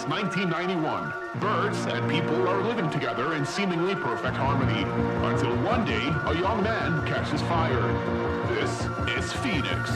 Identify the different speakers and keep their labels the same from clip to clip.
Speaker 1: since 1991. Birds and people are living together in seemingly perfect harmony, until one day a young man catches fire. This is Fenix.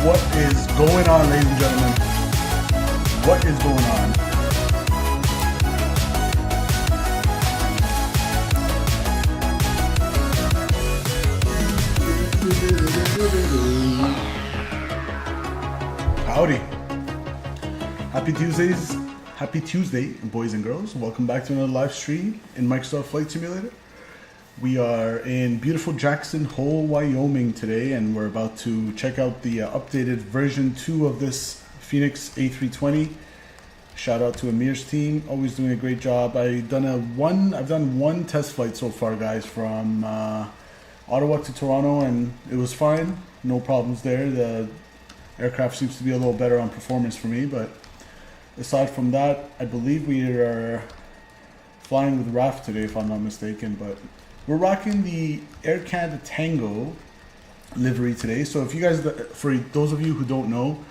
Speaker 2: What is going on, ladies and gentlemen? What is going on? Howdy. Happy Tuesdays. Happy Tuesday, boys and girls. Welcome back to another live stream in Microsoft Flight Simulator. We are in beautiful Jackson Hole, Wyoming today, and we're about to check out the updated version 2 of this Fenix A320. Shout out to Amir's team, always doing a great job. I've done one test flight so far, guys, from Ottawa to Toronto, and it was fine. No problems there. The aircraft seems to be a little better on performance for me, but aside from that, I believe we are flying with RAF today, if I'm not mistaken, but we're rocking the Air Canada Tango livery today. So if you guys, for those of you who don't know,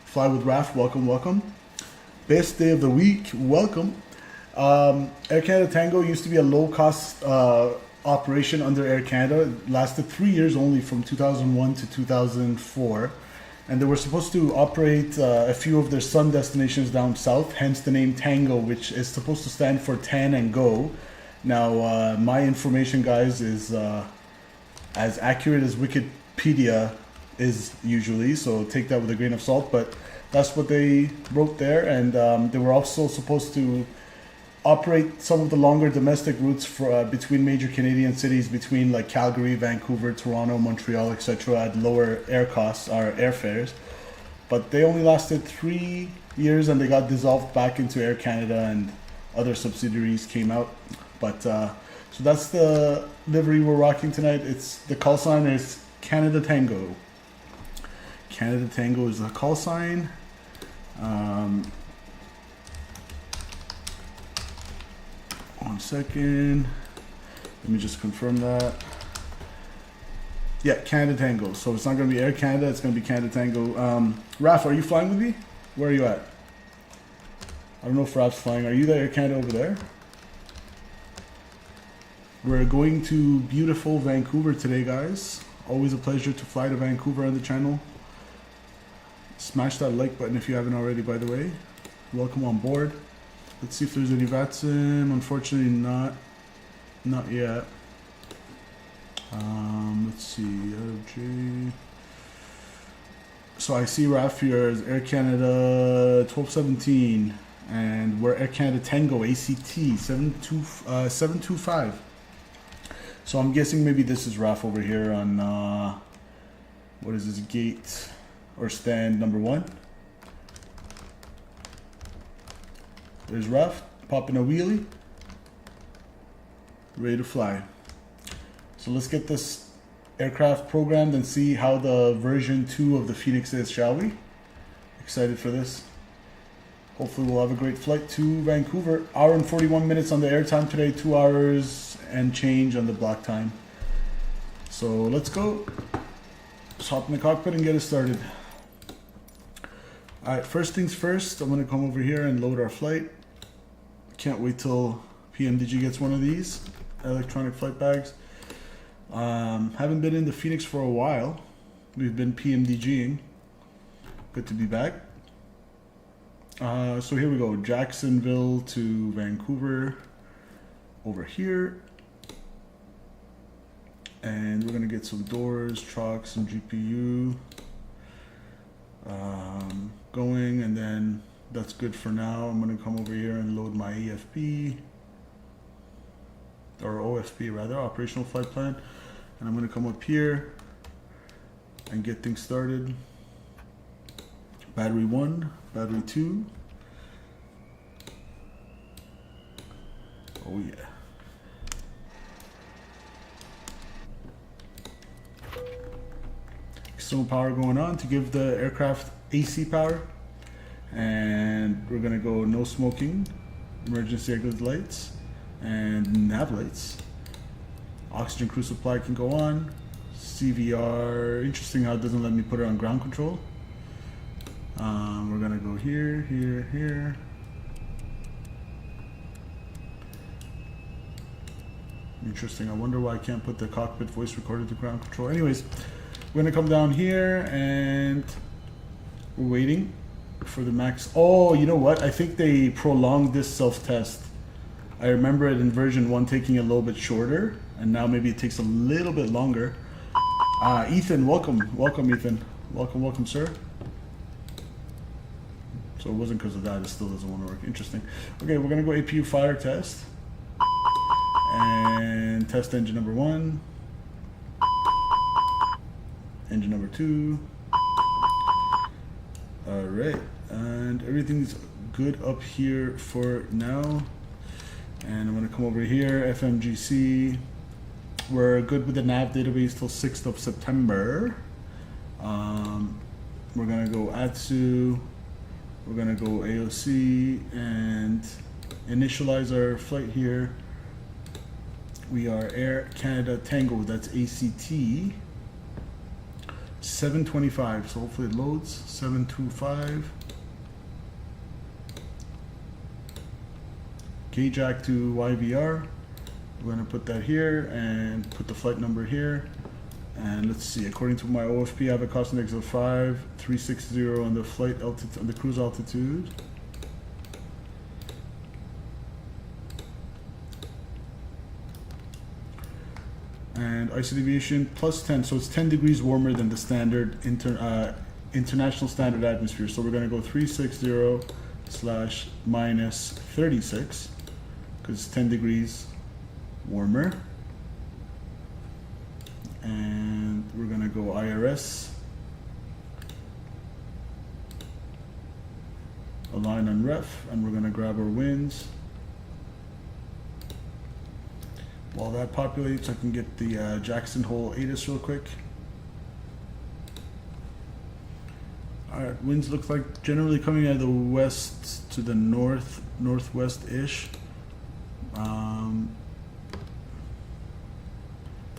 Speaker 2: fly with RAF, welcome, welcome. Best day of the week, welcome. Air Canada Tango used to be a low-cost operation under Air Canada. It lasted 3 years only, from 2001 to 2004. And they were supposed to operate a few of their sun destinations down south, hence the name Tango, which is supposed to stand for Tan and Go. Now, my information, guys, is as accurate as Wikipedia is usually, so take that with a grain of salt, but that's what they wrote there, and they were also supposed to operate some of the longer domestic routes for, between major Canadian cities, between like Calgary, Vancouver, Toronto, Montreal, etc. at lower air costs or airfares. But they only lasted 3 years and they got dissolved back into Air Canada and other subsidiaries came out. But so that's the livery we're rocking tonight. It's the call sign is Canada Tango. Canada Tango is the call sign. One second. Let me just confirm that. Yeah, Canada Tango. So it's not going to be Air Canada. It's going to be Canada Tango. Raf, are you flying with me? Where are you at? I don't know if Raf's flying. Are you the Air Canada over there? We're going to beautiful Vancouver today, guys. Always a pleasure to fly to Vancouver on the channel. Smash that like button if you haven't already, by the way. Welcome on board. Let's see if there's any VATSIM. Unfortunately, not yet. Let's see. LJ. So I see Raf here is Air Canada 1217, and we're Air Canada Tango ACT 725. So I'm guessing maybe this is Raf over here on what is this, gate or stand number 1. There's Raf popping a wheelie, ready to fly. So let's get this aircraft programmed and see how the version 2 of the Fenix is, shall we? Excited for this. Hopefully we'll have a great flight to Vancouver. Hour and 41 minutes on the air time today, 2 hours and change on the block time. So let's go. Let's hop in the cockpit and get it started. Alright, first things first, I'm going to come over here and load our flight. Can't wait till PMDG gets one of these electronic flight bags. Haven't been in the Fenix for a while. We've been PMDGing. Good to be back. So here we go, Jacksonville to Vancouver over here. And we're going to get some doors, trucks, some GPU going, and then that's good for now. I'm going to come over here and load my AFP, or OFP rather, Operational Flight Plan, and I'm going to come up here and get things started. Battery 1, battery 2. Oh yeah. External power going on to give the aircraft AC power, and we're gonna go no smoking, emergency exit lights, and nav lights. Oxygen crew supply can go on. CVR, interesting how it doesn't let me put it on ground control. We're gonna go here, here, here. Interesting, I wonder why I can't put the cockpit voice recorder to ground control. Anyways, we're gonna come down here and we're waiting for the max. Oh, you know what? I think they prolonged this self-test. I remember it in version 1 taking a little bit shorter, and now maybe it takes a little bit longer. Ethan, welcome. Welcome, Ethan. Welcome, welcome, sir. So it wasn't because of that, it still doesn't want to work. Interesting. Okay, we're gonna go APU fire test. And test engine number 1. Engine number 2. Alright, and everything's good up here for now. And I'm gonna come over here, FMGC. We're good with the nav database till 6th of September. We're gonna go ATSU. We're gonna go AOC and initialize our flight here. We are Air Canada Tango, that's ACT 725, so hopefully it loads. 725. KJAC to YVR. We're gonna put that here and put the flight number here. And let's see, according to my OFP, I have a cost index of 5360 on the flight altitude, on the cruise altitude. And ISO deviation plus 10, so it's 10 degrees warmer than the standard international standard atmosphere. So we're going to go 360 slash minus 36 because it's 10 degrees warmer. And we're going to go IRS, align on ref, and we're going to grab our winds. While that populates, I can get the Jackson Hole ATIS real quick. Alright, winds look like generally coming out of the west to the northwest-ish.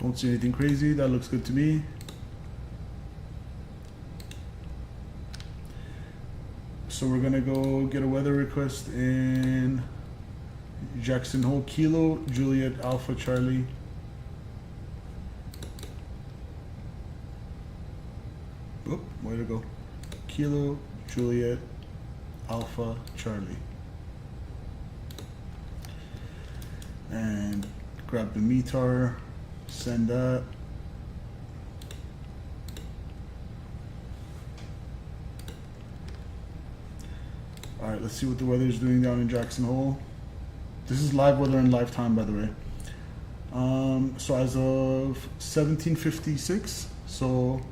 Speaker 2: Don't see anything crazy. That looks good to me. So we're gonna go get a weather request in Jackson Hole, Kilo, Juliet, Alpha, Charlie. Oop, way to go. Kilo, Juliet, Alpha, Charlie. And grab the METAR, send that. Alright, let's see what the weather is doing down in Jackson Hole. This is live weather in live time, by the way. So as of 17:56, so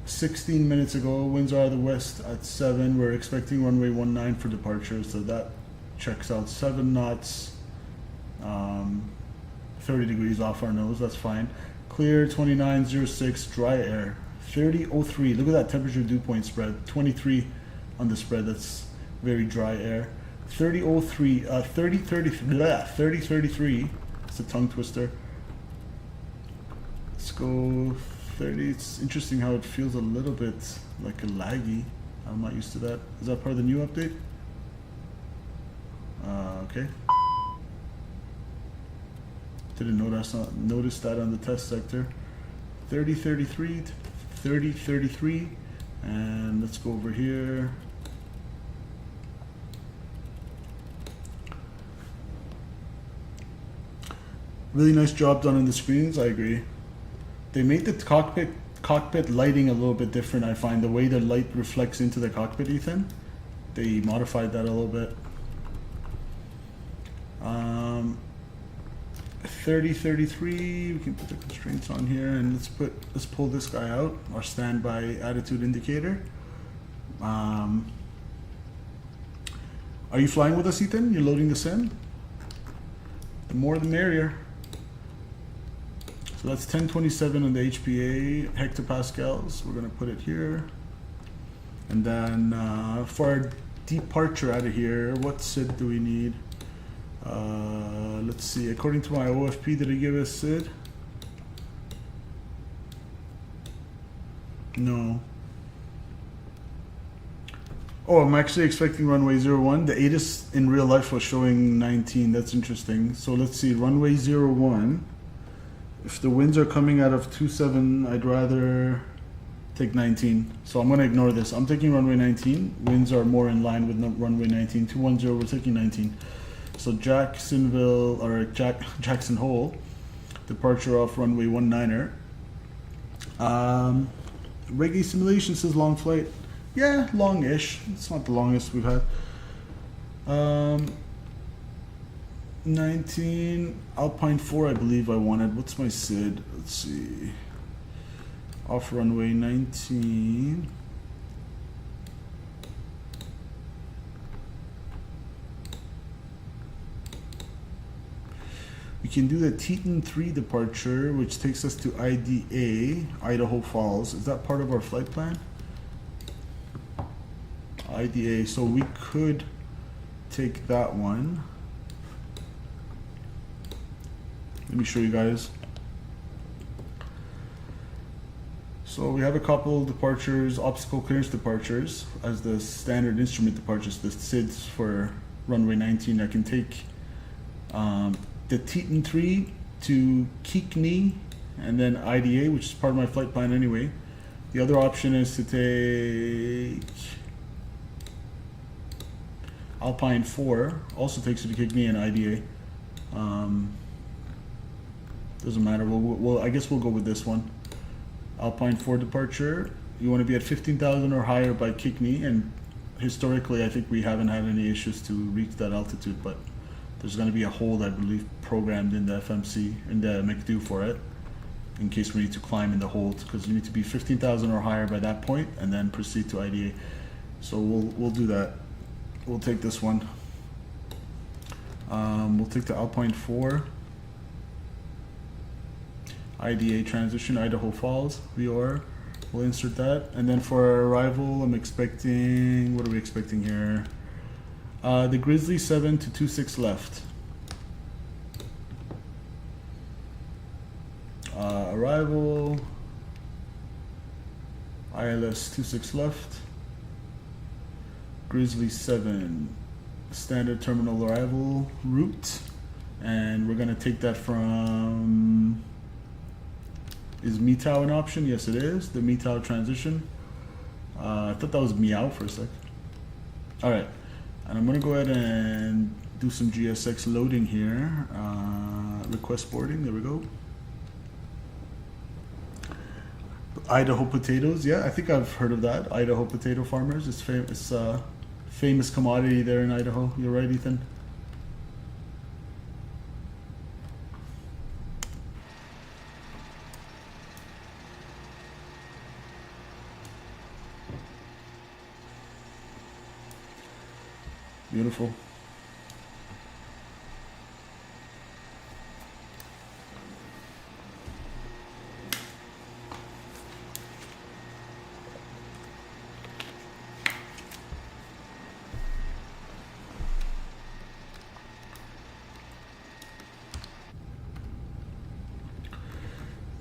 Speaker 2: 16 minutes ago, winds are out of the west at 7. We're expecting runway 19 for departure, so that checks out. 7 knots, 30 degrees off our nose, that's fine. Clear, 2906, dry air, 3003. Look at that temperature dew point spread, 23 on the spread, that's very dry air. 3003, 3033, it's a tongue twister. Let's go 30, it's interesting how it feels a little bit like a laggy. I'm not used to that. Is that part of the new update? Okay. Didn't notice that on the test sector. 3033, 3033, and let's go over here. Really nice job done on the screens, I agree. They made the cockpit lighting a little bit different, I find. The way the light reflects into the cockpit, Ethan. They modified that a little bit. 3033, we can put the constraints on here, and let's pull this guy out, our standby attitude indicator. Are you flying with us, Ethan? You're loading the sim? The more the merrier. So that's 1027 on the HPA hectopascals. We're gonna put it here. And then for our departure out of here, what SID do we need? Let's see, according to my OFP, did it give us SID? No. Oh, I'm actually expecting runway 01. The ATIS in real life was showing 19. That's interesting. So let's see, runway 01. If the winds are coming out of 27, I'd rather take 19. So I'm going to ignore this. I'm taking runway 19. Winds are more in line with runway 19. 210, we're taking 19. So Jackson Hole, departure off runway 19er. Reggae Simulation says long flight. Yeah, long-ish. It's not the longest we've had. 19 Alpine 4, I believe I wanted. What's my SID? Let's see. Off runway 19. We can do the Teton 3 departure, which takes us to IDA, Idaho Falls. Is that part of our flight plan? IDA, so we could take that one. Let me show you guys. So we have a couple departures, obstacle clearance departures as the standard instrument departures, the SIDs for runway 19. I can take the Teton 3 to Kekney and then IDA, which is part of my flight plan anyway. The other option is to take Alpine 4, also takes you to Kekney and IDA. Doesn't matter. I guess we'll go with this one. Alpine 4 departure. You want to be at 15,000 or higher by Kikni, and historically I think we haven't had any issues to reach that altitude, but there's going to be a hold, I believe, programmed in the FMC, in the McDo for it, in case we need to climb in the hold, because you need to be 15,000 or higher by that point, and then proceed to IDA. So we'll do that. We'll take this one. We'll take the Alpine 4. IDA transition, Idaho Falls, VR. We'll insert that. And then for our arrival, I'm expecting, what are we expecting here? The Grizzly 7 to 26 left. Arrival, ILS 26 left. Grizzly 7, standard terminal arrival route. And we're gonna take that from, is METAO an option? Yes it is, the METAO transition. I thought that was meow for a sec. Alright, and I'm gonna go ahead and do some GSX loading here. Request boarding, there we go. Idaho potatoes, yeah, I think I've heard of that. Idaho potato farmers, it's famous commodity there in Idaho. You're right, Ethan. Beautiful.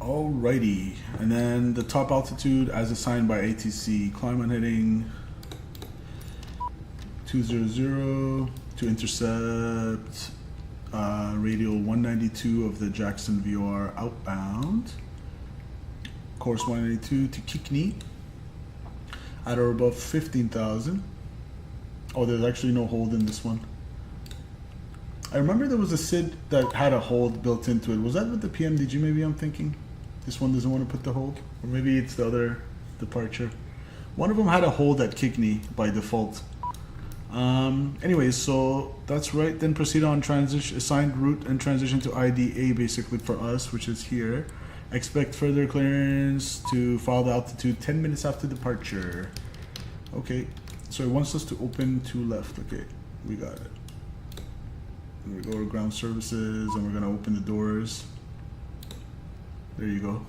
Speaker 2: Alrighty, and then the top altitude as assigned by ATC. Climb on heading 200 to intercept radial 192 of the Jackson VR outbound. Course 192 to Kikni at or above 15,000. Oh, there's actually no hold in this one. I remember there was a SID that had a hold built into it. Was that with the PMDG maybe, I'm thinking? This one doesn't want to put the hold? Or maybe it's the other departure. One of them had a hold at Kikni by default. Anyways, so that's right. Then proceed on transition, assigned route and transition to IDA basically for us, which is here. Expect further clearance to follow the altitude 10 minutes after departure. Okay, so it wants us to open to left. Okay, we got it. And we go to ground services and we're gonna open the doors. There you go.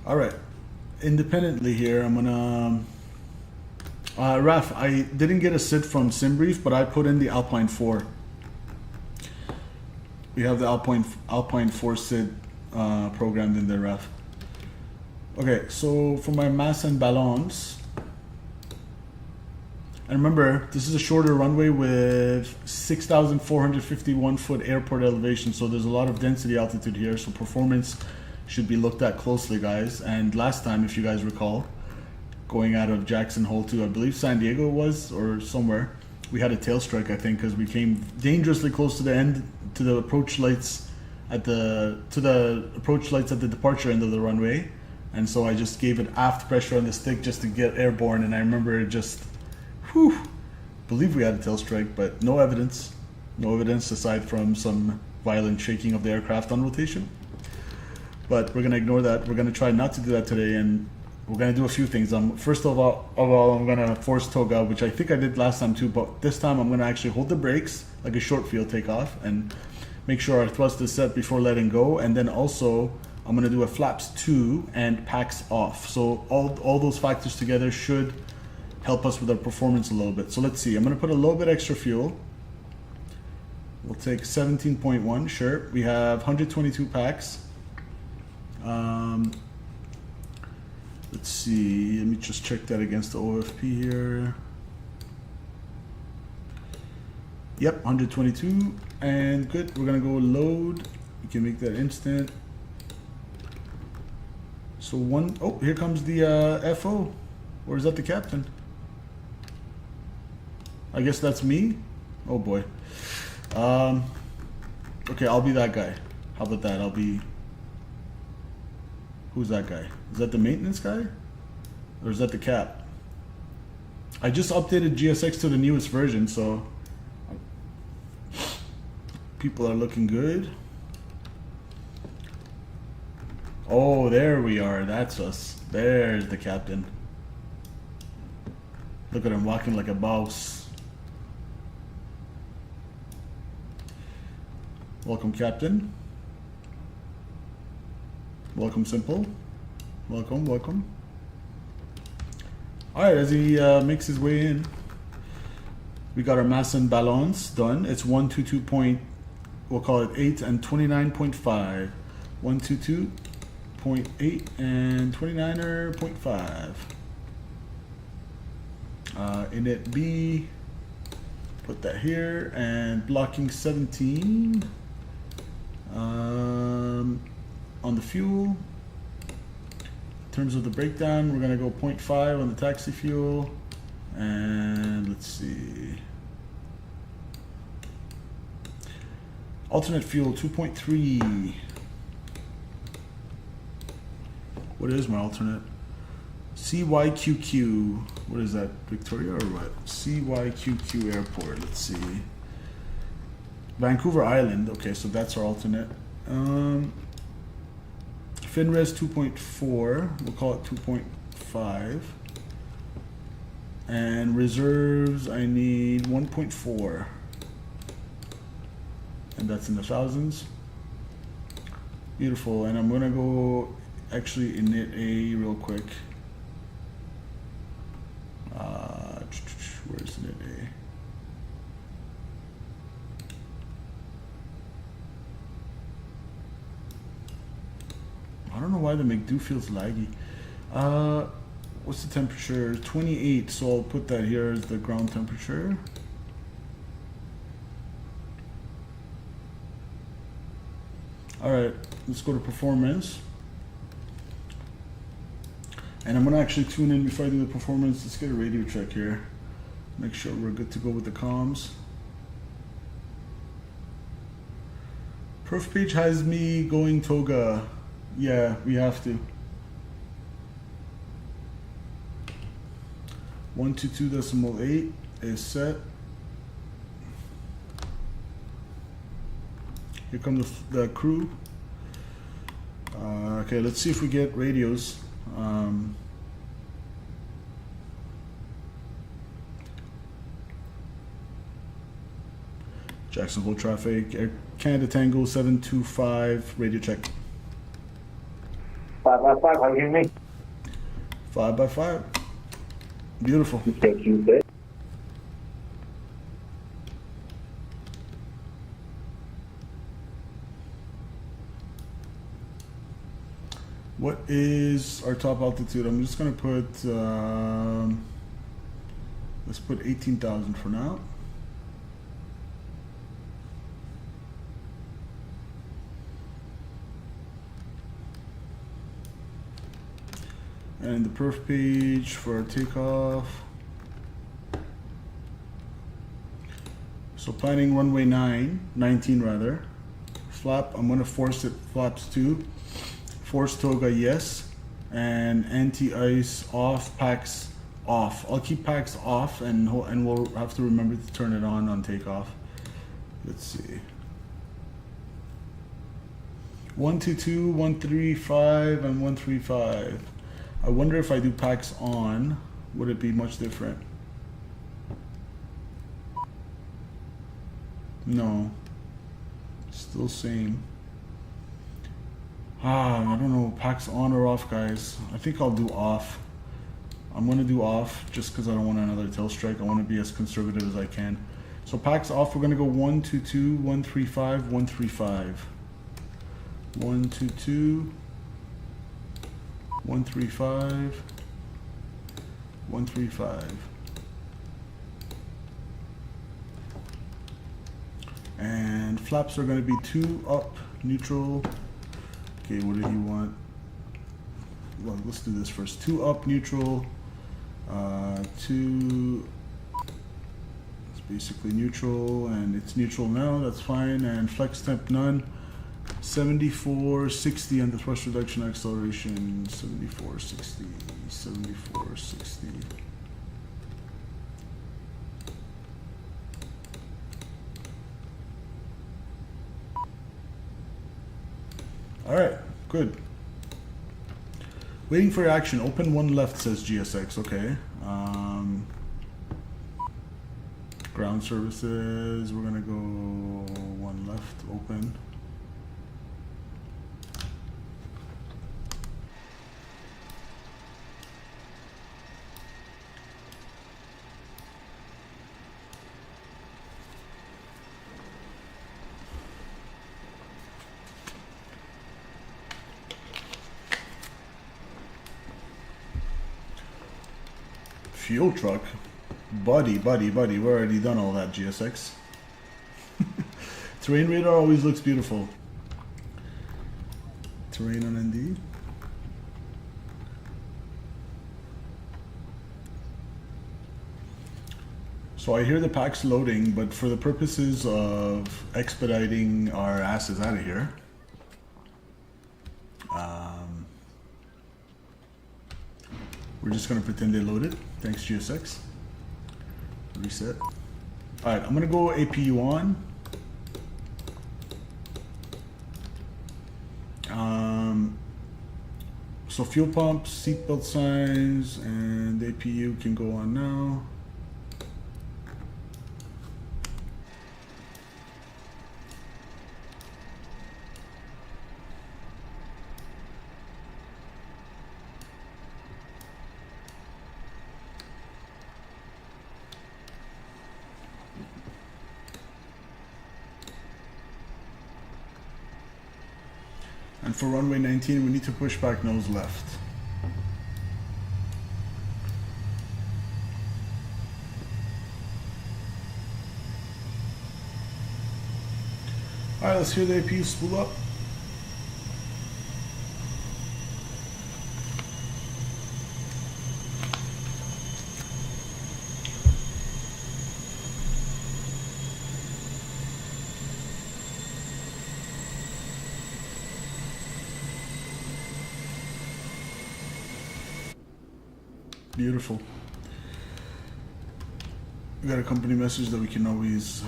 Speaker 2: All right, independently here, I'm gonna, Raf, I didn't get a SID from SimBrief, but I put in the Alpine 4. We have the Alpine 4 SID programmed in there, Raf. Okay, so for my mass and balance, and remember, this is a shorter runway with 6,451 foot airport elevation, so there's a lot of density altitude here, so performance should be looked at closely, guys. And last time, if you guys recall, going out of Jackson Hole to, I believe San Diego was, or somewhere, we had a tail strike, I think, because we came dangerously close to the end, to the approach lights at the departure end of the runway, and so I just gave it aft pressure on the stick just to get airborne, and I remember it just, whew, believe we had a tail strike, but no evidence aside from some violent shaking of the aircraft on rotation. But we're gonna ignore that. We're gonna try not to do that today, and we're gonna do a few things. First of all, I'm gonna force toga, which I think I did last time too, but this time I'm gonna actually hold the brakes like a short field takeoff and make sure our thrust is set before letting go, and then also I'm gonna do a flaps 2 and packs off. So all those factors together should help us with our performance a little bit. So let's see, I'm gonna put a little bit extra fuel. We'll take 17.1, sure. We have 122 packs. Let's see, let me just check that against the OFP here. Yep, 122, and good. We're gonna go load. We can make that instant. So oh, here comes the FO. Or is that the captain? I guess that's me. Oh boy. Okay, I'll be that guy. How about that? I'll be... Who's that guy? Is that the maintenance guy? Or is that the cap? I just updated GSX to the newest version, so... People are looking good. Oh, there we are. That's us. There's the captain. Look at him walking like a boss. Welcome, Captain. Welcome, Simple. Welcome, welcome. Alright, as he makes his way in, we got our mass and balance done. It's 122 point, we'll call it 8 and 29.5. 122.8 and 29.5. Init B, put that here, and blocking 17 on the fuel. In terms of the breakdown, we're gonna go 0.5 on the taxi fuel, and let's see. Alternate fuel 2.3. What is my alternate? CYQQ. What is that? Victoria or what? CYQQ Airport. Let's see. Vancouver Island. Okay, so that's our alternate. FinRes 2.4. We'll call it 2.5. And reserves, I need 1.4. And that's in the thousands. Beautiful. And I'm gonna go actually init A real quick. Where's init A? I don't know why the McDo feels laggy. What's the temperature? 28, so I'll put that here as the ground temperature. Alright, let's go to performance. And I'm gonna actually tune in before I do the performance. Let's get a radio check here. Make sure we're good to go with the comms. Perf page has me going Toga. Yeah, we have to. 122.8 is set. Here come the crew. Okay, let's see if we get radios. Jackson Hole traffic, Air Canada Tango 725, radio check.
Speaker 3: 5x5, are you hearing me?
Speaker 2: 5x5. Beautiful.
Speaker 3: Thank you, sir.
Speaker 2: What is our top altitude? I'm just gonna put, let's put 18,000 for now. And the perf page for our takeoff. So planning runway 19 rather. Flap, I'm gonna force it, flaps 2. Force toga, yes. And anti-ice off, packs off. I'll keep packs off and we'll have to remember to turn it on takeoff. Let's see. 122, 135, and 135. I wonder if I do packs on, would it be much different? No. Still same. I don't know, packs on or off, guys. I think I'll do off. I'm gonna do off just because I don't want another tail strike. I want to be as conservative as I can. So packs off, we're gonna go 122, 135, 135. 122, 135, 135. And flaps are gonna be 2 up, neutral. Okay, what do you want? Well, let's do this first. 2 up, neutral. 2. Let's basically neutral, and it's neutral now, that's fine. And flex temp none. 7460 on the thrust reduction acceleration. 7460, 7460. All right, good. Waiting for action. Open one left, says GSX. Okay. Ground services. We're gonna go one left. Open. Fuel truck? Buddy, we're already done all that, GSX. Terrain radar always looks beautiful. Terrain on ND. So I hear the pack's loading, but for the purposes of expediting our asses out of here, we're just gonna pretend they loaded. Thanks, GSX. Reset. All right, I'm gonna go APU on. So fuel pumps, seatbelt signs, and APU can go on now. And for runway 19, we need to push back nose left. All right, let's hear the APU spool up. Beautiful. We got a company message that we can always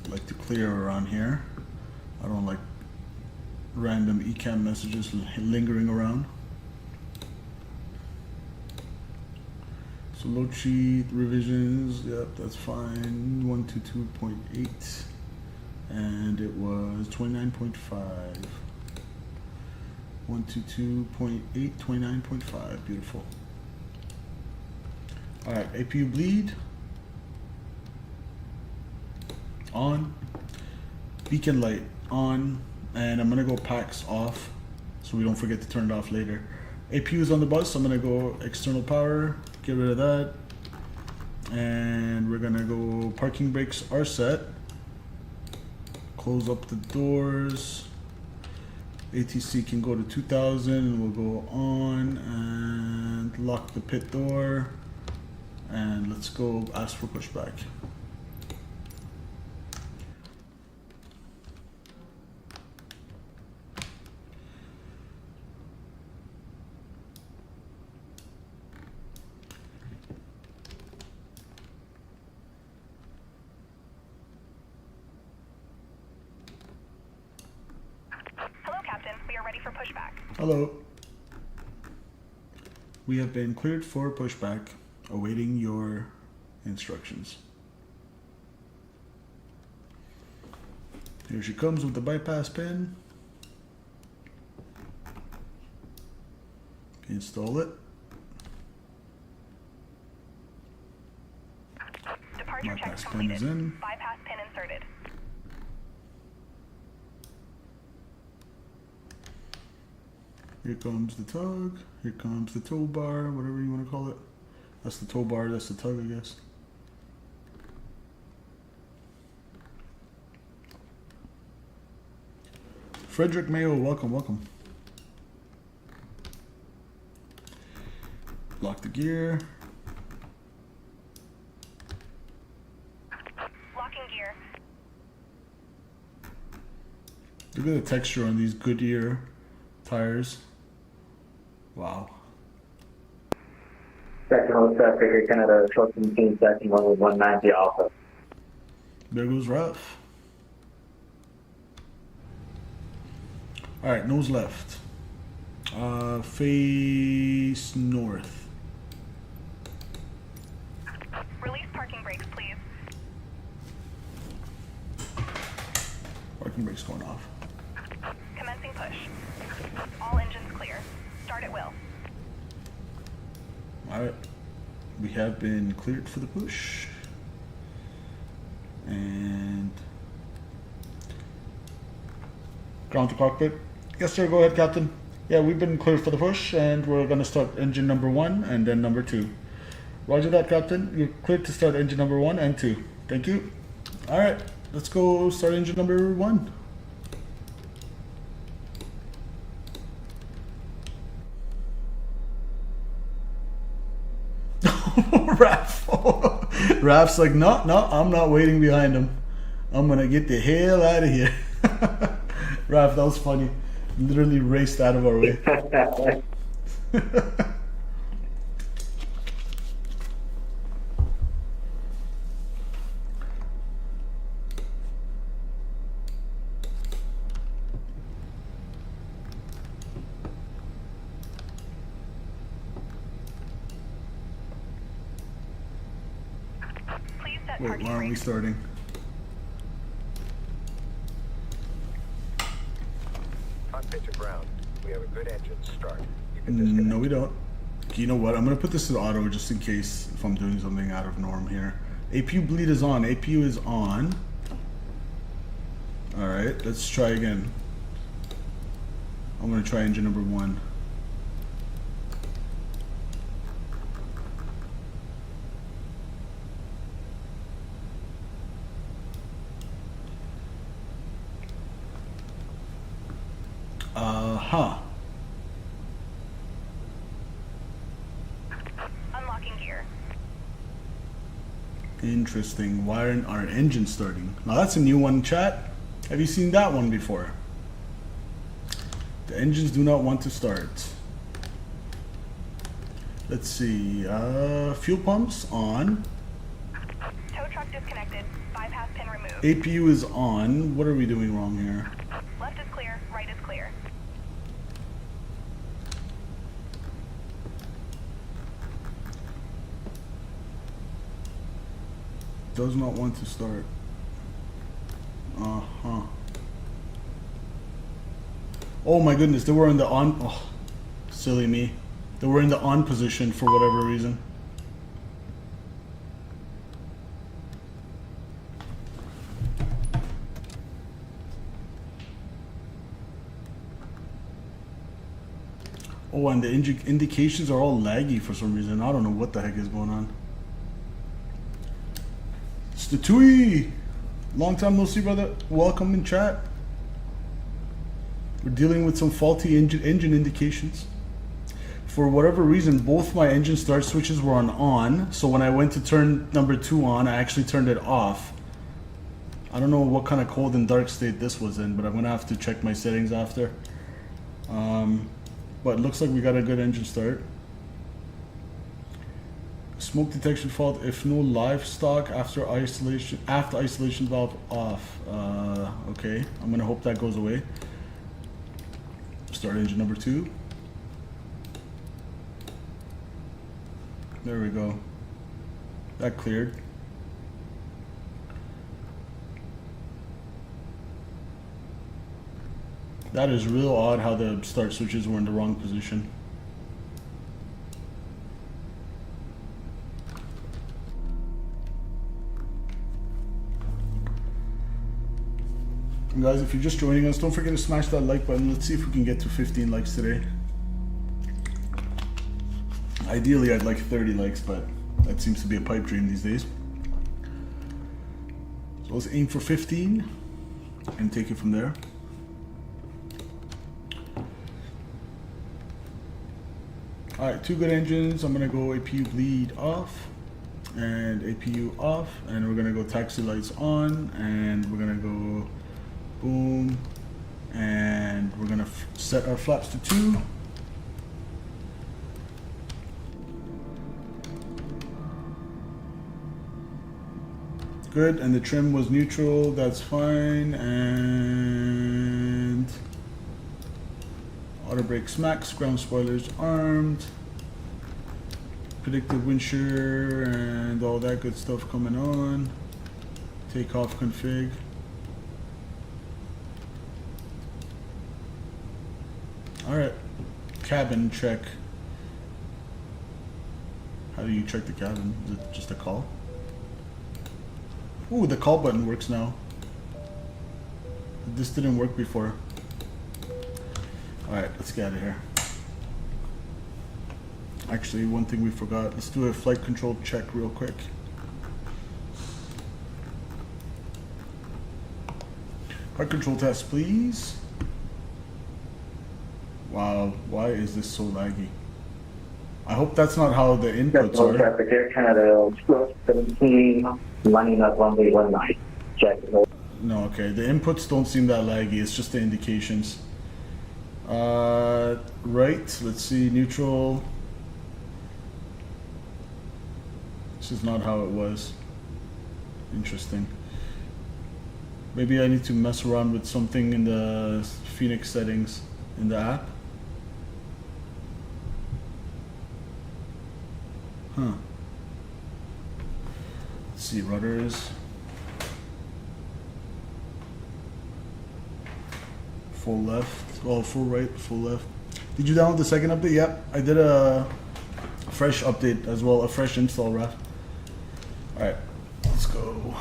Speaker 2: like to clear around here. I don't like random ECAM messages lingering around. So load sheet revisions, yep, that's fine. 122.8, and it was 29.5. 122.8, 29.5, beautiful. All right, APU bleed on, beacon light on, and I'm gonna go packs off so we don't forget to turn it off later. APU is on the bus, so I'm gonna go external power, get rid of that, and we're gonna go parking brakes are set. Close up the doors. ATC can go to 2000, and we'll go on and lock the pit door. And let's go ask for pushback.
Speaker 4: Hello, Captain. We are ready for pushback.
Speaker 2: Hello. We have been cleared for pushback. Awaiting your instructions. Here she comes with the bypass pin. Install it.
Speaker 4: Departure check
Speaker 2: Bypass pin
Speaker 4: completed.
Speaker 2: is in.
Speaker 4: Bypass pin inserted.
Speaker 2: Here comes the tug. Here comes the tow bar, whatever you want to call it. That's the tow bar, that's the tug, I guess. Frederick Mayo, welcome, welcome. Lock the gear. Look at the texture on these Goodyear tires. Wow.
Speaker 3: Second host traffic, Canada, short 17, second one with 190 Alpha.
Speaker 2: There goes Ralph. Alright, nose left. Face north.
Speaker 4: Release parking brakes, please.
Speaker 2: Parking brakes going off.
Speaker 4: Commencing push. All engines clear. Start at will.
Speaker 2: Alright. We have been cleared for the push. And ground to cockpit. Yes, sir. Go ahead, Captain. Yeah, we've been cleared for the push, and we're going to start engine number 1 and then number 2. Roger that, Captain. You're cleared to start engine number 1 and 2. Thank you. All right, let's go start engine number 1. Raph. Raph's like, no, I'm not waiting behind him. I'm going to get the hell out of here. Raph, that was funny. Literally raced out of our way.
Speaker 4: Please set
Speaker 2: Wait,
Speaker 4: parking
Speaker 2: why aren't we
Speaker 4: brakes.
Speaker 2: starting?
Speaker 5: On pitch of ground, we have a good engine start. You can disconnect.
Speaker 2: No, we don't. You know what? I'm going to put this in auto just in case if I'm doing something out of norm here. APU bleed is on. APU is on. Alright, let's try again. I'm going to try engine number 1. Huh.
Speaker 4: Unlocking gear.
Speaker 2: Interesting. Why aren't our engines starting? Now that's a new one, chat. Have you seen that one before? The engines do not want to start. Let's see. Fuel pumps on.
Speaker 4: Tow truck disconnected. Bypass pin removed.
Speaker 2: APU is on. What are we doing wrong here?
Speaker 4: Left is clear. Right is clear.
Speaker 2: Does not want to start. Uh-huh. Oh my goodness, they were in the on. Oh, silly me. They were in the on position for whatever reason. Oh, and the indications are all laggy for some reason. I don't know what the heck is going on. It's the Tui! Long time no see, brother. Welcome in chat. We're dealing with some faulty engine indications. For whatever reason, both my engine start switches were on, so when I went to turn number 2 on, I actually turned it off. I don't know what kind of cold and dark state this was in, but I'm gonna have to check my settings after. But it looks like we got a good engine start. Smoke detection fault if no livestock after isolation valve off. Okay, I'm gonna hope that goes away. Start engine number 2. There we go. That cleared. That is real odd how the start switches were in the wrong position. And guys, if you're just joining us, don't forget to smash that like button. Let's see if we can get to 15 likes today. Ideally, I'd like 30 likes, but that seems to be a pipe dream these days. So let's aim for 15 and take it from there. Alright, 2 good engines. I'm gonna go APU bleed off and APU off, and we're gonna go taxi lights on, and we're gonna go boom set our flaps to 2. Good, and the trim was neutral, that's fine, and auto brakes max, ground spoilers armed, predictive wind shear, and all that good stuff coming on. Takeoff config. Alright, cabin check. How do you check the cabin? Is it just a call? Ooh, the call button works now. This didn't work before. Alright, let's get out of here. Actually, one thing we forgot. Let's do a flight control check real quick. Flight control test, please. Wow, why is this so laggy? I hope that's not how the inputs
Speaker 3: Low
Speaker 2: are.
Speaker 3: traffic Air Canada 17, lining up runway 19. Check.
Speaker 2: No, okay. The inputs don't seem that laggy. It's just the indications. Right. Let's see. Neutral. This is not how it was. Interesting. Maybe I need to mess around with something in the Fenix settings in the app. Huh. Let's see. Rudders. Full left, well, full right, full left. Did you download the second update? Yep, I did a fresh update as well, a fresh install, Raf. Alright, let's go.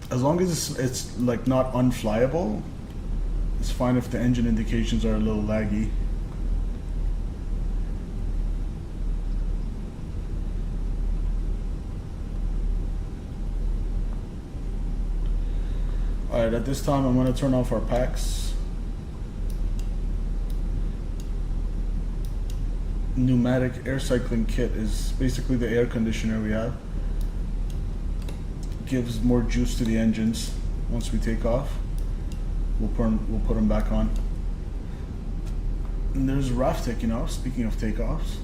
Speaker 2: As long as it's like not unflyable, it's fine if the engine indications are a little laggy. Alright, at this time I'm going to turn off our packs. Pneumatic air cycling kit is basically the air conditioner we have. Gives more juice to the engines once we take off. We'll put them back on. And there's Raf taking off, speaking of takeoffs.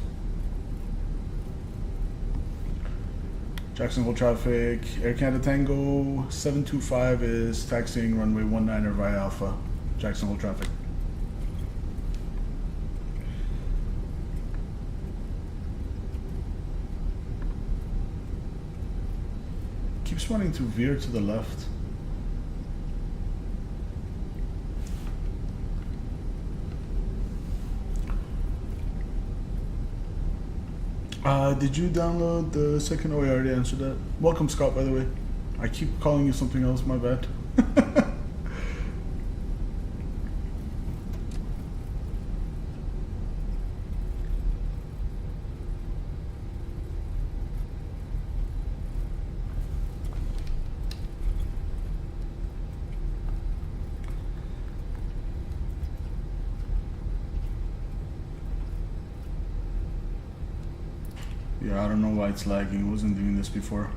Speaker 2: Jackson Hole traffic, Air Canada Tango 725 is taxiing runway 19 via Alpha. Jackson Hole traffic. Keeps wanting to veer to the left. Did you download the second? Oh, I already answered that. Welcome, Scott, by the way. I keep calling you something else, my bad. Yeah, I don't know why it's lagging. It wasn't doing this before.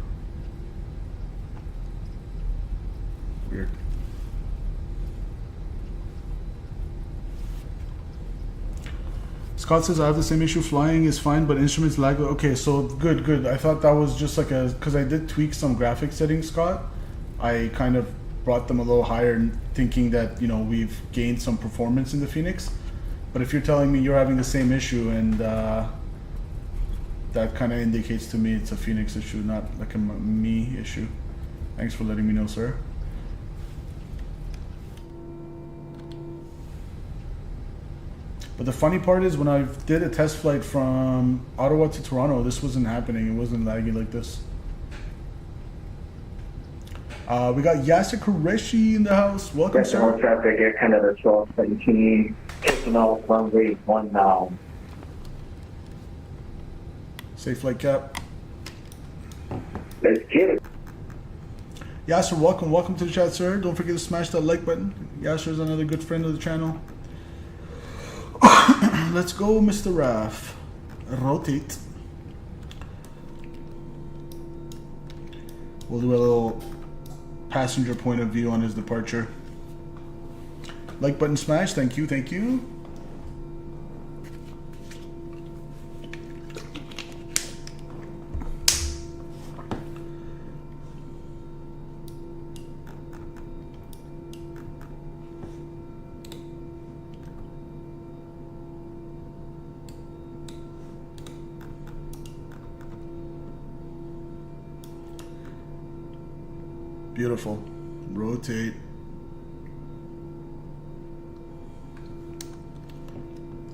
Speaker 2: Weird. Scott says I have the same issue. Flying is fine, but instruments lag. Okay, so good. I thought that was just like because I did tweak some graphic settings, Scott. I kind of brought them a little higher, thinking that we've gained some performance in the Fenix. But if you're telling me you're having the same issue and that kind of indicates to me it's a Fenix issue, not like a me issue. Thanks for letting me know, sir. But the funny part is when I did a test flight from Ottawa to Toronto, this wasn't happening. It wasn't lagging like this. We got Yasser Qureshi in the house. Welcome,
Speaker 3: Jackson Hole
Speaker 2: sir.
Speaker 3: traffic Air Canada 1217, taking off runway 1 now.
Speaker 2: Safe flight cap.
Speaker 3: Let's get it.
Speaker 2: Yasser, welcome to the chat, sir. Don't forget to smash that like button. Yasser is another good friend of the channel. Let's go, Mr. Raf. Rotate. We'll do a little passenger point of view on his departure. Like button smash. Thank you. Thank you. Beautiful. Rotate.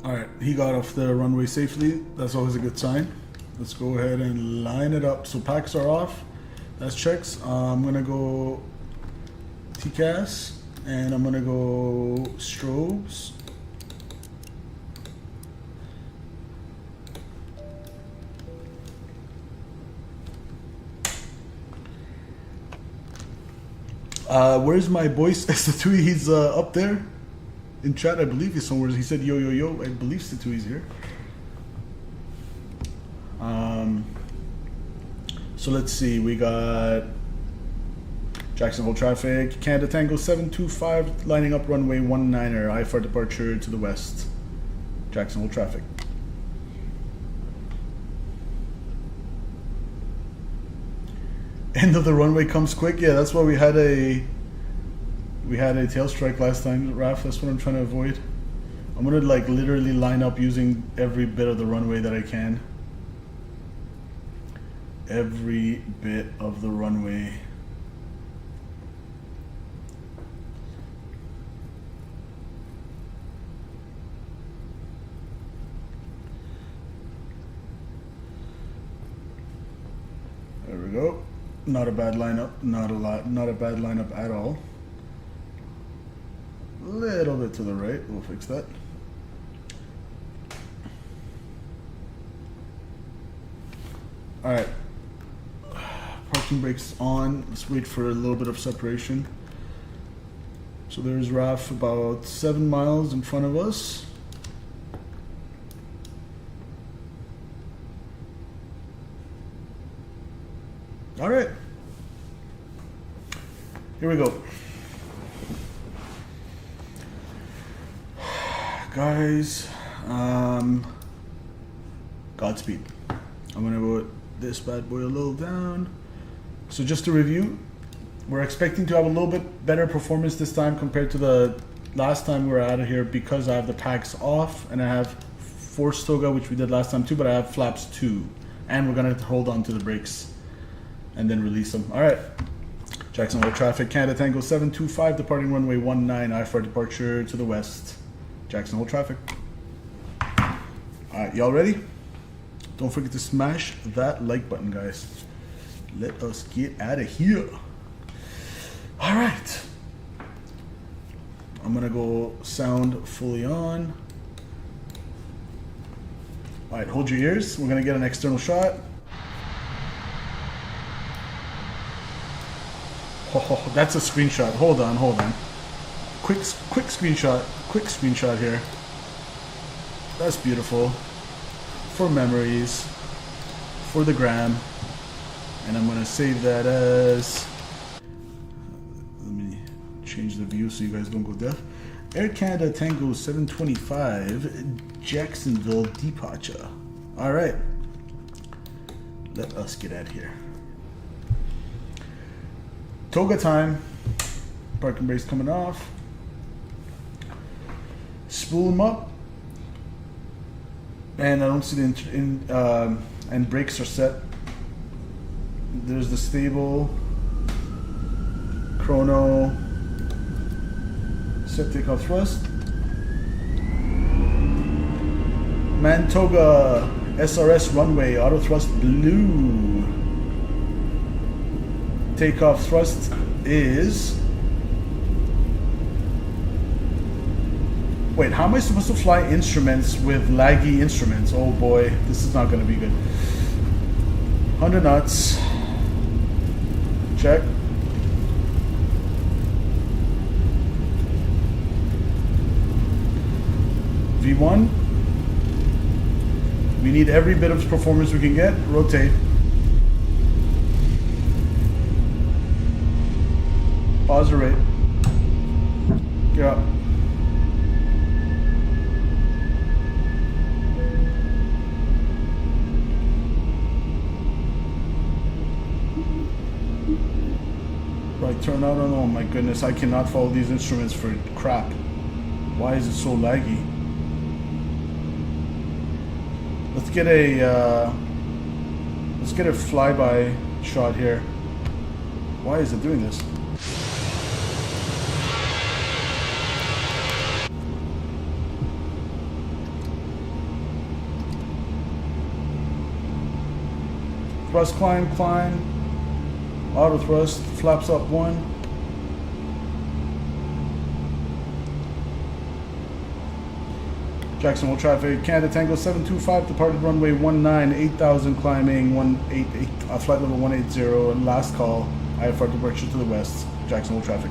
Speaker 2: Alright, he got off the runway safely. That's always a good sign. Let's go ahead and line it up. So packs are off. That's checks. I'm gonna go TCAS and I'm gonna go strobes. Where's my boy Statui? He's up there in chat, I believe he's somewhere. He said yo yo yo. I believe Statui's here. So let's see. We got Jackson Hole traffic. Canada Tango 725 lining up runway 19er. IFR departure to the west. Jackson Hole traffic. End of the runway comes quick. Yeah, that's why we had a tail strike last time, Raf. That's what I'm trying to avoid. I'm gonna like literally line up using every bit of the runway that I can. Every bit of the runway. There we go. Not a bad lineup. Not a bad lineup at all. Little bit to the right. We'll fix that. All right. Parking brakes on. Let's wait for a little bit of separation. So there's RAF about 7 miles in front of us. All right. Here we go. Guys, Godspeed. I'm gonna put this bad boy a little down. So just to review, we're expecting to have a little bit better performance this time compared to the last time we were out of here because I have the packs off and I have force toga, which we did last time too, but I have flaps too. And we're gonna hold on to the brakes and then release them. All right. Jackson Hole traffic, Canada Tango 725, departing runway 19, IFR departure to the west. Jackson Hole traffic. All right, y'all ready? Don't forget to smash that like button, guys. Let us get out of here. All right. I'm gonna go sound fully on. All right, hold your ears. We're gonna get an external shot. Oh, that's a screenshot. Hold on. Quick screenshot here. That's beautiful. For memories. For the gram. And I'm gonna save that as... Let me change the view so you guys don't go deaf. Air Canada Tango 725, Jacksonville departure. All right. Let us get out of here. Toga time. Parking brakes coming off. Spool them up. And I don't see the and brakes are set. There's the stable. Chrono. Set takeoff thrust. Mantoga SRS runway auto thrust blue. Takeoff thrust is... Wait, how am I supposed to fly instruments with laggy instruments? Oh boy, this is not going to be good. 100 knots. Check. V1. We need every bit of performance we can get. Rotate. Pause the rate. Get up. I turn out on? Oh my goodness, I cannot follow these instruments for crap. Why is it so laggy? Let's get a flyby shot here. Why is it doing this? Thrust climb, auto thrust, flaps up 1. Jacksonville traffic, Canada Tango 725, departed runway 19, 8,000 climbing, 188, flight level 180, and last call, IFR departure to the west, Jacksonville traffic.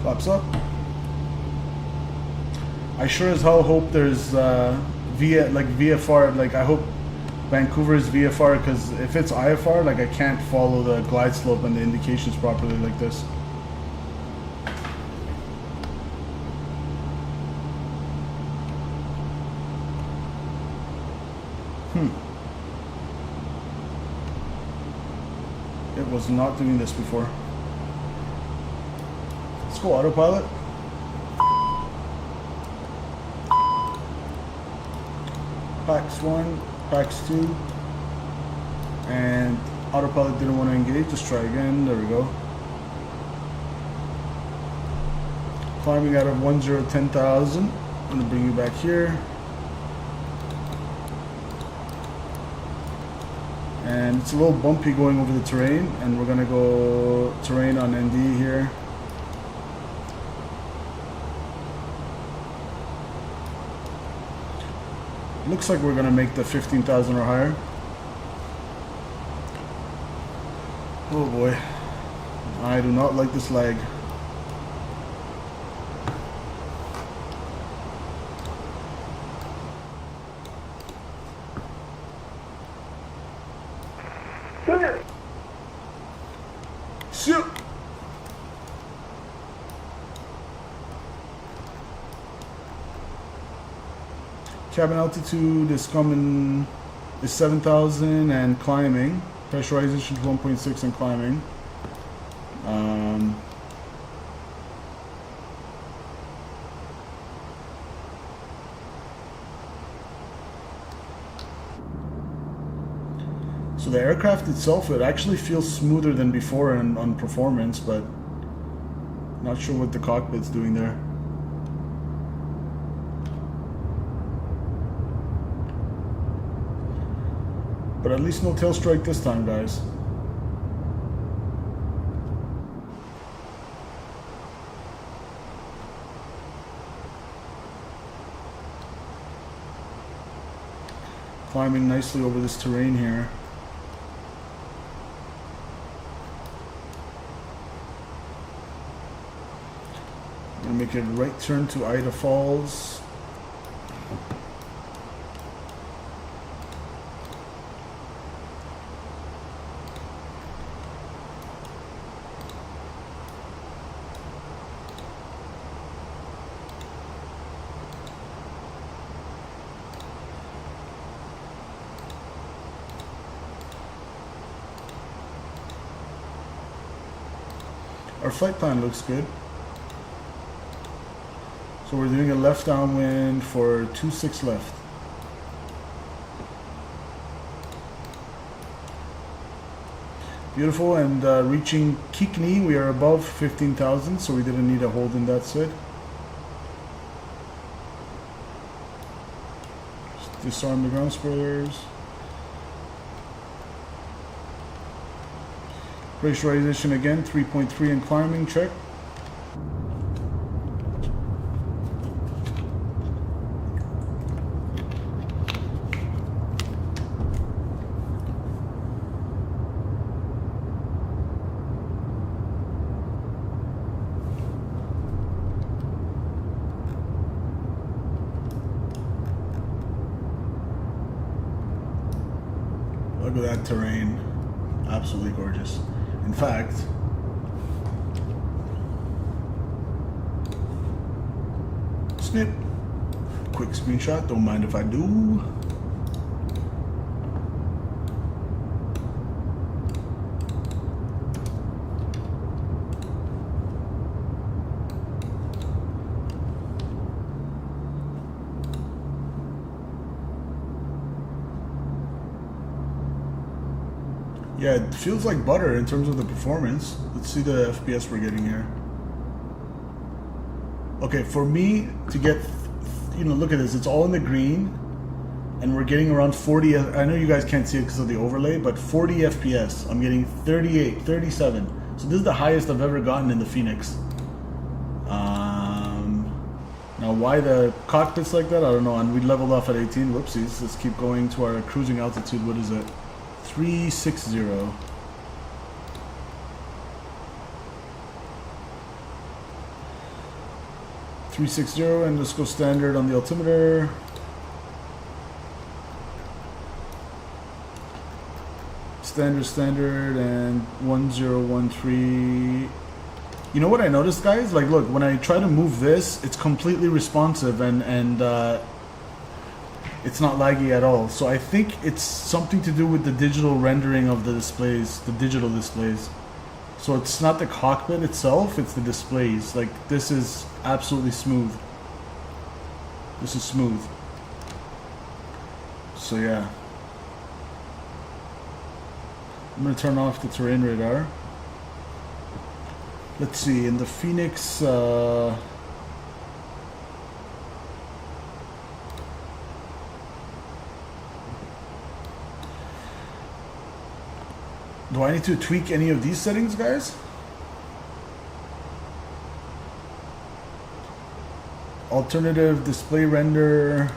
Speaker 2: Flaps up. I sure as hell hope there's VFR, like I hope Vancouver is VFR, because if it's IFR, like I can't follow the glide slope and the indications properly like this. It was not doing this before. Let's go autopilot. PAX 1, PAX 2, and autopilot didn't want to engage. Just try again. There we go. Climbing out of 10,000. I'm going to bring you back here. And it's a little bumpy going over the terrain, and we're going to go terrain on ND here. Looks like we're going to make the 15,000 or higher. Oh boy. I do not like this lag. Shoot! Cabin altitude is 7,000 and climbing. Pressurization is 1.6 and climbing. So the aircraft itself, it actually feels smoother than before on performance, but not sure what the cockpit's doing there. But at least no tail strike this time, guys. Climbing nicely over this terrain here. Gonna make a right turn to Ida Falls. Our flight plan looks good. So we're doing a left downwind for 26 left. Beautiful, and reaching Kikni, we are above 15,000, so we didn't need a hold in that SID. Just disarm the ground spoilers. Pressurization again, 3.3 and climbing, check. Look at that terrain, absolutely gorgeous. In fact, snip. quick screenshot. Don't mind if I do. Yeah, it feels like butter in terms of the performance. Let's see the FPS we're getting here. Okay, for me to get, look at this. It's all in the green, and we're getting around 40. I know you guys can't see it because of the overlay, but 40 FPS. I'm getting 38, 37. So this is the highest I've ever gotten in the Fenix. Now, why the cockpit's like that, I don't know. And we leveled off at 18. Whoopsies. Let's keep going to our cruising altitude. What is it? 360. 360, and let's go standard on the altimeter. Standard, and 1013. You know what I noticed, guys? Like, look, when I try to move this, it's completely responsive, and it's not laggy at all. So I think it's something to do with the digital rendering of the displays, the digital displays. So it's not the cockpit itself, it's the displays. Like, this is absolutely smooth. This is smooth. So yeah. I'm gonna turn off the terrain radar. Let's see, in the Fenix, do I need to tweak any of these settings, guys? Alternative display render.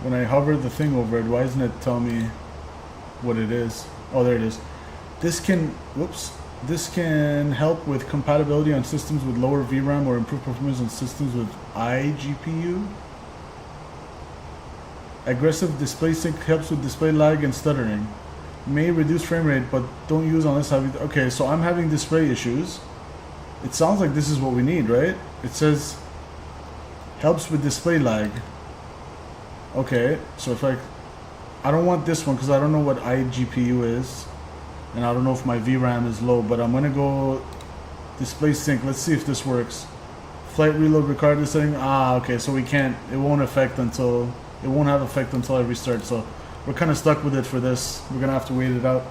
Speaker 2: When I hover the thing over it, why doesn't it tell me what it is? Oh, there it is. This can, this can help with compatibility on systems with lower VRAM or improve performance on systems with iGPU. Aggressive display sync helps with display lag and stuttering. May reduce frame rate, but don't use unless having. Okay, so I'm having display issues. It sounds like this is what we need, right? It says helps with display lag. Okay, so if I don't want this one because I don't know what iGPU is, and I don't know if my VRAM is low. But I'm gonna go display sync. Let's see if this works. Flight reload required setting. Ah, okay, so we can't. It won't affect until. It won't have effect until I restart, so we're kind of stuck with it for this. We're gonna have to wait it out.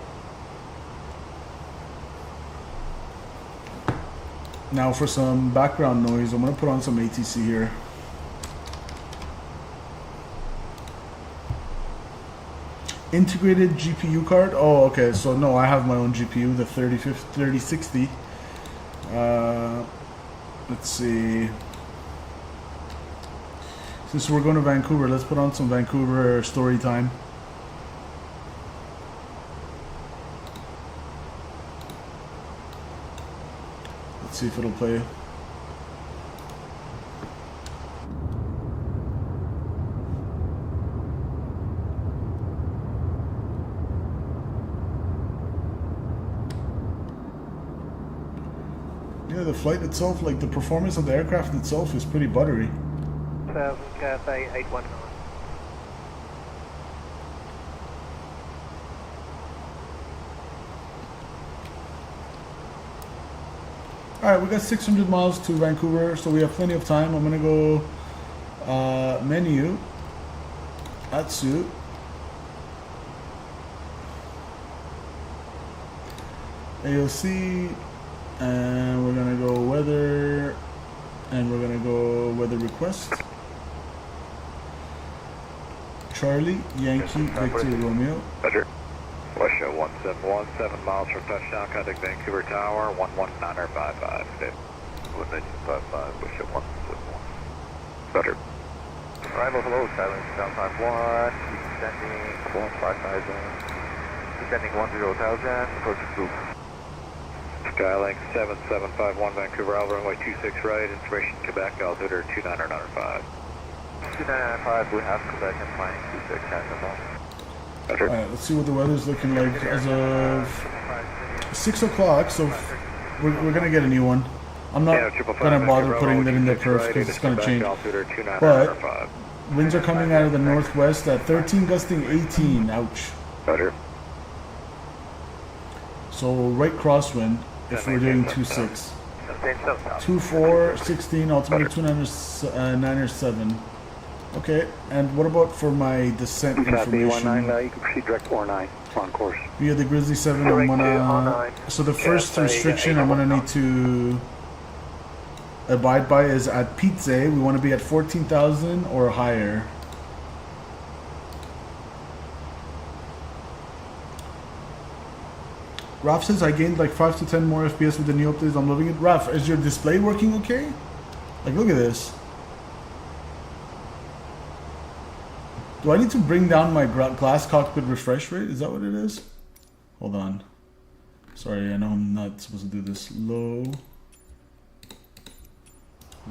Speaker 2: Now for some background noise, I'm gonna put on some ATC here. Integrated GPU card. Oh, okay. So no, I have my own GPU, the 3060. Let's see. Since we're going to Vancouver, let's put on some Vancouver story time. Let's see if it'll play. Yeah, the flight itself, like the performance of the aircraft itself is pretty buttery.
Speaker 5: Cathay 819.
Speaker 2: Alright, we got 600 miles to Vancouver, so we have plenty of time. I'm gonna go menu, ATC, AOC, and we're gonna go weather, and we're gonna go weather request. Charlie, Yankee, Victor, Romeo.
Speaker 5: Roger. Westshot 1717 miles from touchdown, contact Vancouver Tower, 11955. Stay. 11955, Westshot 171. Roger. Arrival, hello, Skylink, downtime 1, descending 15000, descending 10,000, approach group. Skylink 7751, Vancouver, Alpha runway 26 right, information Quebec, altimeter 29995. 29995, we have Quebec and flying 26 at the moment.
Speaker 2: Alright, let's see what the weather's looking like as of 6 o'clock, so we're gonna get a new one. I'm not gonna bother putting that in the perf because it's gonna change. But winds are coming out of the northwest at 13, gusting 18. Ouch.
Speaker 5: Better.
Speaker 2: So right crosswind if we're doing 2-6. 2-4, 16, altimeter 297. Okay, and what about for my descent information?
Speaker 5: You can proceed direct 49 on course.
Speaker 2: Via the Grizzly 7, I'm gonna... So the first restriction I'm gonna need to abide by is at Pizza, we want to be at 14,000 or higher. Raf says I gained like 5 to 10 more FPS with the new updates. I'm loving it. Raf, is your display working okay? Like, look at this. Do I need to bring down my glass cockpit refresh rate? Is that what it is? Hold on. Sorry, I know I'm not supposed to do this. Low.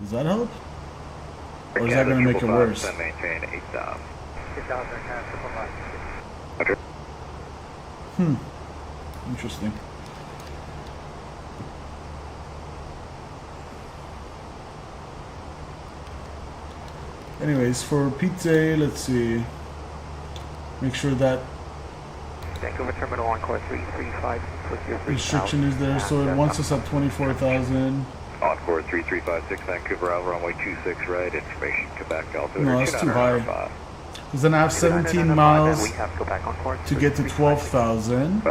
Speaker 2: Does that help? Or is that going to make it worse?
Speaker 5: Maintain 8,000.
Speaker 2: Interesting. Anyways, for pizza, let's see. Make sure that
Speaker 5: Vancouver Terminal on course 335.
Speaker 2: restriction is there, so it wants us at 24,000.
Speaker 5: On course 3356 Vancouver, out runway 26 right, information Quebec, altitude.
Speaker 2: No, that's too high. Because then I have 17 miles to get to 12,000.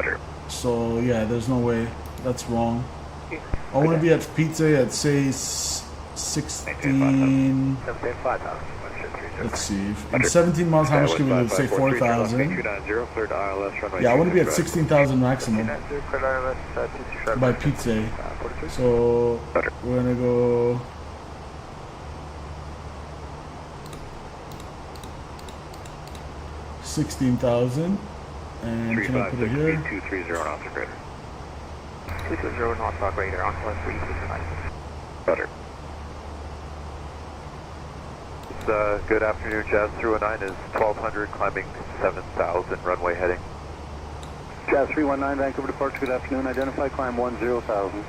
Speaker 2: So yeah, there's no way. That's wrong. I want to be at pizza at say 16. Let's see. In 17 miles, how much can we lose? Say 4,000. Yeah, I want to be at 16,000 maximum by pizza. So we're gonna go. $16,000, and can I put it here?
Speaker 5: 230 knots or greater. 230 knots or greater on course 365. Better. Good afternoon, Jazz 319 is 1200, climbing 7,000, runway heading. Jazz 319, Vancouver departure, good afternoon, identify climb 10,000.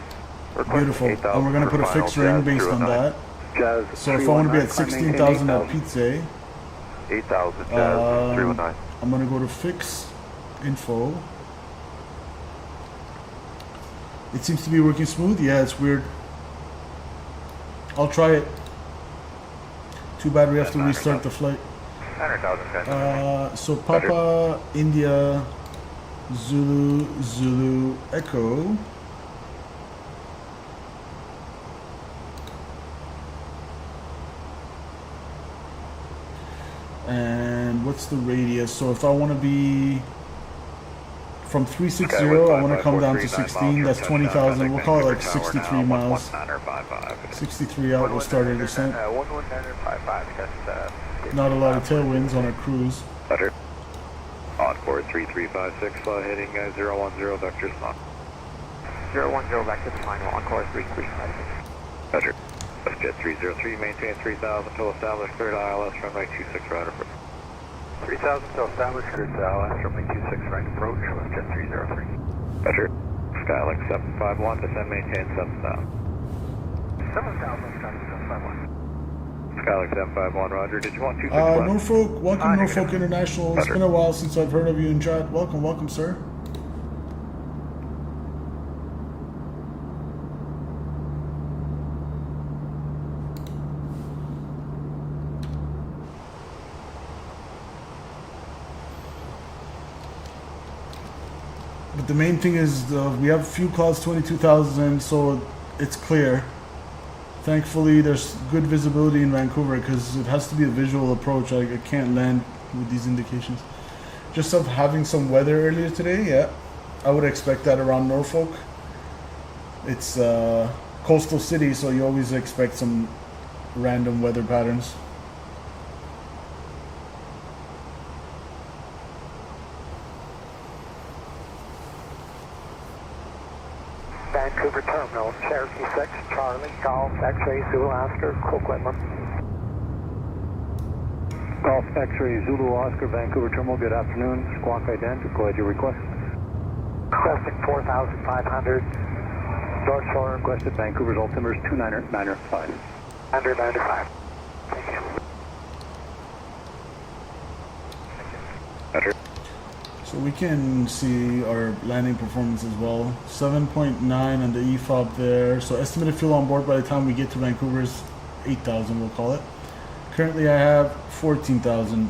Speaker 2: Beautiful, and we're going to put a fixed ring based on that.
Speaker 5: Jazz
Speaker 2: so if I want to be at 16,000 at pizza,
Speaker 5: 8,000, Jazz 319.
Speaker 2: I'm going to go to fix info. It seems to be working smooth. Yeah, it's weird. I'll try it. Too bad we have to restart the flight. So Papa, India, Zulu, Zulu, Echo. And what's the radius? So if I want to be from 360, I want to come down to 16. That's 20,000. We'll call it like 63 miles. 63 out. We'll start our descent. Not a lot of tailwinds on our cruise.
Speaker 5: Better. On course 3356, heading 010 vectors on. 010 vectors final on course 3356. Better. Jet 303, maintain 3,000 till established, cleared ILS, runway 26 right approach. 3,000 till established, cleared ILS, runway 26 right approach, Jet 303. Better. Skylink 751, descend, maintain 7,000. 7,000, Skylink 751. Skylink 751, roger. Did you want 261?
Speaker 2: Norfolk, welcome Norfolk International. It's been a while since I've heard of you in chat. Welcome, welcome, sir. But the main thing is we have few clouds 22,000, so it's clear. Thankfully, there's good visibility in Vancouver because it has to be a visual approach. I can't land with these indications. Just of having some weather earlier today, yeah, I would expect that around Norfolk. It's a coastal city, so you always expect some random weather patterns.
Speaker 5: Vancouver Terminal, Cherokee 6, Charlie, Golf, X-Ray, Zulu, Oscar, Cook Whitman. Golf, X-Ray, Zulu, Oscar, Vancouver Terminal, good afternoon. Squawk Identical, go ahead, your request. Requesting 4,500. Start far requested Vancouver's altimeter is 299.5. Under 95. Thank you. Roger.
Speaker 2: So we can see our landing performance as well. 7.9 on the EFOB there. So estimated fuel on board by the time we get to Vancouver is 8,000, we'll call it. Currently I have 14,000.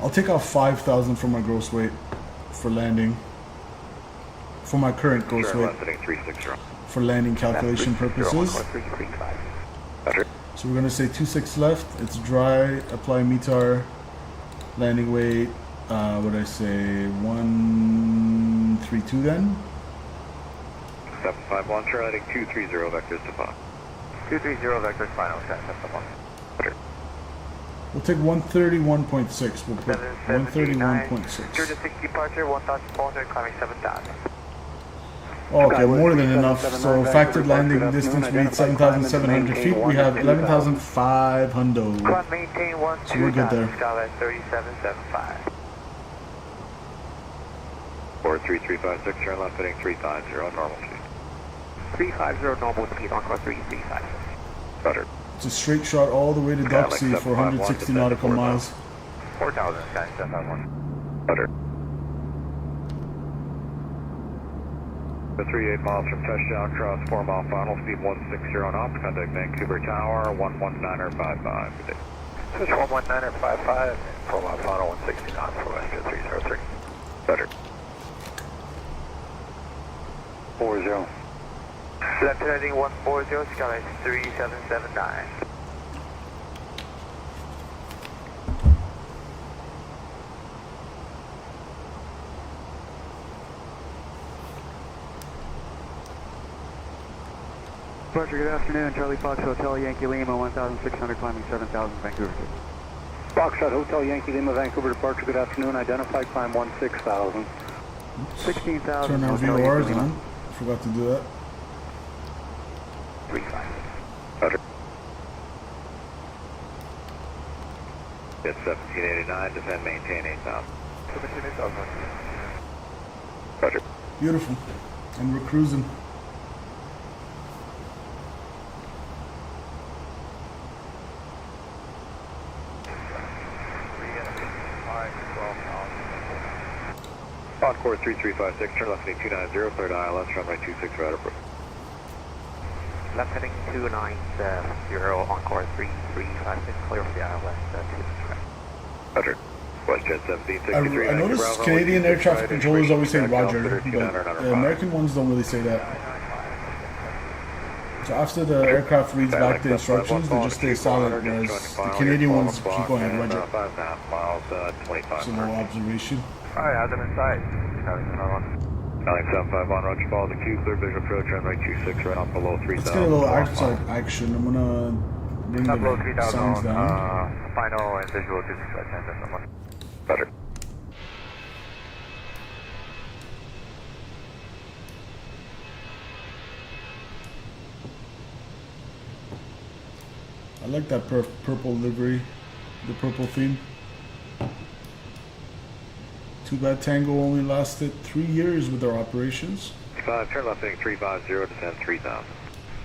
Speaker 2: I'll take off 5,000 from my gross weight for landing. For my current gross weight. For landing calculation purposes. So we're going to say 26 left. It's dry. Apply METAR. Landing weight. What did I say? 132 then?
Speaker 5: 751, Charlie, 230 vectors to pop. 230 vectors final, 751.
Speaker 2: We'll take 131.6. We'll put 131.6.
Speaker 5: 260 departure, 1,400, climbing 7,000.
Speaker 2: Okay, more than enough. So factored landing distance we need 7,700 feet. We have 11,500.
Speaker 5: Maintain 1,
Speaker 2: So we're good there.
Speaker 5: Skyline 3775. 43356, turn left heading 350, normal speed. 350 normal speed, encore 335. Roger.
Speaker 2: It's a straight shot all the way to Docksea for 160 nautical miles.
Speaker 5: 4,000, sky 751. Roger. The 38 miles from touchdown, cross 4 mile final, speed 160 knots, contact Vancouver Tower, 119er55. Good day. Switch 119er55, 4 mile final, 160 knots for West 303. Roger. 40. Left heading 140, skyline 3779.
Speaker 6: Departure, good afternoon. Charlie Fox Hotel Yankee Lima 1,600 climbing 7,000 Vancouver.
Speaker 5: Foxtrot Hotel Yankee Lima Vancouver departure, good afternoon. Identified climb 16,000.
Speaker 6: 16,000.
Speaker 2: Turn our
Speaker 6: Hotel
Speaker 2: VORs
Speaker 6: Yankee Lima.
Speaker 2: on. Forgot to do that.
Speaker 5: 35. Roger. It's 1789, descend, maintain 8,000. Roger.
Speaker 2: Beautiful. And we're cruising.
Speaker 5: Encore 3356, turn left heading 290, cleared ILS, runway 26 right approach.
Speaker 6: Left heading 290, Encore 3356, clear for the ILS 26 right.
Speaker 5: Roger. WestJet 1763.
Speaker 2: I noticed Canadian air traffic controllers always say Roger, but the American ones don't really say that. So after the aircraft reads back the instructions, they just stay silent, whereas the Canadian ones keep going Roger. It's a little observation.
Speaker 5: Alright, how's it inside? Alex 751, Roger, follow the queue, clear visual approach, runway 26, right off below 3,000.
Speaker 2: Let's get a little outside action. I'm gonna bring the sounds down.
Speaker 5: Final and visual to someone. Better.
Speaker 2: I like that purple livery, the purple theme. Too bad Tango only lasted 3 years with their operations.
Speaker 5: 5, turn left heading 350, descend 3,000.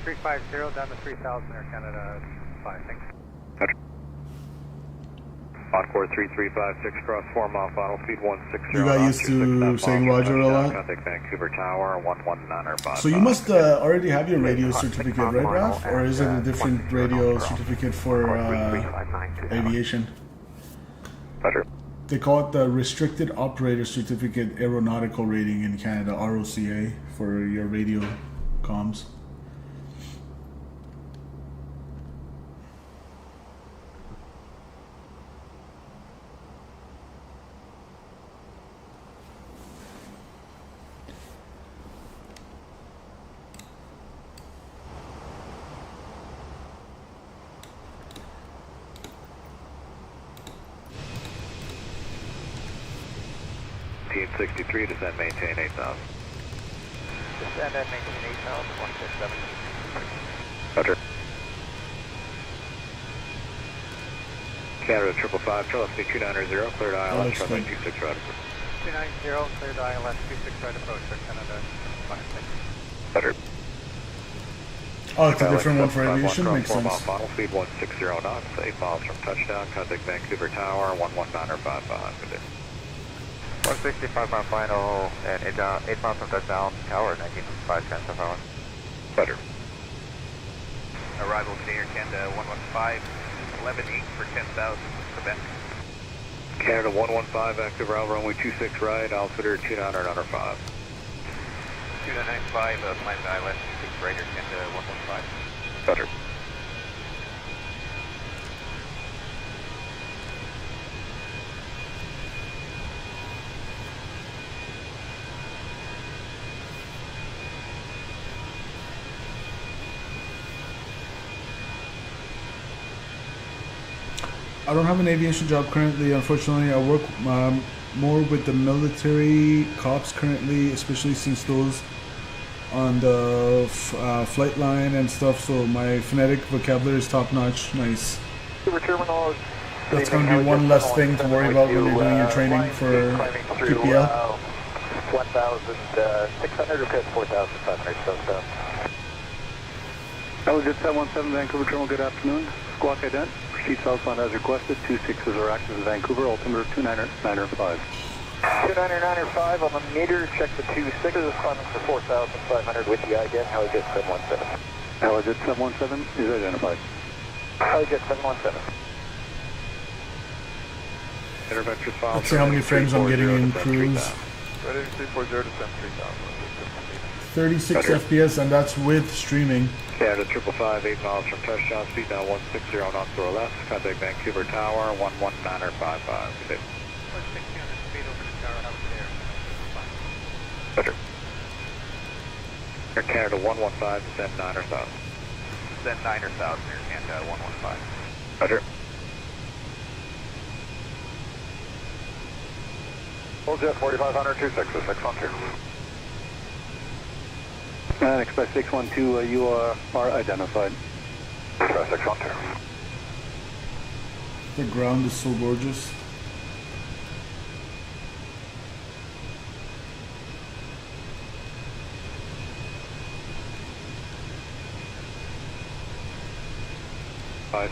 Speaker 6: 350 down to 3,000 Air Canada 5, thanks.
Speaker 5: Encore 3356, cross 4 mile final, speed 160.
Speaker 2: You got used to saying Roger a lot?
Speaker 5: Contact Vancouver Tower, 119er.
Speaker 2: So you must already have your radio certificate, right, Ralph? Or is it a different radio certificate for aviation?
Speaker 5: Roger.
Speaker 2: They call it the Restricted Operator Certificate Aeronautical Rating in Canada, ROCA, for your radio comms.
Speaker 5: Team 63, descend, maintain 8,000.
Speaker 6: Descend and maintain 8,000, 147.
Speaker 5: Roger. Canada 555, turn left heading 290, cleared ILS, runway 26 right approach.
Speaker 6: 290, cleared ILS 26 right approach, Canada 5, thanks.
Speaker 5: Roger.
Speaker 2: Oh, it's a different one for aviation? Makes sense.
Speaker 5: Final speed 160 knots, 8 miles from touchdown, contact Vancouver Tower, 119.55.
Speaker 6: 165 mile final and 8 miles from touchdown, tower 19.5 transfer power.
Speaker 5: Better.
Speaker 6: Arrival Canadian Canada 115, 11.8 for 10,000, Quebec.
Speaker 5: Canada 115, Vancouver Alpha runway 26 right, altimeter 29 under 5.
Speaker 6: 2995, Planet Island, 6 right, Canada 115.
Speaker 5: Better.
Speaker 2: I don't have an aviation job currently, unfortunately. I work more with the military cops currently, especially since those on the flight line and stuff, so my phonetic vocabulary is top notch. Nice.
Speaker 6: Terminal.
Speaker 2: That's going to be one less thing to worry about when you're doing your training for PPL.
Speaker 6: 1,600 or 4,500 southbound.
Speaker 7: Allegit 717 Vancouver Terminal, good afternoon. Squawk ident. Proceed southbound as requested. 26s are active in Vancouver, altimeter 2995.
Speaker 6: 2995 on the meter, check the 26s, climbing for 4,500 with the ident, Allegit 717.
Speaker 7: Allegit 717 is identified.
Speaker 6: Allegit 717.
Speaker 5: Intervention file.
Speaker 2: Let's see how many frames I'm getting in cruise.
Speaker 6: Ready 340 to send 3,000.
Speaker 2: 36 FPS, and that's with streaming.
Speaker 5: Canada 555, 8 miles from touchdown, speed now 160 knots to our left, contact Vancouver Tower, 119.55. Good day.
Speaker 6: 1,600 speed over the tower, how was there?
Speaker 5: Better. Air Canada 115, descend 9 or south.
Speaker 6: Descend 9 or south, Air Canada 115.
Speaker 5: Better.
Speaker 6: Full jet 4,500, 26, 612.
Speaker 7: And Express 612, you are identified.
Speaker 6: Express 612.
Speaker 2: The ground is so gorgeous.
Speaker 5: Five.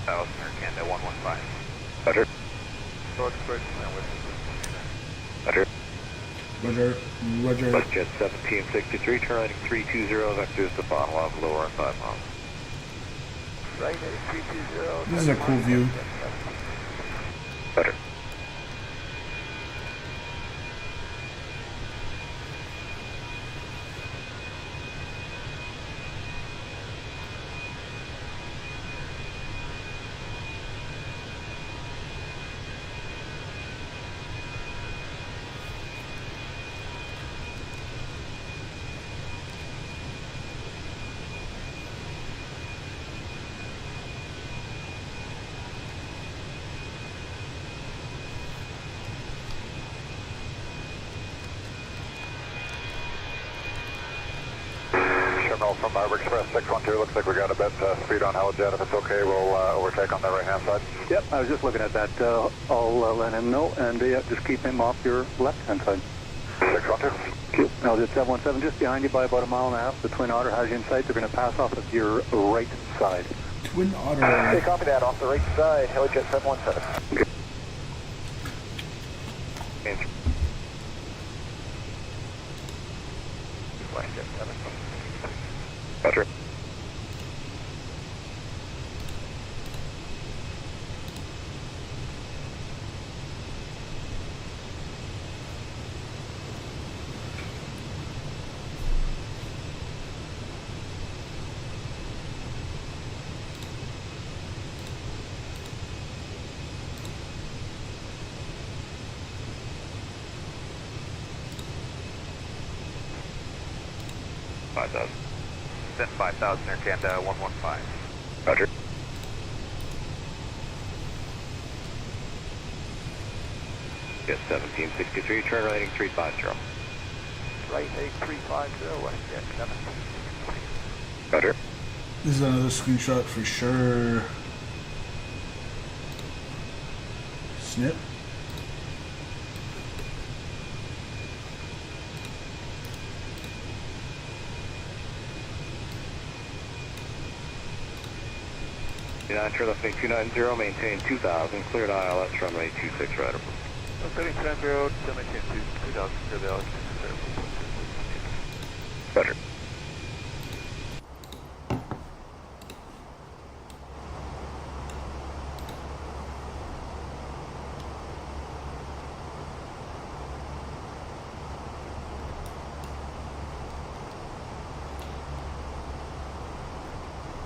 Speaker 6: Thousand, Air Canada 115.
Speaker 5: Better.
Speaker 6: North Express,
Speaker 5: Better.
Speaker 2: Roger. Roger.
Speaker 5: Bus jet 1763, turn right 320, vectors to bottom left, lower on 5 miles.
Speaker 6: Right, 320.
Speaker 2: This is a cool view.
Speaker 5: Better.
Speaker 6: From Barber Express 612, looks like we got a bit speed on Allegit. If it's okay, we'll overtake on the right hand side.
Speaker 7: Yep, I was just looking at that. I'll let him know, and just keep him off your left hand side.
Speaker 6: 612.
Speaker 7: Allegit 717, just behind you by about 1.5 miles. The Twin Otter has you in sight. They're going to pass off of your right side.
Speaker 2: Twin Otter.
Speaker 6: Hey, copy that, off the right side, Allegit 717.
Speaker 5: Okay. Better.
Speaker 6: Send 5,000 Air Canada 115.
Speaker 5: Roger. Jet 1763, turn right 350.
Speaker 6: Right 8350, west jet 7.
Speaker 5: Roger.
Speaker 2: This is another screenshot for sure. Snip.
Speaker 5: 29, turn left, 290, maintain 2000, cleared ILS, runway 26 right approach.
Speaker 6: Setting 290, still maintain 2000, clear the ILS 26
Speaker 5: Roger.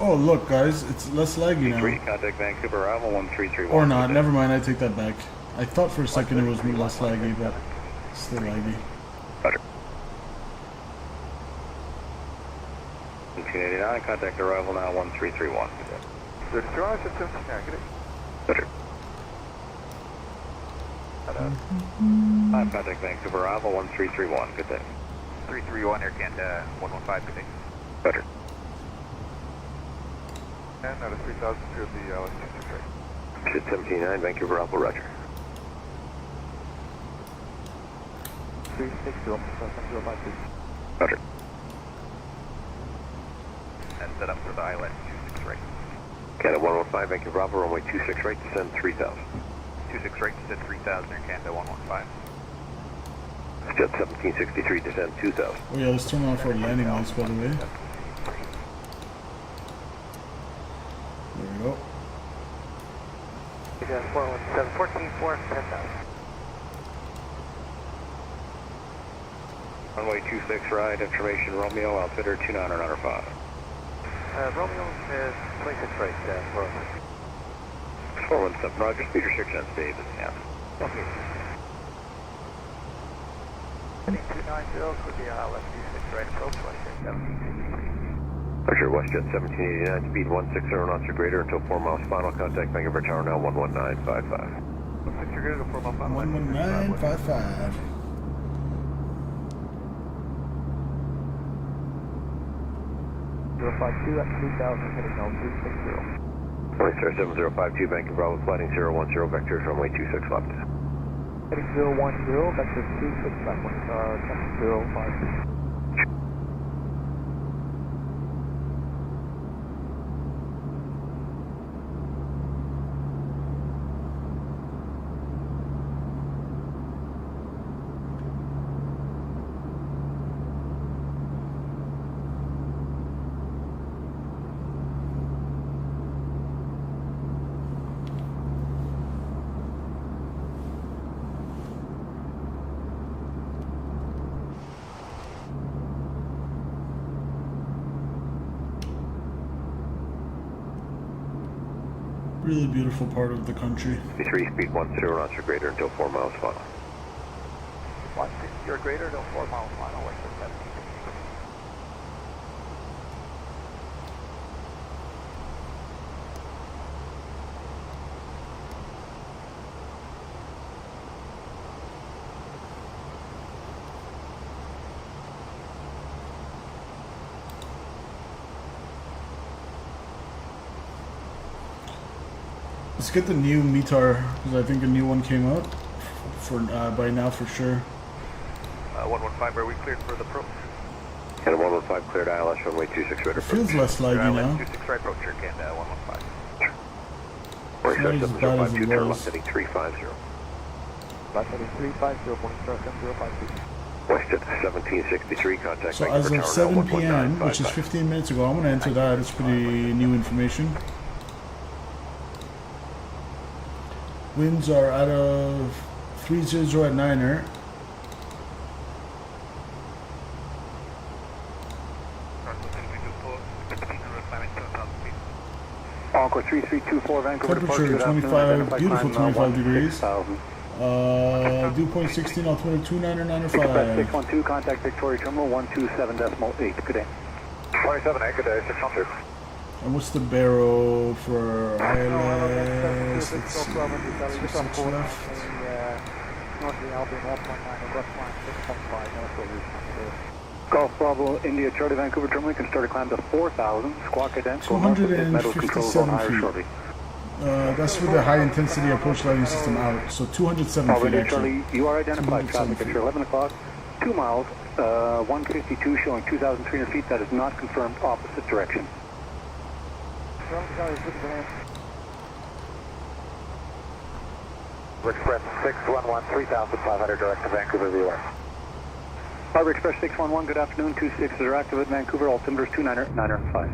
Speaker 2: Oh, look, guys, it's less laggy now.
Speaker 5: Contact Vancouver, arrival 1331.
Speaker 2: Or not, never mind, I take that back. I thought for a second it was less laggy, but still laggy.
Speaker 5: Roger. 1989, contact arrival now 1331.
Speaker 6: Roger.
Speaker 5: Contact Vancouver, arrival 1331, good day.
Speaker 6: 331 Air Canada 115, good day.
Speaker 5: Roger.
Speaker 6: And out of 3000, clear the ILS 26 right.
Speaker 5: Shit 179, Vancouver, Alpha, Roger.
Speaker 6: 360, 7052.
Speaker 5: Roger.
Speaker 6: And set up for the ILS 26 right.
Speaker 5: Canada 115, Vancouver, Alpha, runway 26 right, descend 3000.
Speaker 6: 26 right, descend 3000, Air Canada 115.
Speaker 5: Jet 1763, descend 2000.
Speaker 2: Oh yeah, let's turn off our landing lights, by the way. There we go.
Speaker 6: 417, 14-4, 10,000.
Speaker 5: Runway 26 right, information Romeo, outfitter 2995.
Speaker 6: Romeo is 26 right, 417.
Speaker 5: 417, Roger, speed restriction on Dave is half.
Speaker 6: Okay. Heading 290, could be ILS 26 right approach, Western 1763.
Speaker 5: Roger, WestJet 1789, speed 160 knots or greater until 4 miles final, contact Vancouver Tower now 11955.
Speaker 6: 160 greater to 4 mile final.
Speaker 2: 11955.
Speaker 6: 052 at 3000, heading 0260.
Speaker 5: Morning, sir, 7052, Vancouver Bravo, flighting 010, vectors runway 26 left.
Speaker 6: Heading 010, vector 26 left, winds are 052.
Speaker 2: Really beautiful part of the country.
Speaker 5: 3 speed 10 knots or greater until 4 miles final.
Speaker 6: 160 or greater to 4 miles final, Western 1763.
Speaker 2: Let's get the new METAR, because I think a new one came out for by now for sure.
Speaker 6: 115, are we cleared for the approach?
Speaker 5: Canada 115, cleared ILS runway 26 right
Speaker 2: It feels
Speaker 5: approach.
Speaker 2: less laggy now.
Speaker 6: 26 right approach, Air Canada 115.
Speaker 5: Morning, sir,
Speaker 2: It's not as bad as
Speaker 5: 7052,
Speaker 2: it
Speaker 5: turn
Speaker 2: was.
Speaker 5: left heading 350.
Speaker 6: Last heading 350, Morningstar 7052.
Speaker 5: WestJet 1763, contact
Speaker 2: So as
Speaker 5: Vancouver
Speaker 2: of
Speaker 5: Tower now
Speaker 2: 7 p.m., which is
Speaker 5: 11955.
Speaker 2: 15 minutes ago, I'm going to enter that. It's pretty new information. Winds are out of 300 at Niner.
Speaker 7: Encore 3324 Vancouver
Speaker 2: Temperature
Speaker 7: departure.
Speaker 2: 25, beautiful 25 degrees.
Speaker 7: 6000.
Speaker 2: Dew point 16, altimeter
Speaker 7: Express
Speaker 2: 2995.
Speaker 7: 612, contact Victoria Terminal 127.8. Good day.
Speaker 5: 27, good day, 612.
Speaker 2: And what's the barrel for ILS? Let's see. 6 left.
Speaker 7: Golf Bravo India Charlie Vancouver Terminal, you can start a climb to 4,000. Squawk identical. Metal controls on
Speaker 2: 257
Speaker 7: higher
Speaker 2: feet.
Speaker 7: shortly.
Speaker 2: That's with the high intensity approach lighting system out. So 207 feet
Speaker 7: Already
Speaker 2: actually.
Speaker 7: Charlie, you are identified.
Speaker 2: 207
Speaker 7: Traffic at your 11 o'clock. 2 miles, 152 showing 2,300 feet. That is not confirmed opposite direction.
Speaker 5: Express 611, 3,500 direct to Vancouver, VOR.
Speaker 7: Harbor Express 611, good afternoon. 26s are active at Vancouver, altimeters 295.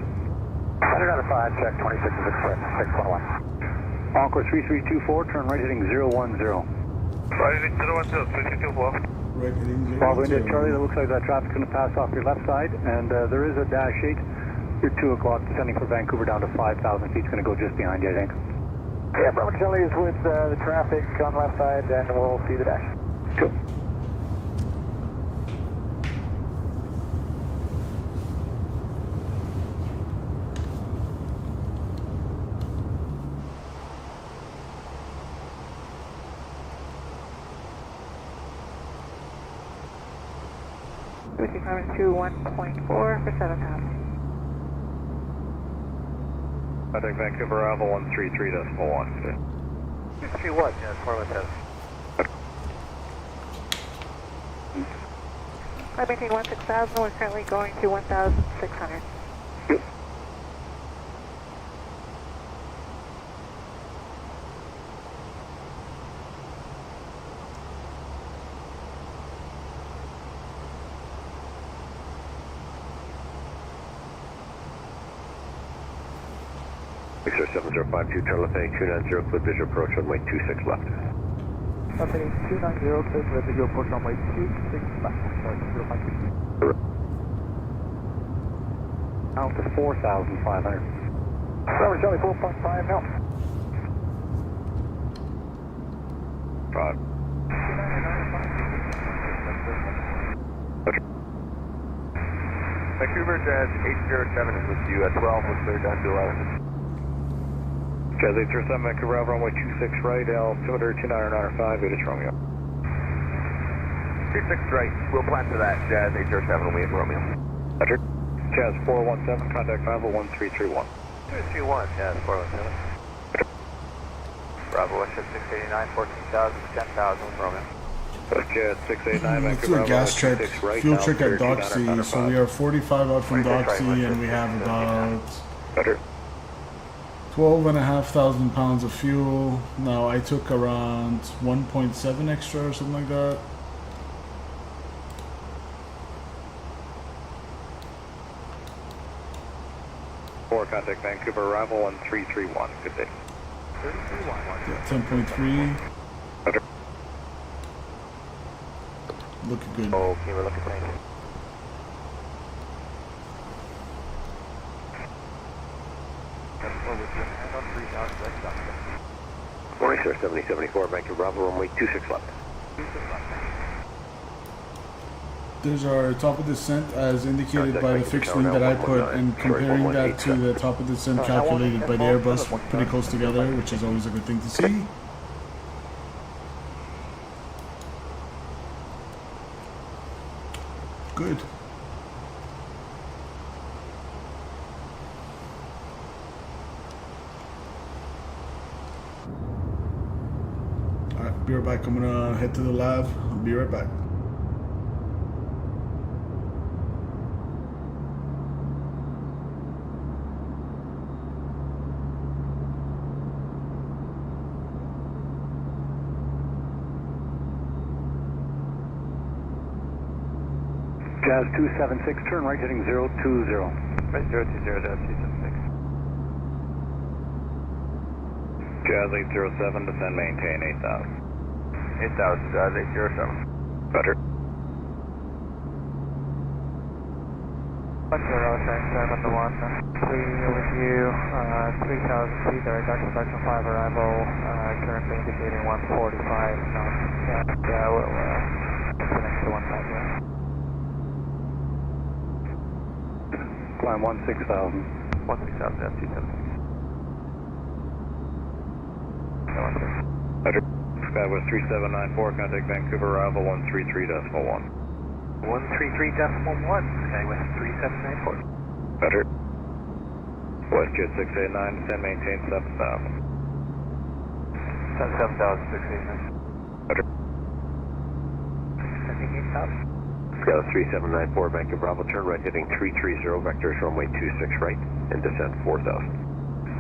Speaker 5: 995, check 26 is Express 611.
Speaker 7: Encore 3324, turn right heading 010.
Speaker 5: Right heading 010, 3324.
Speaker 2: Right heading
Speaker 7: Bravo India
Speaker 2: 010.
Speaker 7: Charlie, that looks like that traffic's going to pass off your left side, and there is a dash 8. Your 2 o'clock descending for Vancouver down to 5,000 feet. It's going to go just behind you, I think.
Speaker 5: Yeah, Bravo Charlie is with the traffic on the left side, and we'll see the dash.
Speaker 7: Cool.
Speaker 8: Switching over to 1.4 for 7,000.
Speaker 5: Contact Vancouver, arrival 133.1.
Speaker 6: 231, yes, 417.
Speaker 8: I maintain 16,000. We're currently going to 1,600.
Speaker 5: Sir 7052, turn left heading 290, clear visual approach runway 26 left.
Speaker 6: Left heading 290, clear visual approach runway 26 left. Sorry, 052.
Speaker 7: Out to 4,500.
Speaker 5: Bravo Charlie 4.5 now. 5.
Speaker 6: Vancouver Jazz 807 is with you at 12, we're clear down to 11.
Speaker 5: Jazz 807, Vancouver, arrival runway 26 right, altimeter 2995, it is Romeo.
Speaker 6: 26 right, we'll plan for that. Jazz 807 will be at Romeo.
Speaker 5: Roger. Jazz 417, contact arrival 1331.
Speaker 6: 231, Jazz 417. Bravo, West 689, 14,000, 10,000 with Romeo.
Speaker 5: Jazz 689,
Speaker 2: Let's do
Speaker 5: Vancouver,
Speaker 2: a gas check,
Speaker 5: 26 right,
Speaker 2: fuel check at
Speaker 5: altimeter
Speaker 2: Doxy.
Speaker 5: 2995.
Speaker 2: So we are 45 out from
Speaker 6: 26 right,
Speaker 2: Doxy, and we have about
Speaker 5: Roger.
Speaker 2: 12,500 pounds of fuel. Now I took around 1.7 extra or something like that.
Speaker 5: Four, contact Vancouver, arrival 1331. Good day.
Speaker 6: 331.
Speaker 2: Yeah, 10.3.
Speaker 5: Roger.
Speaker 2: Looking good.
Speaker 6: Okay, we're looking for you.
Speaker 5: Morning, sir, 7074, Vancouver, Bravo, runway 26 left.
Speaker 2: There's our top of descent as indicated by the fixed wing that I put, and comparing that to the top of descent calculated by the Airbus, pretty close together, which is always a good thing to see. Good. Alright, be right back. I'm gonna head to the lab. I'll be right back.
Speaker 7: Jazz 276, turn right heading 020.
Speaker 6: Right, 020, Jazz 276.
Speaker 5: Jazz 807, descend, maintain 8,000.
Speaker 6: 8,000, Jazz 807.
Speaker 5: Roger.
Speaker 8: 1077 to 1, 3 with you, 3,000 feet there, Dr. 5 arrival, currently indicating 145 knots, and we'll connect to 150.
Speaker 7: Climb 16,000.
Speaker 6: 16,000, Jazz 276.
Speaker 5: Roger. Skywest 3794, contact Vancouver, arrival 133.1.
Speaker 6: 133.1, Skywest 3794.
Speaker 5: Roger. WestJet 689, descend, maintain 7,000.
Speaker 6: 7,689.
Speaker 5: Roger.
Speaker 6: Sending 8,000.
Speaker 5: Skywest 3794, Vancouver, Bravo, turn right heading 330, vectors runway 26 right, and descend 4,000.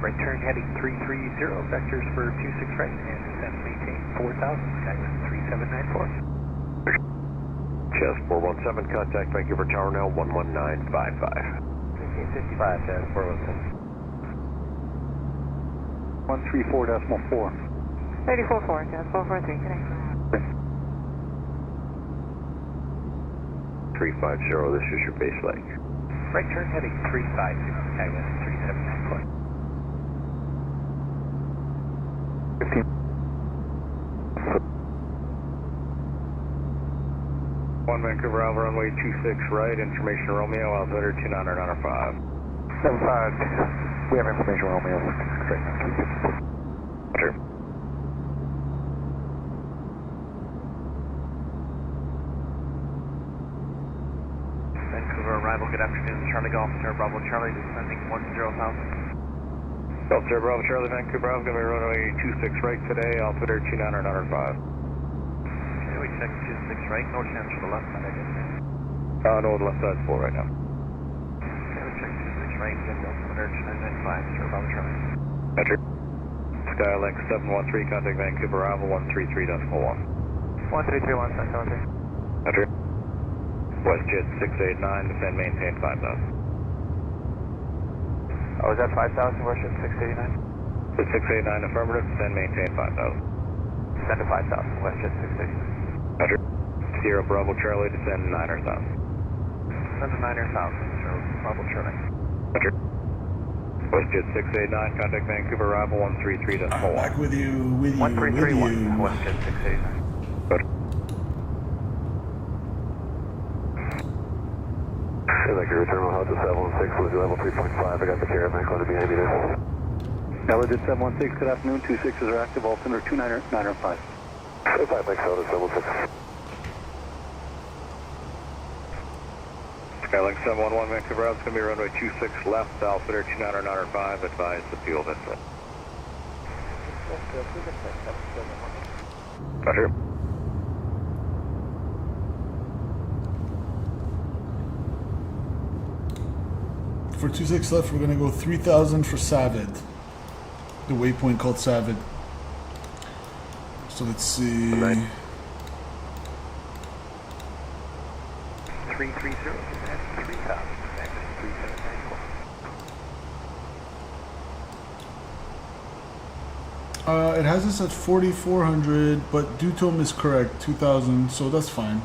Speaker 6: Right turn heading 330, vectors for 26 right, and descend maintain Skywest 3794.
Speaker 5: Chess 417, contact Vancouver Tower now 11955.
Speaker 6: 1555, Jazz 417.
Speaker 7: 134.4.
Speaker 8: 34-4, Jazz 443, connect.
Speaker 5: 350, this is your base leg.
Speaker 6: Right turn heading 350, Skywest 3794.
Speaker 7: 15.
Speaker 5: 1 Vancouver Alpha runway 26 right, information Romeo, altimeter 2995.
Speaker 6: 75, we have information Romeo, straight now 354.
Speaker 5: Roger.
Speaker 6: Vancouver arrival, good afternoon, Charlie Golf, Sierra Bravo Charlie, descending 10,000.
Speaker 5: Delta Sierra Bravo Charlie, Vancouver Alpha, going to be runway 26 right today, altimeter 2995.
Speaker 6: Okay, we check 26 right, no chance for the left side, I guess.
Speaker 5: No, the left side's full right now.
Speaker 6: Okay, we check 26 right, altimeter 2995, Sierra Bravo Charlie.
Speaker 5: Roger. Skylink 713, contact Vancouver Alpha 133.1.
Speaker 6: 1331, Central 3.
Speaker 5: Roger. WestJet 689, descend, maintain 5,000.
Speaker 6: Oh, is that 5,000, WestJet 689?
Speaker 5: The 689 affirmative, descend, maintain 5,000.
Speaker 6: Descend to 5,000, WestJet 689.
Speaker 5: Roger. Sierra Bravo Charlie, descend 9,000.
Speaker 6: Descend to 9,000, Sierra Bravo Charlie.
Speaker 5: Roger. WestJet 689, contact Vancouver arrival 133.1.
Speaker 2: Back with you,
Speaker 6: 1331, WestJet 689.
Speaker 5: Roger. Vancouver Terminal Held to 716, Lizzie level 3.5. I got the caravan going to be behind me there.
Speaker 7: Legit 716, good afternoon. 26s are active, altimeter 2995.
Speaker 5: 5 thanks, Delta 716. Skylink 711, Vancouver Alpha, going to be runway 26 left, altimeter 2995. Advise the field inlet. Roger.
Speaker 2: For 26 left, we're gonna go 3,000 for Savid. The waypoint called Savid. So let's see.
Speaker 5: Right.
Speaker 6: 330, descend 3,000, Skywest 3794.
Speaker 2: It has us at 4,400, but Dutom is correct, 2,000, so that's fine.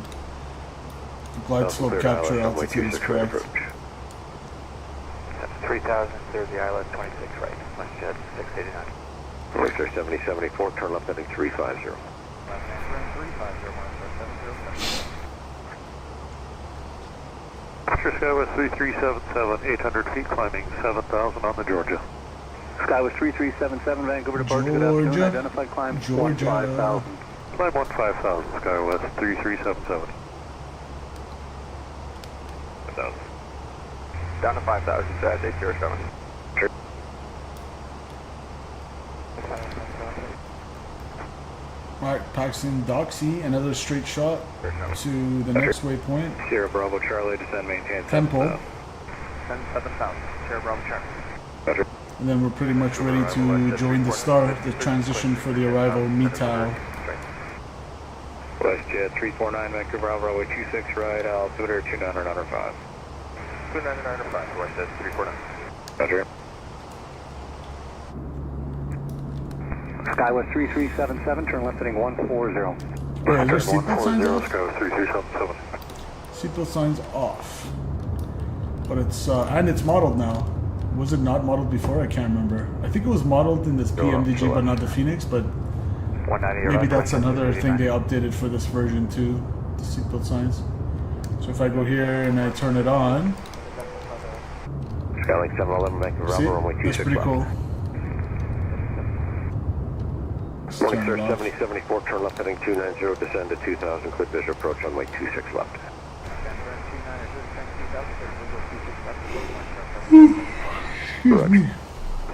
Speaker 2: The glide slope capture altitude is correct.
Speaker 6: 3,000, there's the island 26 right, WestJet 689.
Speaker 5: Oyster 7074, turn left heading 350.
Speaker 6: Left hand turn 350,
Speaker 7: Skywest 3377, 800 feet, climbing 7,000 on the Georgia. Skywest 3377, Vancouver departure, good afternoon.
Speaker 2: Georgia.
Speaker 7: Identified climb
Speaker 2: Georgia.
Speaker 7: 15,000. Climb 15,000, Skywest 3377.
Speaker 5: 5,000.
Speaker 6: Down to 5,000, Jazz 807.
Speaker 5: Sure.
Speaker 2: Alright, Paxton Doxy, another straight shot to the next waypoint.
Speaker 5: Sierra Bravo Charlie, descend, maintain
Speaker 2: Tempo.
Speaker 5: 7,000.
Speaker 6: Descend 7,000, Sierra Bravo Charlie.
Speaker 5: Roger.
Speaker 2: And then we're pretty much ready to join the start, the transition for the arrival, METAL.
Speaker 5: WestJet 349, Vancouver Alpha, runway 26 right, altimeter 2995.
Speaker 6: 2995, WestJet 349.
Speaker 5: Roger.
Speaker 7: Skywest 3377, turn left heading 140.
Speaker 2: Yeah, is there seatbelt signs off?
Speaker 5: Skywest 3377.
Speaker 2: Seatbelt signs off. But it's, and it's modeled now. Was it not modeled before? I can't remember. I think it was modeled in this PMDG, but not the Fenix, but
Speaker 6: 190
Speaker 2: maybe that's another thing they updated for this version too, the seatbelt signs. So if I go here and I turn it on,
Speaker 5: Skylink 711, Vancouver
Speaker 2: see,
Speaker 5: Alpha, runway
Speaker 2: that's
Speaker 5: 26
Speaker 2: pretty
Speaker 5: left.
Speaker 2: cool. Let's turn
Speaker 5: Morning,
Speaker 2: it
Speaker 5: sir,
Speaker 2: off.
Speaker 5: 7074, turn left heading 290, descend to 2000, clear visual approach runway 26 left.
Speaker 2: Excuse me.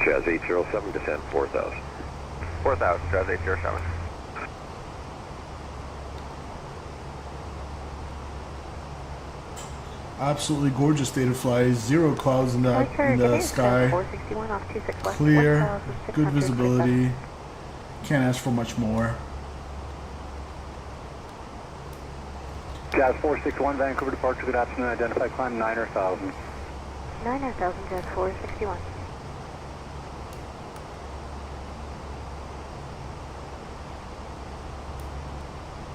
Speaker 5: Jazz 807, descend 4000.
Speaker 6: 4,000, Jazz 807.
Speaker 2: Absolutely gorgeous day to fly. Zero clouds in the sky.
Speaker 8: 461 off 26 left.
Speaker 2: Clear,
Speaker 8: 1,600
Speaker 2: good
Speaker 8: feet
Speaker 2: visibility. Can't ask for much more.
Speaker 7: Jazz 461, Vancouver departure, good afternoon, identify climb 9,000.
Speaker 8: 9,000, Jazz 461.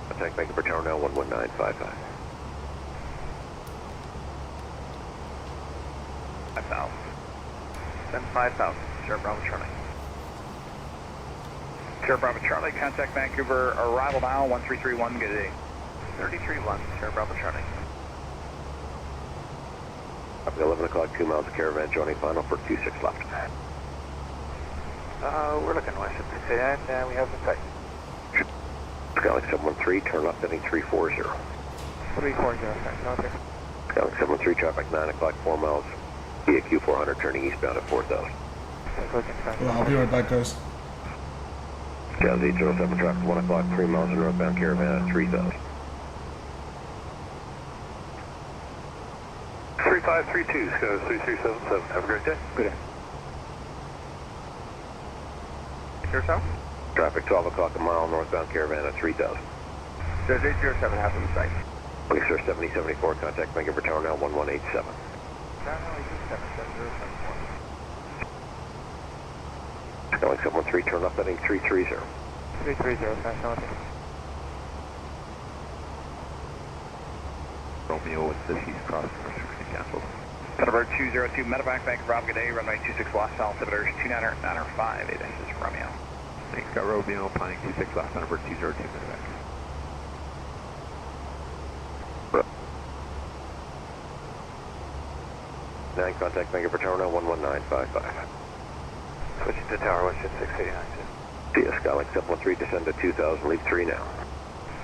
Speaker 5: Contact Vancouver Tower now 11955.
Speaker 6: 5,000. Send 5,000. Sierra Bravo Charlie.
Speaker 9: Sierra Bravo Charlie, contact Vancouver, arrival now, 1331, good day.
Speaker 6: 33-1, Sierra Bravo Charlie.
Speaker 5: Up at 11 o'clock, 2 miles of caravan joining final for 26 left.
Speaker 6: We're looking west at 6 a.m. and we have the sight.
Speaker 5: Skylink 713, turn left heading 340.
Speaker 6: 340, thanks, Officer.
Speaker 5: Skylink 713, traffic 9 o'clock, 4 miles. VAQ 400, turning eastbound at 4,000.
Speaker 2: Well, I'll be right back, guys.
Speaker 5: Jazz 807, traffic 1 o'clock, 3 miles in northbound caravan at 3,000.
Speaker 9: 3532, SCO 3377, have a great day.
Speaker 7: Good day.
Speaker 6: Yourself?
Speaker 5: Traffic 12 o'clock, a mile northbound caravan at 3,000.
Speaker 6: Jazz 807 has in sight.
Speaker 5: Police Sir 7074, contact Vancouver Tower now 1187. Skylink 713, turn left heading 330.
Speaker 6: 330, thanks, Officer.
Speaker 5: Romeo with the East Cross, restriction canceled.
Speaker 9: Thunderbird 202, Medevac, Vancouver Bravo, good day, runway 26 left, altimeter 2995, this is Romeo.
Speaker 5: Thanks, got Romeo, planning 26 left, Thunderbird 202, Medevac. Nine, contact Vancouver Tower now 11955.
Speaker 6: Switch to tower, west at 689.
Speaker 5: CS Skylink 713, descend to 2000, leave 3 now.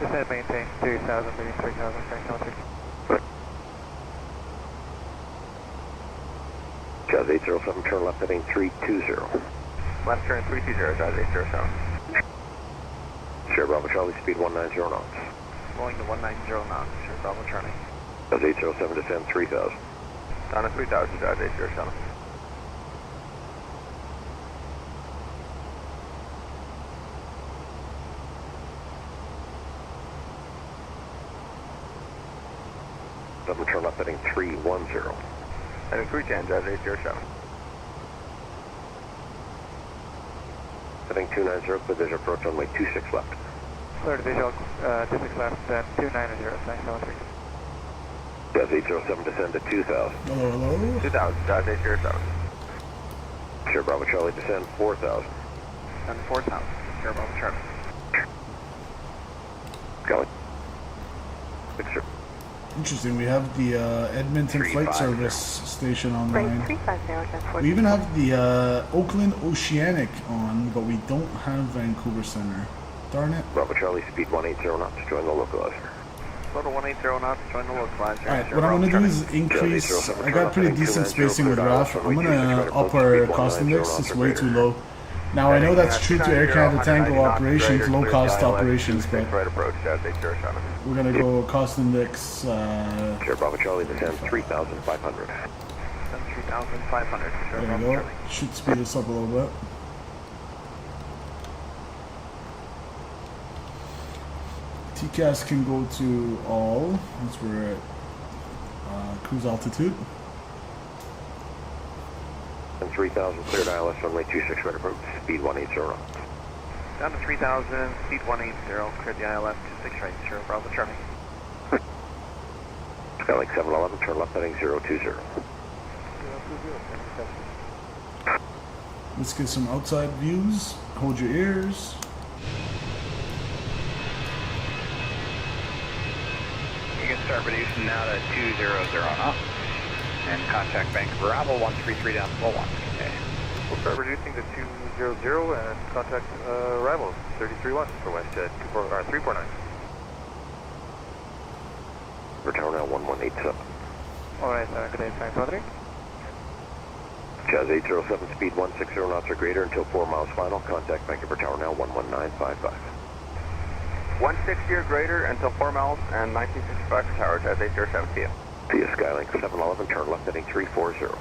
Speaker 6: Descend, maintain 2,000, leaving 3,000, thanks, Officer.
Speaker 5: Jazz 807, turn left heading 320.
Speaker 6: Left turn 320, Jazz 807.
Speaker 5: Sierra Bravo Charlie, speed 190 knots.
Speaker 6: Going to 190 knots, Sierra Bravo Charlie.
Speaker 5: Jazz 807, descend 3000.
Speaker 6: Down to 3,000, Jazz 807.
Speaker 5: Turn left heading 310.
Speaker 6: Heading 310, Jazz 807.
Speaker 5: Heading 290, clear visual approach runway 26 left.
Speaker 6: Clear to visual, 26 left, 290, thanks, Officer.
Speaker 5: Jazz 807, descend to 2000.
Speaker 2: Hello, hello.
Speaker 6: 2,000, Jazz 807.
Speaker 5: Sierra Bravo Charlie, descend 4000.
Speaker 6: Down to 4,000, Sierra Bravo Charlie.
Speaker 5: Going. Sir.
Speaker 2: Interesting. We have the Edmonton Flight
Speaker 5: 350.
Speaker 2: Service station
Speaker 8: Right,
Speaker 2: online.
Speaker 8: 350,
Speaker 2: We even have the Oakland Oceanic on, but we don't have Vancouver Center. Darn it.
Speaker 5: Bravo Charlie, speed 180 knots, join the localizer.
Speaker 6: Go to 180 knots, join the localizer.
Speaker 2: Alright, what I'm going to do is increase, I got pretty decent spacing with RAF. I'm going to up our cost index, it's way too low. Now I know that's true to Air Canada Tango operations, low cost operations, but
Speaker 6: Right approach, Jazz 807.
Speaker 2: we're going to go cost index,
Speaker 5: Sierra Bravo Charlie, descend 3,500.
Speaker 6: 3,500, Sierra
Speaker 2: there we
Speaker 6: Bravo
Speaker 2: go.
Speaker 6: Charlie.
Speaker 2: Should speed this up a little bit. TCAS can go to all, once we're at cruise altitude.
Speaker 5: And 3,000, cleared ILS runway 26 right approach, speed 180 knots.
Speaker 6: Down to 3,000, speed 180, clear the ILS 26 right, Sierra Bravo Charlie.
Speaker 5: Skylink 711, turn left heading 020.
Speaker 2: Let's get some outside views. Hold your ears.
Speaker 9: You can start reducing now to 200 knots. And contact Vancouver Bravo 133 down to 1. Okay.
Speaker 6: We'll start reducing to 200 and contact arrival 331 for WestJet 349.
Speaker 5: Return now 1187.
Speaker 6: Alright, good day, thanks, Audrey.
Speaker 5: Jazz 807, speed 160 knots or greater until 4 miles final. Contact Vancouver Tower now 11955.
Speaker 6: 160 or greater until 4 miles and 1965 for tower, Jazz 807 to you.
Speaker 5: Via Skylink 711, turn left heading 340.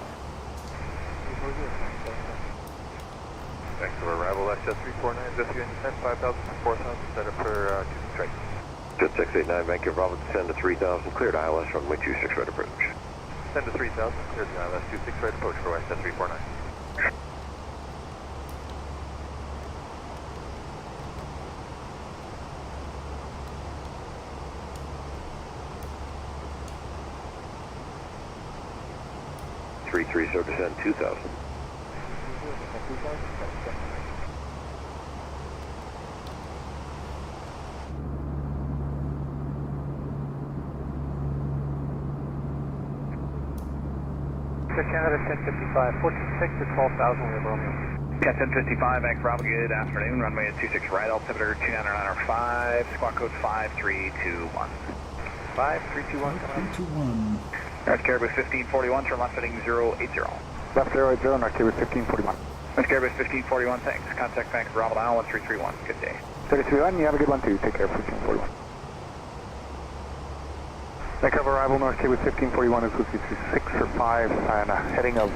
Speaker 6: Thanks for arrival, WestJet 349, just you descent 5,000 to 4,000, set up for 2 straight.
Speaker 5: Jet 689 Vancouver Bravo, descend to 3000, cleared ILS, runway 26 right approach.
Speaker 6: Send to 3000, cleared the ILS 26 right approach for West 349.
Speaker 5: So descend 2000.
Speaker 6: Canada 1055, 146 to 12,000, we have Romeo.
Speaker 9: Cat 1055, Vancouver Bravo, good afternoon. Runway at 26 right, altimeter 29905, squawk code 5321.
Speaker 6: 5321, come on.
Speaker 2: 321.
Speaker 9: North Caribou 1541, turn left heading 080.
Speaker 7: Left 080, North Caribou 1541.
Speaker 9: North Caribou 1541, thanks. Contact Vancouver Bravo now, 1331. Good day.
Speaker 7: 331, you have a good one too. Take care, 1541. Vancouver arrival, North Caribou 1541 is whiskey 6 or 5 and a heading of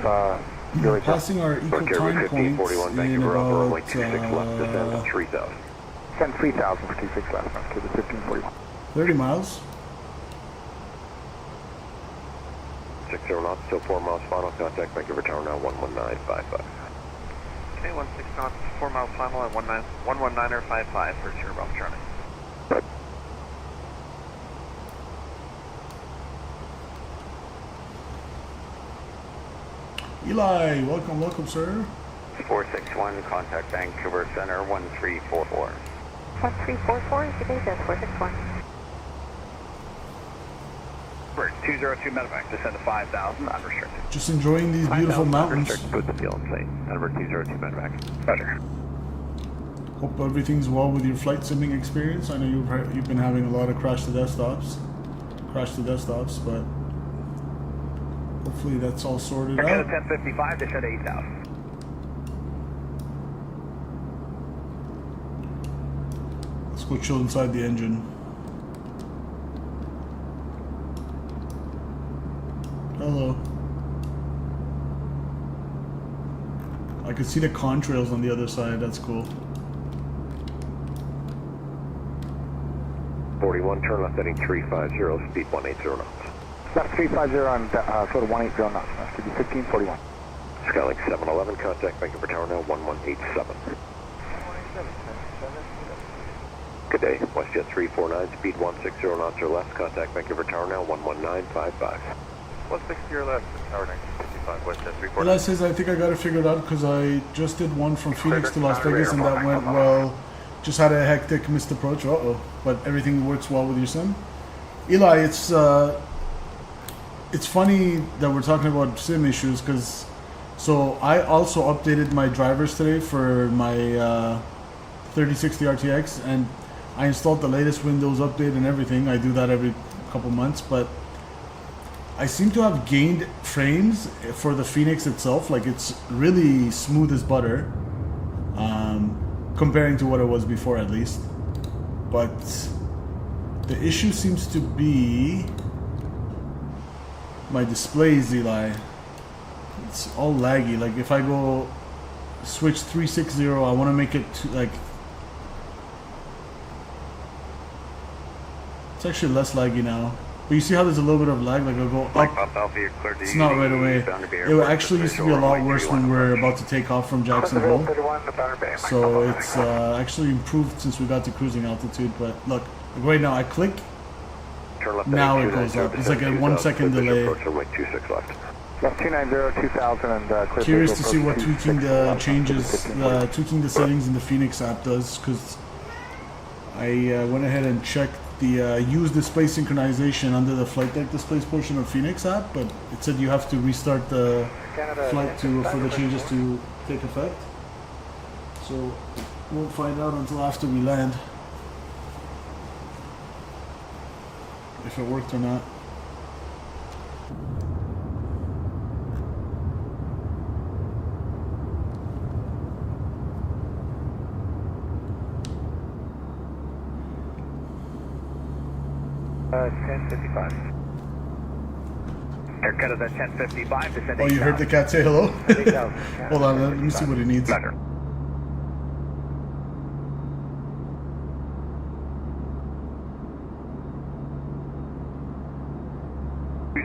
Speaker 7: Village.
Speaker 2: Passing our equal
Speaker 5: North Caribou
Speaker 2: time points
Speaker 5: 1541,
Speaker 2: in
Speaker 5: Vancouver Bravo, runway
Speaker 2: about
Speaker 5: 26 left, descend to 3000.
Speaker 7: Send 3000 for 26 left, North Caribou 1541.
Speaker 2: 30 miles.
Speaker 5: 60 knots, still 4 miles final, contact Vancouver Tower now, 11955.
Speaker 6: Okay, 16 knots, 4 miles final at 119.55 for Sierra Bravo Charlie.
Speaker 2: Eli, welcome, sir.
Speaker 9: 461, contact Vancouver Center 1344.
Speaker 8: 1344 is the base, that's 461.
Speaker 9: Bird 202 medevac, descend to 5,000, unrestricted.
Speaker 2: Just enjoying these beautiful
Speaker 9: 5,000
Speaker 2: mountains.
Speaker 9: unrestricted with the field site. Number 202 medevac. Roger.
Speaker 2: Hope everything's well with your flight simming experience. I know you've been having a lot of crash to death stops, but hopefully that's all sorted
Speaker 9: Canada
Speaker 2: out.
Speaker 9: 1055, descend to 8,000.
Speaker 2: Let's go chill inside the engine. Hello. I can see the contrails on the other side. That's cool.
Speaker 5: 41, turn left heading 350, speed 180 knots.
Speaker 7: Left 350 on sort of 180 knots, North Caribou 1541.
Speaker 5: Skylink 711, contact Vancouver Tower now, 1187. Good day, WestJet 349, speed 160 knots or less, contact Vancouver Tower now, 11955.
Speaker 6: 160 or less, Tower 1955, West 349.
Speaker 2: Eli says, I think I got it figured out because I just did one from Phoenix to Las Vegas and that went well. Just had a hectic missed approach. But everything works well with your sim. Eli, it's funny that we're talking about sim issues because I also updated my drivers today for my 3060 RTX and I installed the latest Windows update and everything. I do that every couple months, but I seem to have gained frames for the Fenix itself. Like it's really smooth as butter, comparing to what it was before at least. But the issue seems to be my displays, Eli. It's all laggy. Like if I go switch 360, I want to make it like it's actually less laggy now. But you see how there's a little bit of lag, like I'll go up, it's not right away. It actually used to be a lot worse when we're about to take off from Jackson Hole. So it's actually improved since we got to cruising altitude. But look, right now I click, now it goes up. It's like a 1 second delay.
Speaker 7: Left 290, 2000 and clear.
Speaker 2: Curious to see what tweaking the changes, tweaking the settings in the Fenix app does, because I went ahead and checked the use display synchronization under the flight deck displays portion of Fenix app, but it said you have to restart the flight for the changes to take effect. So won't find out until after we land if it worked or not.
Speaker 9: Haircut of that 1055, descend
Speaker 2: Oh, you heard the cat say hello? Hold on, let me see what he needs.
Speaker 9: Roger.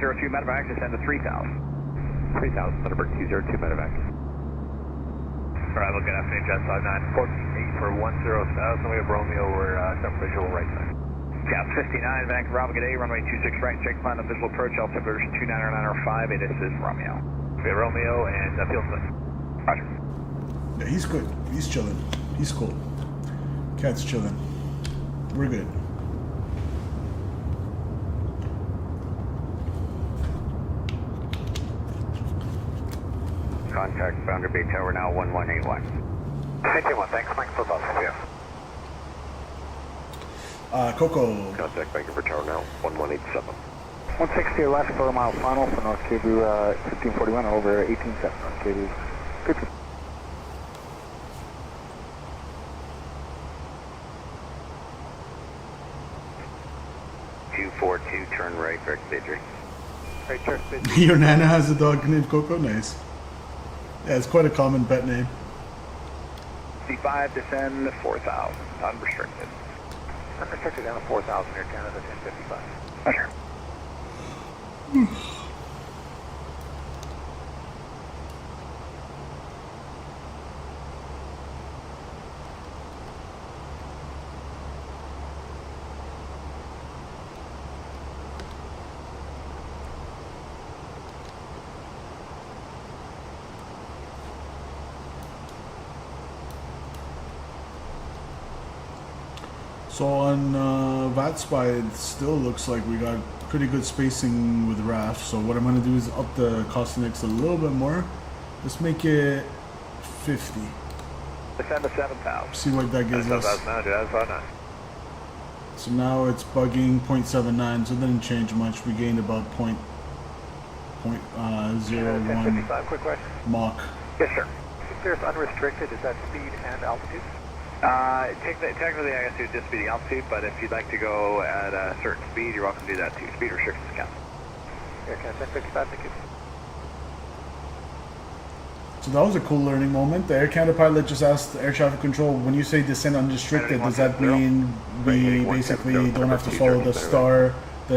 Speaker 9: 202 medevac, descend to 3,000.
Speaker 6: 3,000, Thunderbird 202 medevac.
Speaker 9: Arrival, good afternoon, Jet 59.
Speaker 7: 14-8 for 10,000. We have Romeo. We're some visual right side.
Speaker 9: Jet 59, Vancouver, Bravo, good day, runway 26 right, check plan the visual approach, altimeter 29905, this is Romeo. Okay, Romeo and field split. Roger.
Speaker 2: Yeah, he's good. He's chilling. He's cool. Cat's chilling. We're good.
Speaker 5: Contact Boundary Bay Tower now 1181.
Speaker 6: 181, thanks, Mike for bus, yeah.
Speaker 2: Coco.
Speaker 5: Contact Vancouver Tower now 1187.
Speaker 7: 160 last quarter mile final for North KBU 1541 over 18.7 North KBU. Good.
Speaker 5: 242, turn right, correct Bidry.
Speaker 7: Right, check, please.
Speaker 2: Your Nana has a dog named Coco? Nice. Yeah, it's quite a common pet name.
Speaker 9: C5, descend 4,000, unrestricted.
Speaker 6: Unrestricted down to 4,000 Air Canada 1055.
Speaker 9: Roger.
Speaker 2: So on VATSIM, it still looks like we got pretty good spacing with RAF. So what I'm going to do is up the cost index a little bit more. Let's make it 50.
Speaker 9: Descend to 7,000.
Speaker 2: See what that gives us.
Speaker 9: That's 5,9.
Speaker 2: So now it's bugging 0.79, so it didn't change much. We gained about 0.01
Speaker 6: 1055, quick question.
Speaker 2: Mach.
Speaker 9: Yes, sir.
Speaker 6: If there's unrestricted, is that speed and altitude?
Speaker 9: Technically, I guess it would just be the altitude, but if you'd like to go at a certain speed, you're welcome to do that too. Speed restrictions count.
Speaker 6: Air Canada 1055, thank you.
Speaker 2: So that was a cool learning moment. The Air Canada pilot just asked air traffic control, when you say descend unrestricted, does that mean we basically don't have to follow the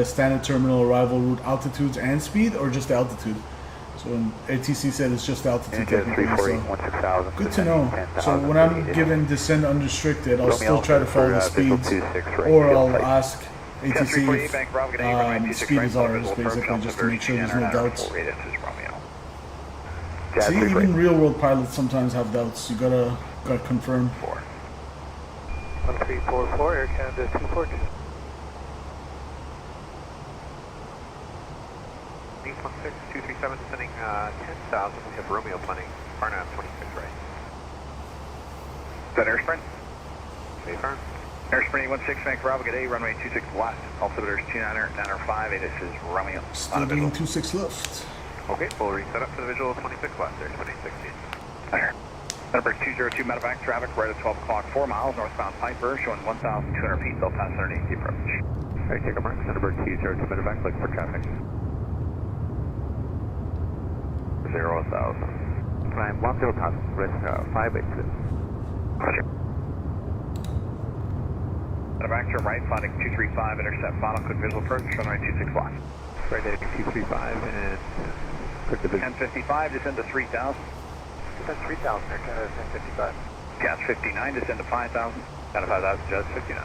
Speaker 2: standard terminal arrival route altitudes and speed, or just the altitude? So when ATC said it's just the altitude. technically, so good to know. So when I'm given descend unrestricted, I'll still try to follow the speeds, or I'll ask ATC if speed is ours, basically, just to make sure there's no doubts. See, even real world pilots sometimes have doubts. You gotta confirm.
Speaker 6: 1344, Air Canada 242. East 16237 descending 10,000. We have Romeo planning RNAV 26 right.
Speaker 9: Is that air sprint?
Speaker 6: Safe turn.
Speaker 9: Air sprint 16 Vancouver, Bravo, good day, runway 26 left. Altimeter 29905, this is Romeo.
Speaker 2: Still getting 26 left.
Speaker 9: Okay, we'll reset up for the visual 26 left, there's 2016. There. Number 202 medevac traffic right at 12 o'clock, 4 miles, northbound Piper, showing 1,200 feet, they'll pass underneath the approach.
Speaker 6: Alright, take a mark, number 202 medevac, look for traffic. 0,000. Climb 10,000, rest 586.
Speaker 9: Roger. Medevac turn right, flying 235, intercept final, quick visual approach, runway 26 left.
Speaker 6: Right at 235 and quick division.
Speaker 9: 1055, descend to 3,000.
Speaker 6: Descend 3,000, Air Canada 1055.
Speaker 9: Gas 59, descend to 5,000. Down to 5,000, just 59.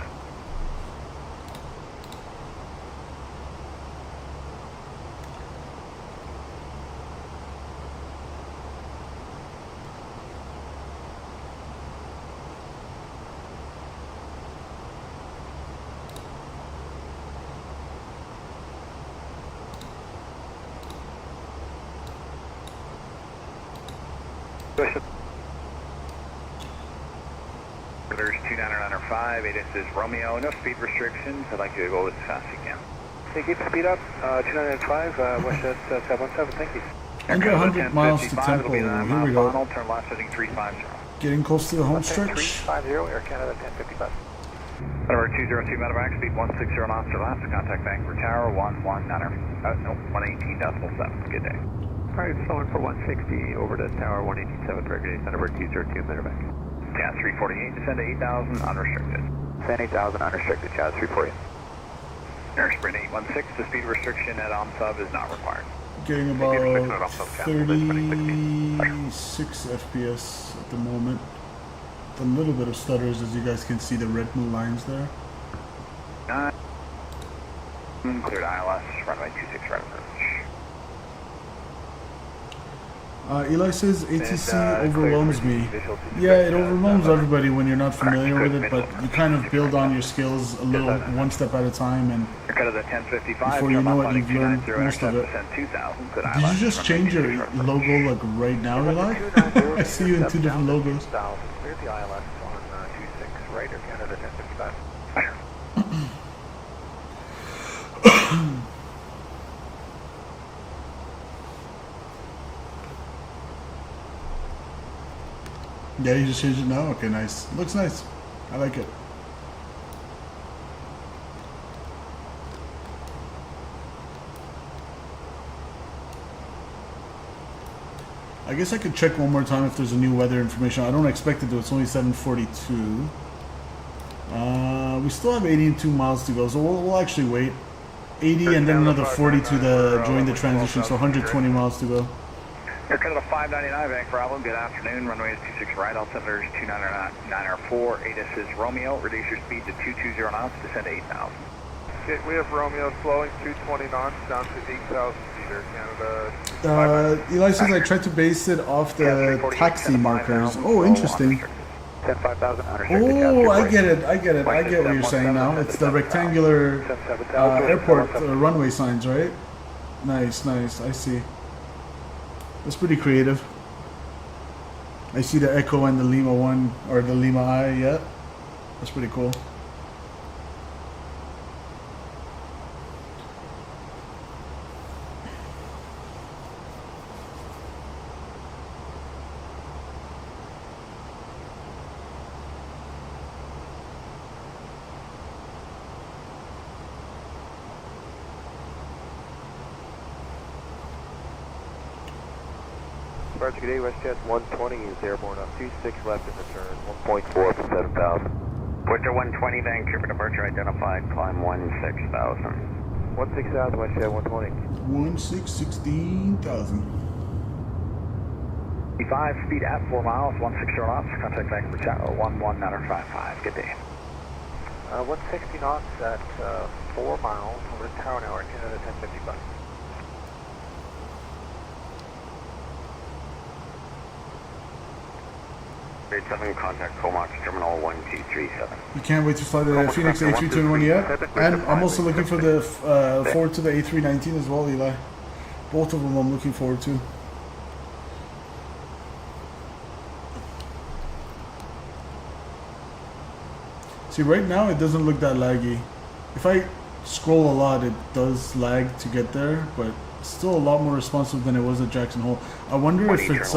Speaker 9: There's 29905, this is Romeo, no speed restrictions, I'd like you to go as fast as you can.
Speaker 6: Hey, keep the speed up, 295, west at 717, thank you.
Speaker 2: Under 100 miles to Temple, here we go.
Speaker 9: Turn left heading 350.
Speaker 2: Getting close to the home stretch.
Speaker 6: 350, Air Canada 1055.
Speaker 9: Number 202 medevac, speed 160 knots or less, contact Vancouver Tower, 118.7, good day.
Speaker 6: Alright, flowing for 160 over to Tower 187, regular number 202 medevac.
Speaker 9: Chaz 348, descend to 8,000, unrestricted.
Speaker 6: Descend 8,000, unrestricted, Chaz 348.
Speaker 9: Air Sprint 816, the speed restriction at OMSUB is not required.
Speaker 2: Getting about 36 FPS at the moment. A little bit of stutters, as you guys can see the red blue lines there.
Speaker 9: Cleared ILS, runway 26 right approach.
Speaker 2: Eli says ATC overwhelms me. Yeah, it overwhelms everybody when you're not familiar with it, but you kind of build on your skills a little, one step at a time, and before you know it, you've learned most of it. Did you just change your logo like right now, Eli? I see you in two different logos.
Speaker 6: Clear the ILS on 26 right or Canada 1055.
Speaker 2: Yeah, you just changed it now? Okay, nice. Looks nice. I like it. I guess I could check one more time if there's a new weather information. I don't expect it to. It's only 7:42. We still have 82 miles to go, so we'll actually wait. 80 and then another 40 to join the transition, so 120 miles to go.
Speaker 9: Air Canada 599, Vancouver Allen, good afternoon. Runway is 26 right, altimeter is 299.4. ATIS is Romeo. Reduce your speed to 220 knots, descend to 8,000.
Speaker 10: Okay, we have Romeo slowing 220 knots down to 8,000 feet. Air Canada.
Speaker 2: Eli says I tried to base it off the taxi markers. Oh, interesting. Oh, I get it. I get what you're saying now. It's the rectangular airport runway signs, right? Nice, nice. I see. That's pretty creative. I see the Echo and the Lima 1 or the Lima I, yeah. That's pretty cool.
Speaker 6: Departure today, WestJet 120 is airborne up 26 left in the turn, 1.4 for 7,000.
Speaker 5: Winter 120, Vancouver departure identified, climb 16,000.
Speaker 6: 16,000, WestJet 120.
Speaker 2: 16,000.
Speaker 9: 5 speed at 4 miles, 160 knots, contact Vancouver Tower 11.955. Good day.
Speaker 6: 160 knots at 4 miles over to Tower now, Air Canada 1055.
Speaker 5: Grade 7, contact Comox Terminal 1237.
Speaker 2: You can't wait to fly the Fenix A320 yet? And I'm also looking for the forward to the A319 as well, Eli. Both of them I'm looking forward to. See, right now it doesn't look that laggy. If I scroll a lot, it does lag to get there, but still a lot more responsive than it was at Jackson Hole. I wonder if it's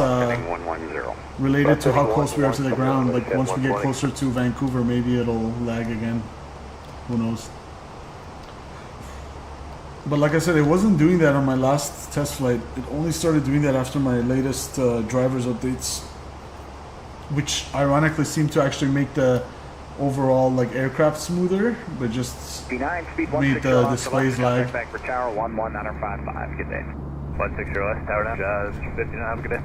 Speaker 2: related to how close we are to the ground. Like once we get closer to Vancouver, maybe it'll lag again. Who knows? But like I said, it wasn't doing that on my last test flight. It only started doing that after my latest driver's updates, which ironically seemed to actually make the overall like aircraft smoother, but just made the displays lag.
Speaker 9: Back for Tower 11.955. Good day. 160 left, Tower now. Jazz 59. Have a good day.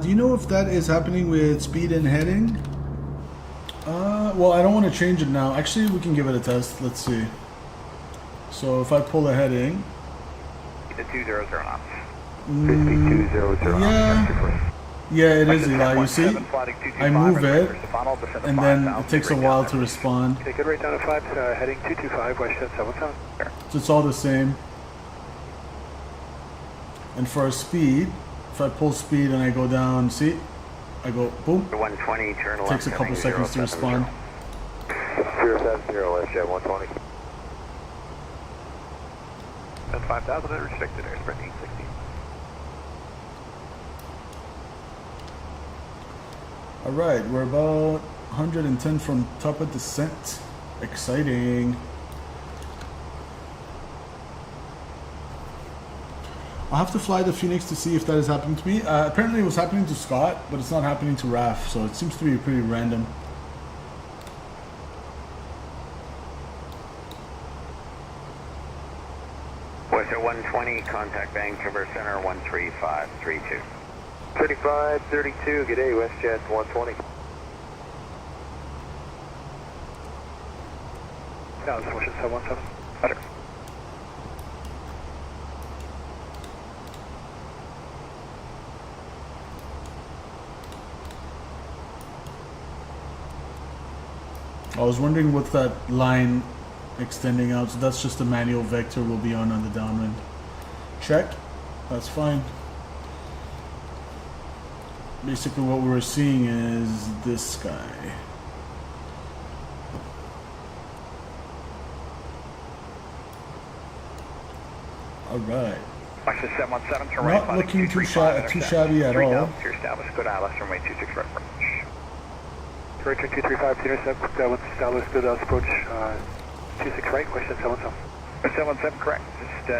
Speaker 2: Do you know if that is happening with speed and heading? Well, I don't want to change it now. Actually, we can give it a test. Let's see. So if I pull the heading.
Speaker 9: The 200 knots.
Speaker 6: 5200
Speaker 2: Yeah, it is, Eli. You see, I move it, and then it takes a while to respond.
Speaker 7: Okay, good rate down to 5, heading 225, WestJet 77.
Speaker 2: So it's all the same. And for a speed, if I pull speed and I go down, see, I go boom.
Speaker 5: 120, turn left.
Speaker 2: Takes a couple seconds to respond.
Speaker 6: 070, WestJet 120.
Speaker 10: And 5,000 at restricted air, spread 860.
Speaker 2: Alright, we're about 110 from top of descent. Exciting. I'll have to fly the Phoenix to see if that is happening to me. Apparently it was happening to Scott, but it's not happening to Raf, so it seems to be pretty random.
Speaker 5: Western 120, contact Vancouver Center 13532.
Speaker 10: 3532, good day, WestJet 120.
Speaker 7: Dallas, Washington 717.
Speaker 5: Roger.
Speaker 2: I was wondering what that line extending out, so that's just a manual vector we'll be on the downwind. Check, that's fine. Basically what we were seeing is this guy. Alright.
Speaker 9: Washington 717, turn right.
Speaker 2: Not looking too shabby at all.
Speaker 9: You're established, good Atlas, runway 26 right approach.
Speaker 7: Director 235 to intercept, once established, good approach, 26 right, question 717.
Speaker 9: 717, correct. Just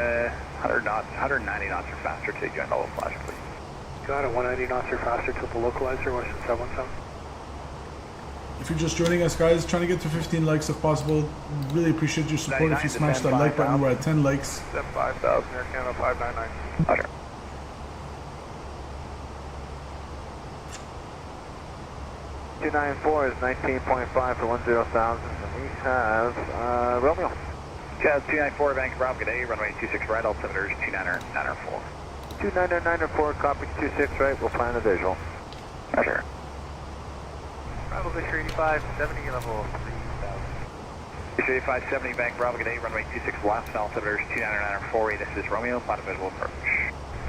Speaker 9: 100 knots, 190 knots or faster to join the low flash, please.
Speaker 7: Got it, 190 knots or faster to the localizer, Washington 717.
Speaker 2: If you're just joining us, guys, trying to get to 15 likes if possible. Really appreciate your support. If you smash that like button, we're at 10 likes.
Speaker 10: Descend 5,000, Air Canada 599.
Speaker 9: Roger.
Speaker 6: $294 is 19.5 for 10,000, and we have Romeo.
Speaker 9: Jazz 294, Vancouver, Bravo, good day, runway 26 right, altimeters 29904.
Speaker 6: 29994, copy 26 right, we'll plan the visual.
Speaker 9: Roger.
Speaker 6: Bravo Fisher 8570, level 3000.
Speaker 9: Fisher 8570, Vancouver, Bravo, good day, runway 26 left, altimeters 29904, this is Romeo, plan a visual approach.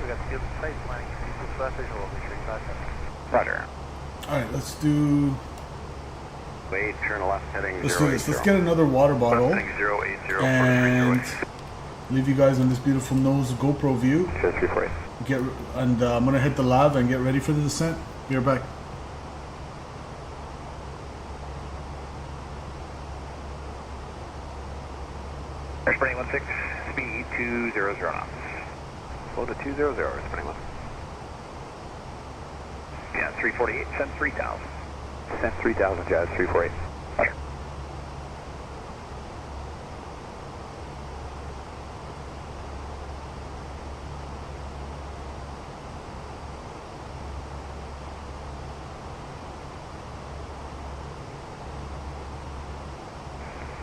Speaker 6: We got field site planning, 26 left, visual, Fisher 8570.
Speaker 9: Roger.
Speaker 2: Alright, let's do...
Speaker 5: Wait, turn left heading
Speaker 2: Let's do this. Let's get another water bottle. And leave you guys on this beautiful nose GoPro view. I'm going to hit the lava and get ready for the descent. Be right back.
Speaker 9: Spring 16, speed 200 knots.
Speaker 6: Slow to 200, spring 1.
Speaker 9: Yeah, 348, send 3000.
Speaker 6: Send 3000, Jazz 348.
Speaker 9: Roger.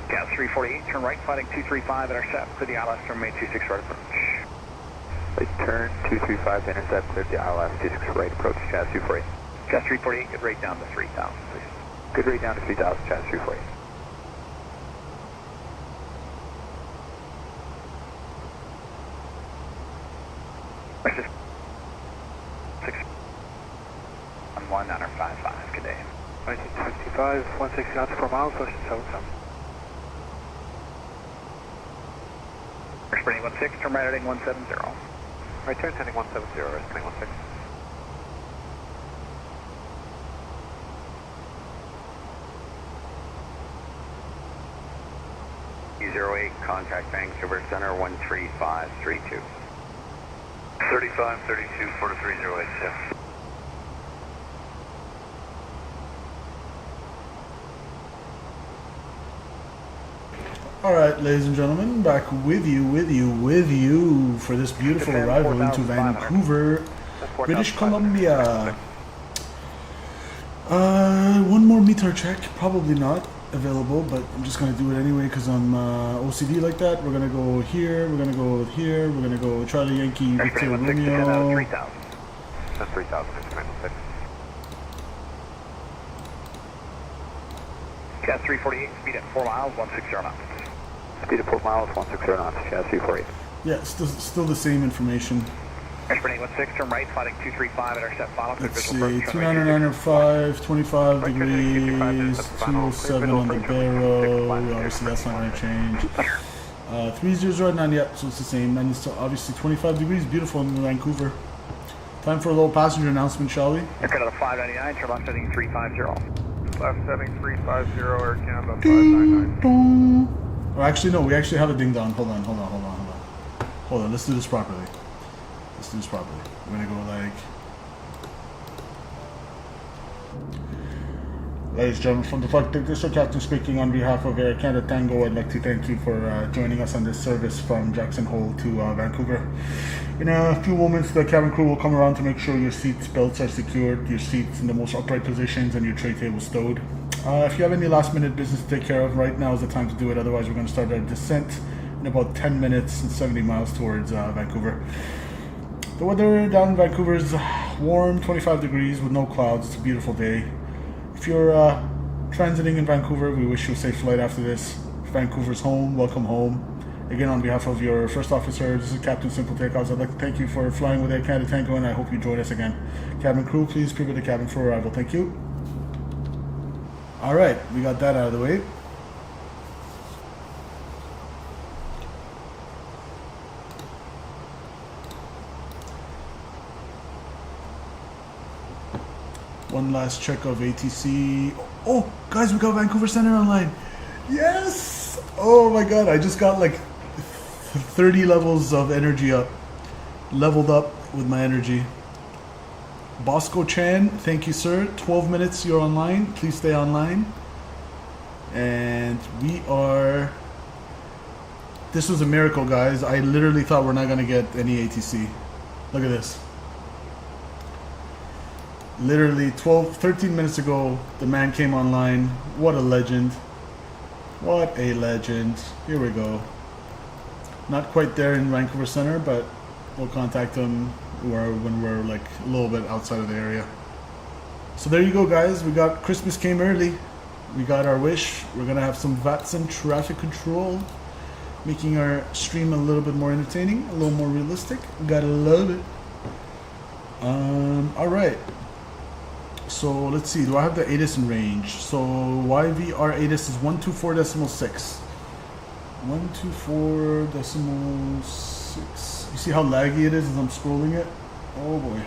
Speaker 9: Gas 348, turn right, fighting 235, intercept, clear the ILS from May 26 right approach.
Speaker 6: Right turn 235 to intercept, clear the ILS 26 right approach, Jazz 248.
Speaker 9: Jazz 348, good rate down to 3000, please.
Speaker 6: Good rate down to 3000, Jazz 348.
Speaker 9: Versus 6 on 1955, good day.
Speaker 7: 1955, 160 knots per mile, question 77.
Speaker 9: Spring 16, turn right heading 170.
Speaker 6: Right turn heading 170, spring 16.
Speaker 5: E08, contact Vancouver Center 13532.
Speaker 10: 3532, 4308, yeah.
Speaker 2: Alright, ladies and gentlemen, back with you for this beautiful arrival into Vancouver, British Columbia. One more METAR check, probably not available, but I'm just going to do it anyway because I'm OCD like that. We're going to go here, we're going to go here, we're going to go Charlie Yankee, Victor Romeo.
Speaker 6: 3000. That's 3000, it's 916.
Speaker 9: Gas 348, speed at 4 miles, 160 knots.
Speaker 6: Speed at 4 miles, 160 knots, Jazz 348.
Speaker 2: Yeah, still the same information.
Speaker 9: Spring 16, turn right, fighting 235, intercept bottom.
Speaker 2: Let's see, 2995, 25 degrees, 207 on the barrel. Obviously, that's not going to change. 3009, yeah, so it's the same. And it's obviously 25 degrees, beautiful in Vancouver. Time for a little passenger announcement, shall we?
Speaker 9: Air Canada 599, turn left heading 350.
Speaker 10: Left heading 350, Air Canada 599.
Speaker 2: Or actually, no, we actually have a ding dong. Hold on. Hold on, let's do this properly. Let's do this properly. I'm gonna go like... Ladies and gentlemen, from the flight deck, this is Captain speaking on behalf of Air Canada Tango. I'd like to thank you for joining us on this service from Jackson Hole to Vancouver. In a few moments, the cabin crew will come around to make sure your seat belts are secured, your seats in the most upright positions, and your tray table stowed. If you have any last-minute business to take care of, right now is the time to do it. Otherwise, we're going to start our descent in about 10 minutes and 70 miles towards Vancouver. The weather down in Vancouver is warm, 25 degrees with no clouds. It's a beautiful day. If you're transiting in Vancouver, we wish you a safe flight after this. Vancouver's home, welcome home. Again, on behalf of your first officer, this is Captain Simple Takeoffs. I'd like to thank you for flying with Air Canada Tango, and I hope you join us again. Cabin crew, please prepare the cabin for arrival. Thank you. Alright, we got that out of the way. One last check of ATC. Oh, guys, we got Vancouver Center online. Yes! Oh my god, I just got like 30 levels of energy up. Leveled up with my energy. Bosco Chan, thank you, sir. 12 minutes, you're online. Please stay online. And we are... This was a miracle, guys. I literally thought we're not going to get any ATC. Look at this. Literally 13 minutes ago, the man came online. What a legend. What a legend. Here we go. Not quite there in Vancouver Center, but we'll contact him when we're like a little bit outside of the area. So there you go, guys. We got Christmas came early. We got our wish. We're going to have some VATSIM traffic control, making our stream a little bit more entertaining, a little more realistic. Gotta love it. Alright. So let's see, do I have the ATIS in range? So YVR ATIS is 124.6. 124.6. You see how laggy it is as I'm scrolling it? Oh boy.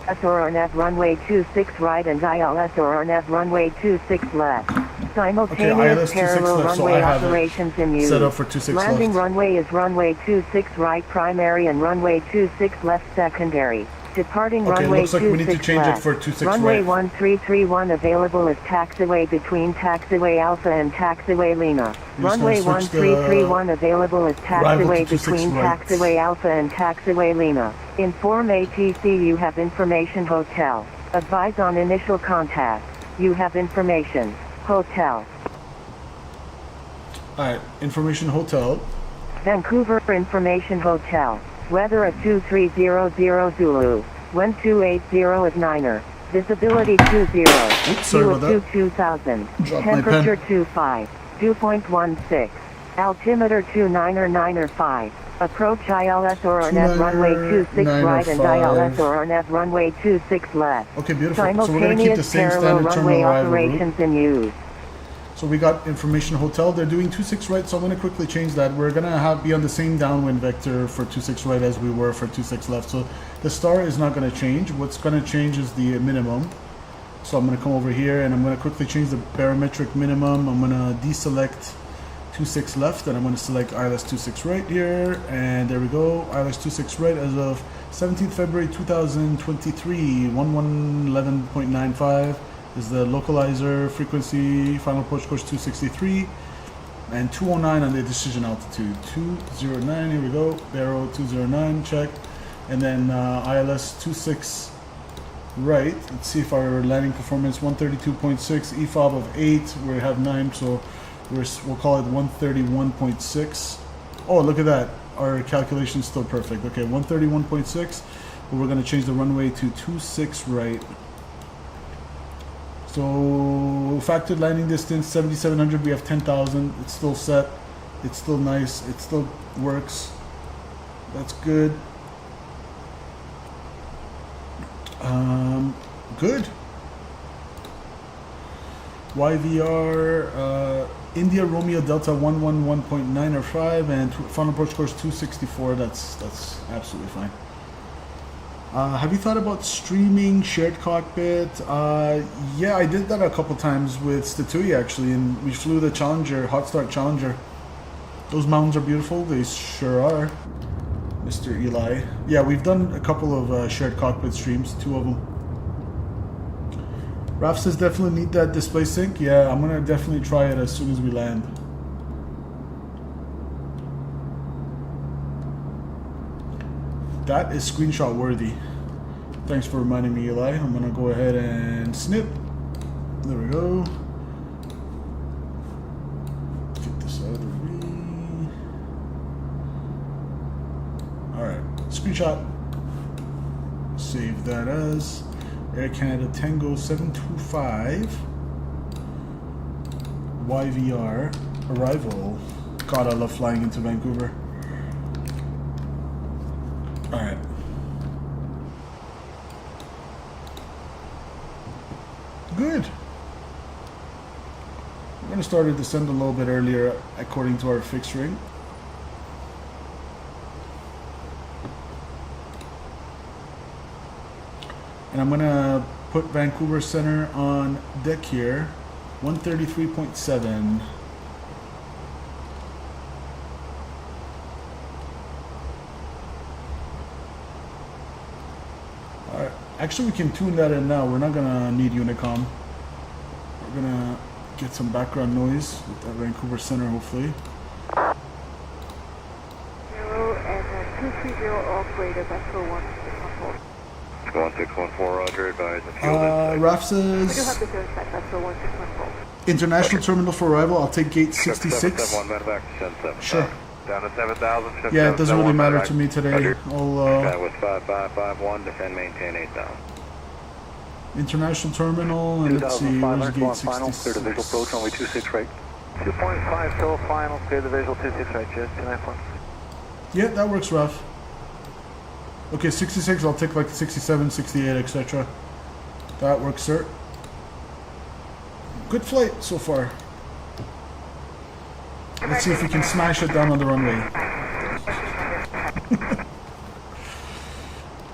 Speaker 11: SORNF runway 26 right and ILS SORNF runway 26 left. Simultaneous parallel runway operations in use.
Speaker 2: Set up for 26
Speaker 11: Landing
Speaker 2: left.
Speaker 11: runway is runway 26 right primary and runway 26 left secondary. Departing runway
Speaker 2: looks like we need to
Speaker 11: 26
Speaker 2: change
Speaker 11: left.
Speaker 2: it for 26
Speaker 11: runway
Speaker 2: right.
Speaker 11: 1331 available as taxiway between taxiway Alpha and taxiway Lima. Runway 1331 available as taxiway between taxiway Alpha and taxiway Lima. Inform ATC you have information hotel. Advise on initial contact. You have information hotel.
Speaker 2: Alright, information hotel.
Speaker 11: Vancouver information hotel. Weather at 2300 Zulu. Wind 280 is Niner. Visibility 20. Fuel 2000. Temperature 25. Dew point 16. Altimeter 2995. Approach ILS ORNF runway 26 right and ILS ORNF runway 26 left.
Speaker 2: Okay, beautiful. So we're going to keep the same standard terminal arrival
Speaker 11: operations in use.
Speaker 2: So we got information hotel. They're doing 26 right, so I'm going to quickly change that. We're going to be on the same downwind vector for 26 right as we were for 26 left. So the star is not going to change. What's going to change is the minimum. So I'm going to come over here and I'm going to quickly change the barometric minimum. I'm going to deselect 26 left and I'm going to select ILS 26 right here. And there we go. ILS 26 right as of 17th February 2023, 1111.95. is the localizer frequency, final approach course 263, and 209 on the decision altitude. 209, here we go, Barrow 209, check, and then ILS 26 right. Let's see if our landing performance 132.6, EFOB of 8, we have 9, so we'll call it 131.6. Oh, look at that, our calculation is still perfect. Okay, 131.6, but we're going to change the runway to 26 right. So factored landing distance 7,700. We have 10,000. It's still set. It's still nice. It still works. That's good. Good. YVR India Romeo Delta 111.905 and final approach course 264. That's absolutely fine. Have you thought about streaming shared cockpit? Yeah, I did that a couple times with Statui actually, and we flew the Challenger, Hot Start Challenger. Those mountains are beautiful, they sure are. Mr. Eli. Yeah, we've done a couple of shared cockpit streams, 2 of them. Raf says definitely need that display sync. Yeah, I'm gonna definitely try it as soon as we land. That is screenshot worthy. Thanks for reminding me, Eli. I'm gonna go ahead and snip. There we go. Get this out of the way. Alright, screenshot. Save that as Air Canada Tango 725 YVR arrival. God, I love flying into Vancouver. Alright. Good. We're going to start to descend a little bit earlier according to our fixed ring. And I'm going to put Vancouver Center on deck here. 133.7. Alright, actually we can tune that in now. We're not gonna need Unicom. We're gonna get some background noise with that Vancouver Center, hopefully.
Speaker 8: 0 and 230 operator back for 1.
Speaker 5: 1614, Roger, advise.
Speaker 2: Raf
Speaker 8: We do have
Speaker 2: says
Speaker 8: the zero spec, that's for 1614.
Speaker 2: international terminal for arrival. I'll take gate 66.
Speaker 5: 771, medevac, 7.
Speaker 2: Sure.
Speaker 5: Down to 7,000.
Speaker 2: Yeah, it doesn't really matter to me today.
Speaker 5: Sky with 5551, defend, maintain 8,000.
Speaker 2: International terminal, and let's see, where's gate 66?
Speaker 7: Clear to visual approach, runway 26 right.
Speaker 6: 2.5 till final, clear the visual 26 right, just 294.
Speaker 2: Yeah, that works, Raf. Okay, 66, I'll take like 67, 68, etc. That works, sir. Good flight so far. Let's see if we can smash it down on the runway.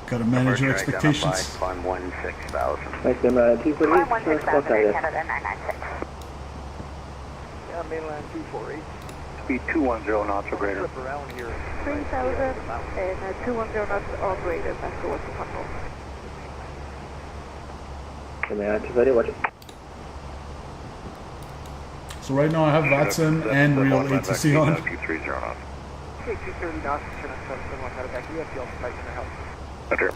Speaker 2: Gotta manage your expectations.
Speaker 6: Climb 16,000.
Speaker 3: Nice, Climb 16,000, Air Canada 996.
Speaker 6: Yeah, mainland 248.
Speaker 7: Speed 210 knots or greater.
Speaker 6: Around here.
Speaker 8: 3,000 and 210 knots operator back for 1614.
Speaker 3: Climb 230, watch it.
Speaker 2: So right now I have VATSIM and real ATC on.
Speaker 5: 230 knots.
Speaker 6: Okay, 230 knots, turn us up, someone had a back. We have the tight in the house.
Speaker 5: Roger.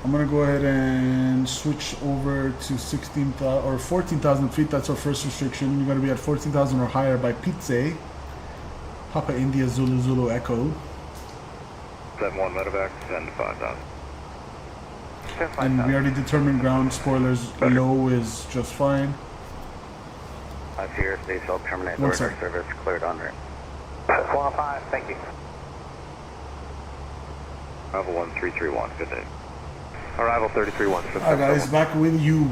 Speaker 2: I'm gonna go ahead and switch over to 16,000 or 14,000 feet. That's our first restriction. You're gonna be at 14,000 or higher by Pizza. Papa India Zulu Zulu Echo.
Speaker 5: 71 medevac, send to 5,000.
Speaker 2: And we already determined ground spoilers low is just fine.
Speaker 6: Here, they shall terminate
Speaker 2: One
Speaker 6: order
Speaker 2: sec.
Speaker 6: service cleared on route. 405, thank you.
Speaker 5: Arrival 1331, good day.
Speaker 6: Arrival 331.
Speaker 2: Hi guys, back with you.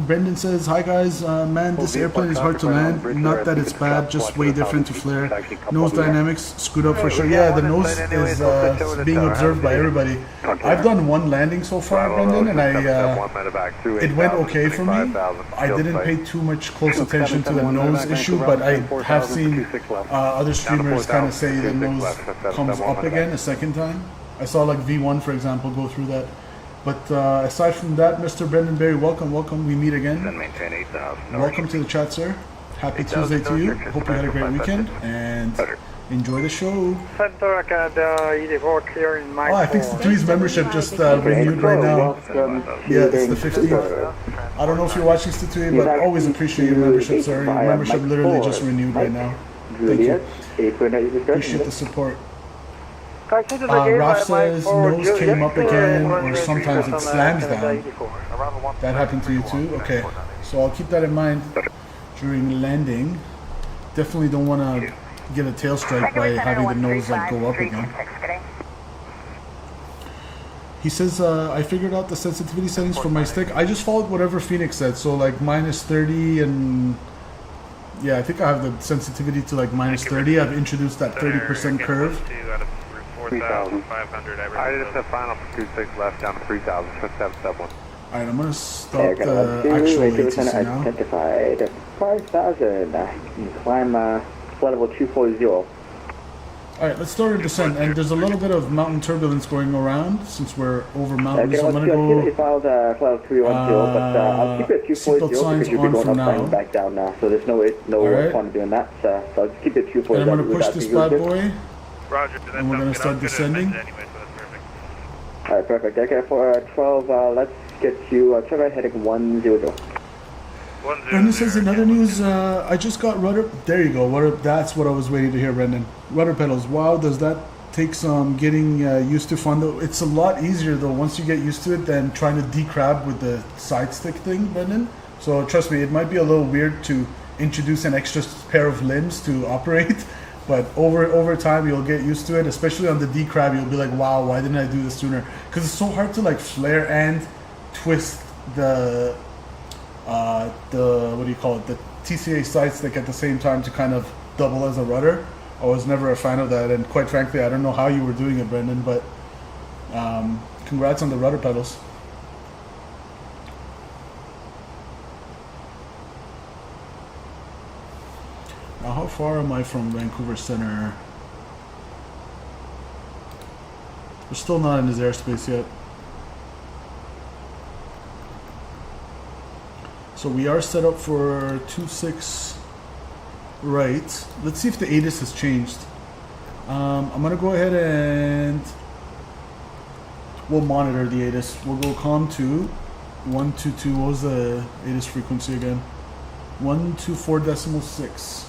Speaker 2: Brendan says, hi guys, man, this airplane is hard to land. Not that it's bad, just way different to flare. Nose dynamics screwed up for sure. Yeah, the nose is being observed by everybody. I've done one landing so far, Brendan, and it went okay for me. I didn't pay too much close attention to the nose issue, but I have seen other streamers kind of say the nose comes up again a second time. I saw like V1, for example, go through that. But aside from that, Mr. Brendan Berry, welcome. We meet again.
Speaker 5: Maintain 8,000.
Speaker 2: Welcome to the chat, sir. Happy Tuesday to you. Hope you had a great weekend and enjoy the show. Oh, I think Three's membership just renewed right now. Yeah, it's the 15th. I don't know if you're watching Statui, but always appreciate your membership, sir. Your membership literally just renewed right now. Thank you. Appreciate the support. Raf says nose came up again, or sometimes it slams down. That happened to you too? Okay, so I'll keep that in mind during landing. Definitely don't want to get a tail strike by having the nose like go up again. He says, I figured out the sensitivity settings for my stick. I just followed whatever Fenix said, so like -30 and... Yeah, I think I have the sensitivity to like -30. I've introduced that 30% curve.
Speaker 5: 3,500. I just have final for 26 left down to 3,000. 771.
Speaker 2: Alright, I'm gonna start the actual ATC now.
Speaker 3: Identified 5,000. Climb flight level 240.
Speaker 2: Alright, let's start our descent. And there's a little bit of mountain turbulence going around since we're over mountains. So I'm going to go...
Speaker 3: Filed 310, but I'll keep it 240 because you'll be going up and back down now. So there's no point doing that. So I'll just keep it 240.
Speaker 2: And I'm going to push this bad boy.
Speaker 10: Roger.
Speaker 2: And we're going to start descending.
Speaker 3: Alright, perfect. Okay, for 12, let's get you, try heading 100.
Speaker 2: Brendan says in other news, I just got rudder. There you go. That's what I was waiting to hear, Brendan. Rudder pedals. Wow, does that take some getting used to fun though? It's a lot easier though once you get used to it than trying to decrab with the side stick thing, Brendan. So trust me, it might be a little weird to introduce an extra pair of limbs to operate, but over time you'll get used to it. Especially on the decrab, you'll be like, wow, why didn't I do this sooner? Because it's so hard to like flare and twist the what do you call it, the TCA side stick at the same time to kind of double as a rudder. I was never a fan of that, and quite frankly I don't know how you were doing it, Brendan, but congrats on the rudder pedals. Now how far am I from Vancouver Center? We're still not in his airspace yet. So we are set up for 26 right. Let's see if the ATIS has changed. I'm gonna go ahead and we'll monitor the ATIS. We'll go COM 2 122. What was the ATIS frequency again? 124.6.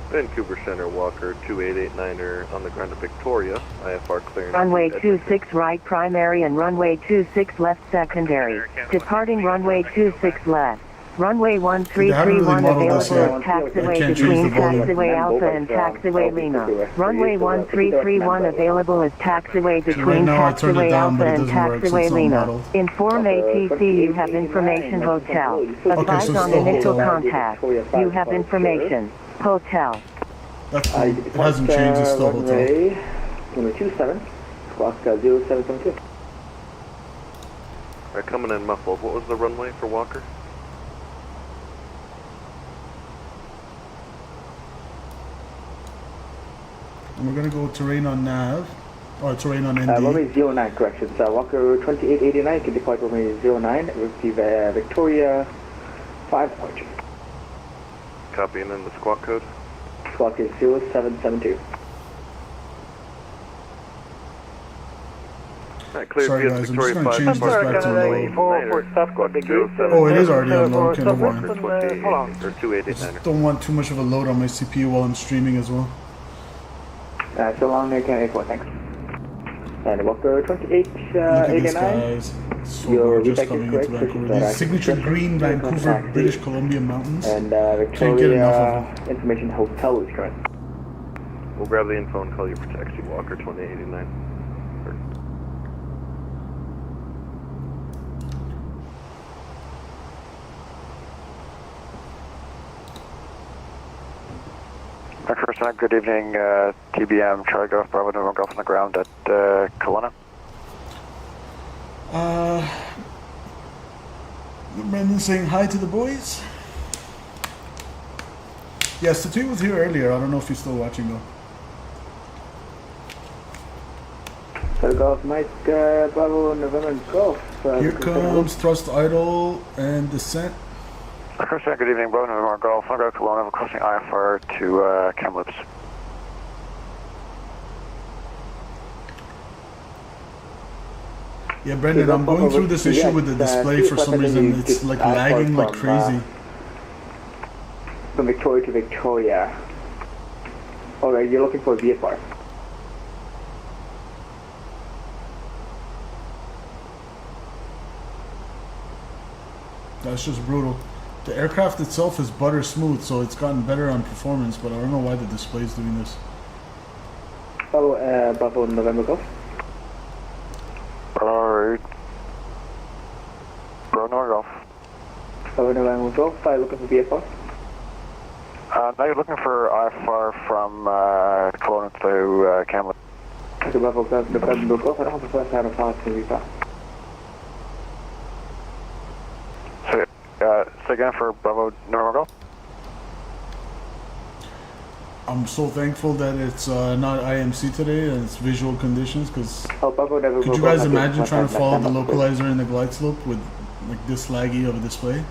Speaker 12: Vancouver Center, Walker 2889er on the ground to Victoria. IFR clearance.
Speaker 11: Runway 26 right primary and runway 26 left secondary. Departing runway 26 left. Runway 1331 available as taxiway between taxiway Alpha and taxiway Lima. Runway 1331 available as taxiway between taxiway Alpha and taxiway Lima. Inform ATC you have information hotel. Advise on initial contact. You have information. Hotel.
Speaker 2: That's cool. It hasn't changed, it's still hotel.
Speaker 3: Number 27, clock 0772.
Speaker 12: Alright, coming in muffled. What was the runway for Walker?
Speaker 2: And we're going to go terrain on nav, or terrain on ND.
Speaker 3: Runway 09, correction. So Walker 2889, can depart runway 09, receive Victoria 5.2.
Speaker 12: Copy, and then the squawk code?
Speaker 3: Squawk is 0772.
Speaker 12: Alright, clear.
Speaker 2: Sorry guys, I'm just going to change this back to low. Oh, it is already on low. Okay, never mind. Just don't want too much of a load on my CPU while I'm streaming as well.
Speaker 3: So long, Canada 4, thanks. And Walker 2889.
Speaker 2: So just coming into Vancouver. These signature green Vancouver, British Columbia mountains.
Speaker 3: And Victoria Information Hotel is correct.
Speaker 12: We'll grab the info and call you for taxi, Walker 2889.
Speaker 7: Vancouver, good evening, TBM, Charlie Golf, Bravo, November Golf on the ground at Kelowna.
Speaker 2: Brendan saying hi to the boys. Yes, the tweet was here earlier. I don't know if he's still watching though.
Speaker 3: Charlie Golf, Mike, Bravo, November Golf.
Speaker 2: Here comes thrust idle and descent.
Speaker 7: Vancouver, good evening, Bravo, November Golf, I'm going to Kelowna, we're crossing IFR to Kamloops.
Speaker 2: Yeah, Brendan, I'm going through this issue with the display for some reason. It's like lagging like crazy.
Speaker 3: From Victoria to Victoria. Alright, you're looking for a VFR.
Speaker 2: That's just brutal. The aircraft itself is butter smooth, so it's gotten better on performance, but I don't know why the display is doing this.
Speaker 3: Bravo, Bravo, November Golf.
Speaker 7: Alright. Bravo, November Golf.
Speaker 3: Bravo, November Golf, looking for VFR.
Speaker 7: Now you're looking for IFR from Kelowna to Kamloops.
Speaker 3: Okay, Bravo, November Golf, I don't have the first time of pass to VFR.
Speaker 7: So again for Bravo, November Golf.
Speaker 2: I'm so thankful that it's not IMC today and it's visual conditions, because could you guys imagine trying to follow the localizer in the glide slope with like this laggy of a display?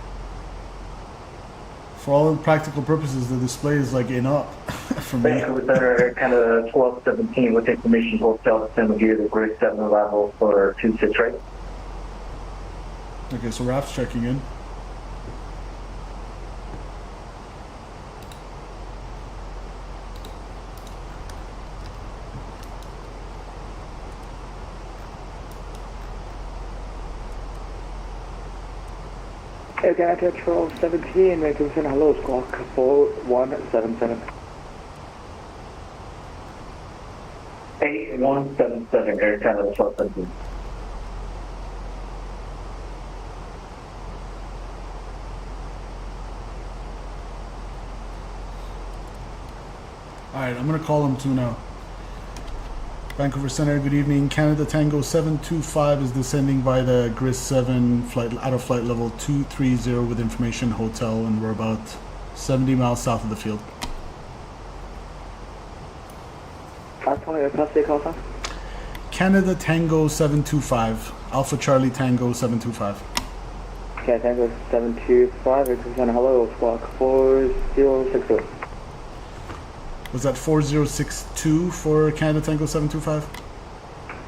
Speaker 2: For all practical purposes, the display is like in up for me.
Speaker 3: Vancouver Center, Canada 1217 with information hotel send you the grade 7 arrival for 26 right?
Speaker 2: Okay, so Raf's checking in.
Speaker 3: Air Canada 1217, Vancouver Center, hello, squawk 4177. 8177, Air Canada 1217.
Speaker 2: Alright, I'm gonna call him too now. Vancouver Center, good evening. Canada Tango 725 is descending by the GRIS 7 flight out of flight level 230 with information hotel, and we're about 70 miles south of the field. Canada Tango 725, Alpha Charlie Tango 725.
Speaker 3: Okay, Tango 725, Vancouver Center, hello, squawk 4062.
Speaker 2: Was that 4062 for Canada Tango 725?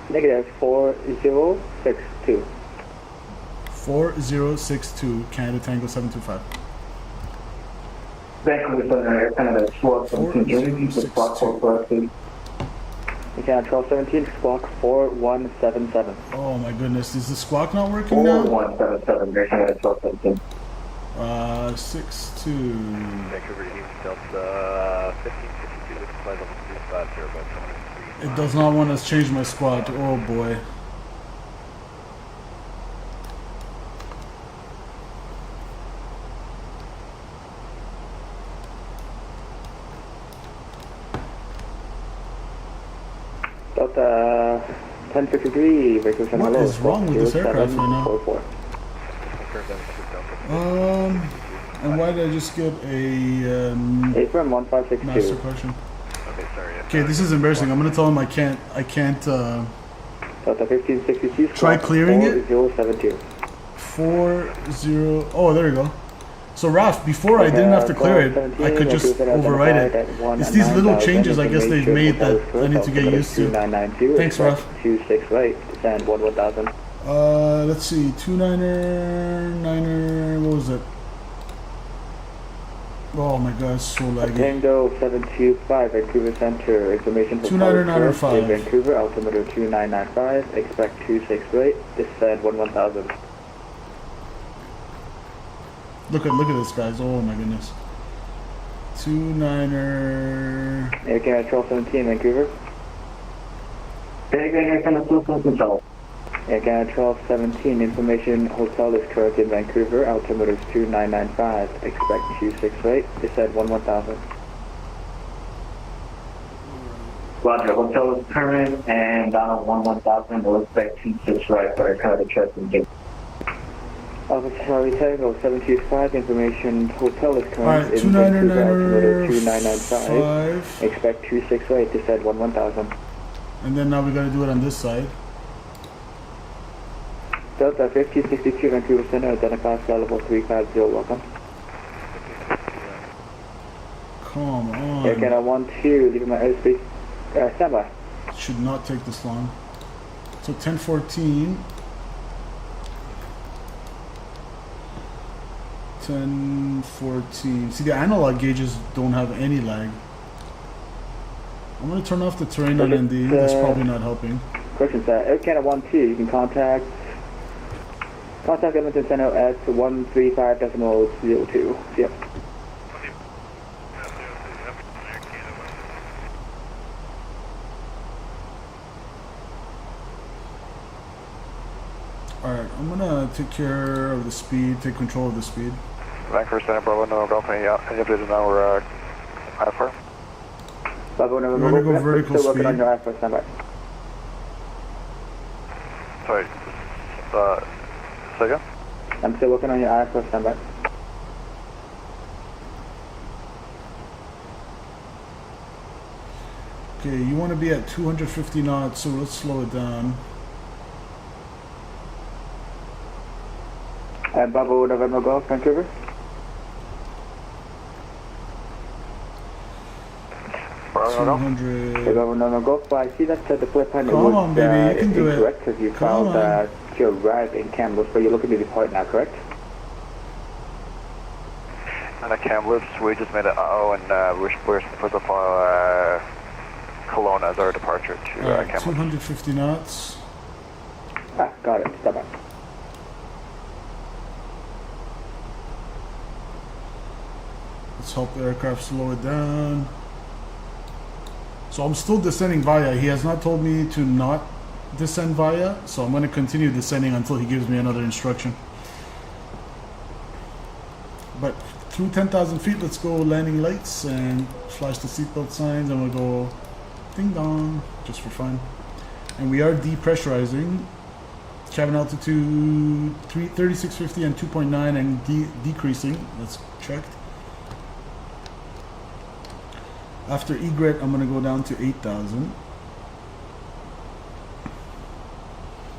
Speaker 3: Negative 4062.
Speaker 2: 4062, Canada Tango 725.
Speaker 3: Vancouver Center, Canada 1217, squawk 442. Canada 1217, squawk 4177.
Speaker 2: Oh my goodness, is the squawk not working now?
Speaker 3: 4177, Canada 1217.
Speaker 2: 62.
Speaker 5: Vancouver to Houston, Delta 1562 with flight level 350, about 23.
Speaker 2: It does not want us to change my squad. Oh boy.
Speaker 3: Delta 1053, Vancouver Center,
Speaker 2: What
Speaker 3: hello,
Speaker 2: is wrong with this aircraft right now?
Speaker 3: 44.
Speaker 2: And why did I just get a
Speaker 3: AFM 1562.
Speaker 2: master question?
Speaker 5: Okay, sorry.
Speaker 2: Okay, this is embarrassing. I'm gonna tell him I can't
Speaker 3: Delta 1562.
Speaker 2: Try clearing it.
Speaker 3: 4072.
Speaker 2: 40. Oh, there you go. So Raf, before I didn't have to clear it, I could just overwrite it. It's these little changes I guess they've made that I need to get used to. Thanks, Raf.
Speaker 3: 26 right, descend 1000.
Speaker 2: Let's see, 29er, what was it? Oh my god, it's so laggy.
Speaker 3: Tango 725, Vancouver Center, information for
Speaker 2: 2995.
Speaker 3: Vancouver, altimeter 2995, expect 26 right, descend 1000.
Speaker 2: Look at this, guys. Oh my goodness. 29er.
Speaker 3: Air Canada 1217, Vancouver. Air Canada 1217. Air Canada 1217, information hotel is correct in Vancouver, altimeter is 2995, expect 26 right, descend 1000. Roger, hotel is current and down 1000, we'll expect 26 right for Air Canada 1217. Alpha Charlie Tango 725, information hotel is current in Vancouver, altimeter 2995, expect 26 right, descend 1000.
Speaker 2: And then now we gotta do it on this side.
Speaker 3: Delta 1562, Vancouver Center, identify flight level 350, welcome.
Speaker 2: Come on.
Speaker 3: Air Canada 12, leaving my airspace, standby.
Speaker 2: Should not take this long. So 1014. 1014. See, the analog gauges don't have any lag. I'm gonna turn off the terrain on ND. That's probably not helping.
Speaker 3: Question, sir. Air Canada 12, you can contact Edmonton Center at 135.02. Yep.
Speaker 2: Alright, I'm gonna take care of the speed, take control of the speed.
Speaker 5: Vancouver Center, Bravo, no, Golf, any updates now, we're IFR?
Speaker 3: Bravo, no,
Speaker 2: we're gonna go vertical
Speaker 3: still working
Speaker 2: speed.
Speaker 3: on your IFR, standby.
Speaker 5: Sorry, say again?
Speaker 3: I'm still working on your IFR, standby.
Speaker 2: Okay, you want to be at 250 knots, so let's slow it down.
Speaker 3: Bravo November Golf, Vancouver.
Speaker 5: Bravo,
Speaker 2: 200.
Speaker 3: Bravo November Golf. I see that the flip plan
Speaker 2: Come on, baby, you can do it.
Speaker 3: incorrect because you
Speaker 2: Come
Speaker 3: found your arrive in Kamloops, but you're looking to depart now, correct?
Speaker 5: And at Kamloops, we just made it and we're supposed to follow Kelowna as our departure to Kamloops.
Speaker 2: 250 knots.
Speaker 3: Ah, got it. Stop back.
Speaker 2: Let's help the aircraft slow it down. So I'm still descending via. He has not told me to not descend via, so I'm going to continue descending until he gives me another instruction. But through 10,000 feet, let's go landing lights and flash the seatbelt signs, and we'll go ding dong just for fun. And we are depressurizing. Cabin altitude 3650 and 2.9 and decreasing. That's checked. After egret, I'm going to go down to 8,000.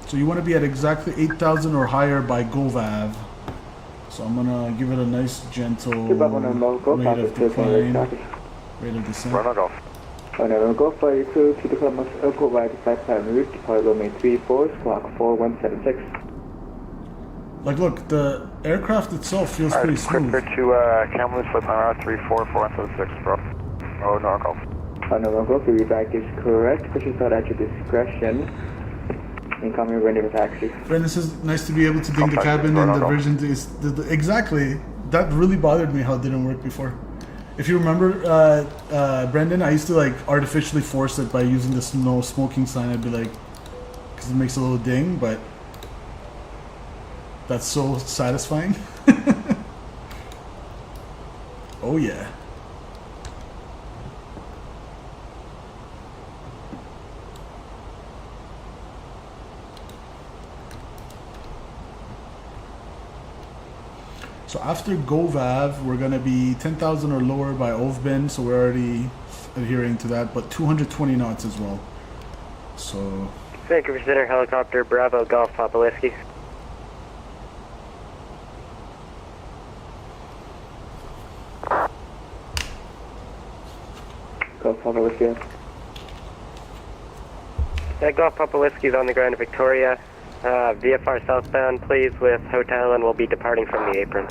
Speaker 2: So you want to be at exactly 8,000 or higher by GoVav. So I'm going to give it a nice gentle rate of decline, rate of descent.
Speaker 5: Run it off.
Speaker 3: Go for you to the Columbus Echo by the 5 time route, deploy low main 34, squawk 4176.
Speaker 2: Like, look, the aircraft itself feels pretty smooth.
Speaker 5: Quick to Kamloops, flip around 344176, bro. Oh, no, go.
Speaker 3: No, go for your back is correct. Push your start at your discretion. Incoming, ready for taxi.
Speaker 2: Brandon, this is nice to be able to ding the cabin and the version is exactly. That really bothered me how it didn't work before. If you remember, Brendan, I used to like artificially force it by using this no smoking sign. I'd be like, because it makes a little ding, but that's so satisfying. Oh yeah. So after GoVav, we're going to be 10,000 or lower by OVBIN, so we're already adhering to that, but 220 knots as well. So...
Speaker 13: Vancouver Center, helicopter, Bravo, Golf, Papa Whiskey.
Speaker 3: Golf, Papa Whiskey.
Speaker 13: Golf, Papa Whiskey's on the ground in Victoria. VFR southbound, please, with hotel, and we'll be departing from the apron.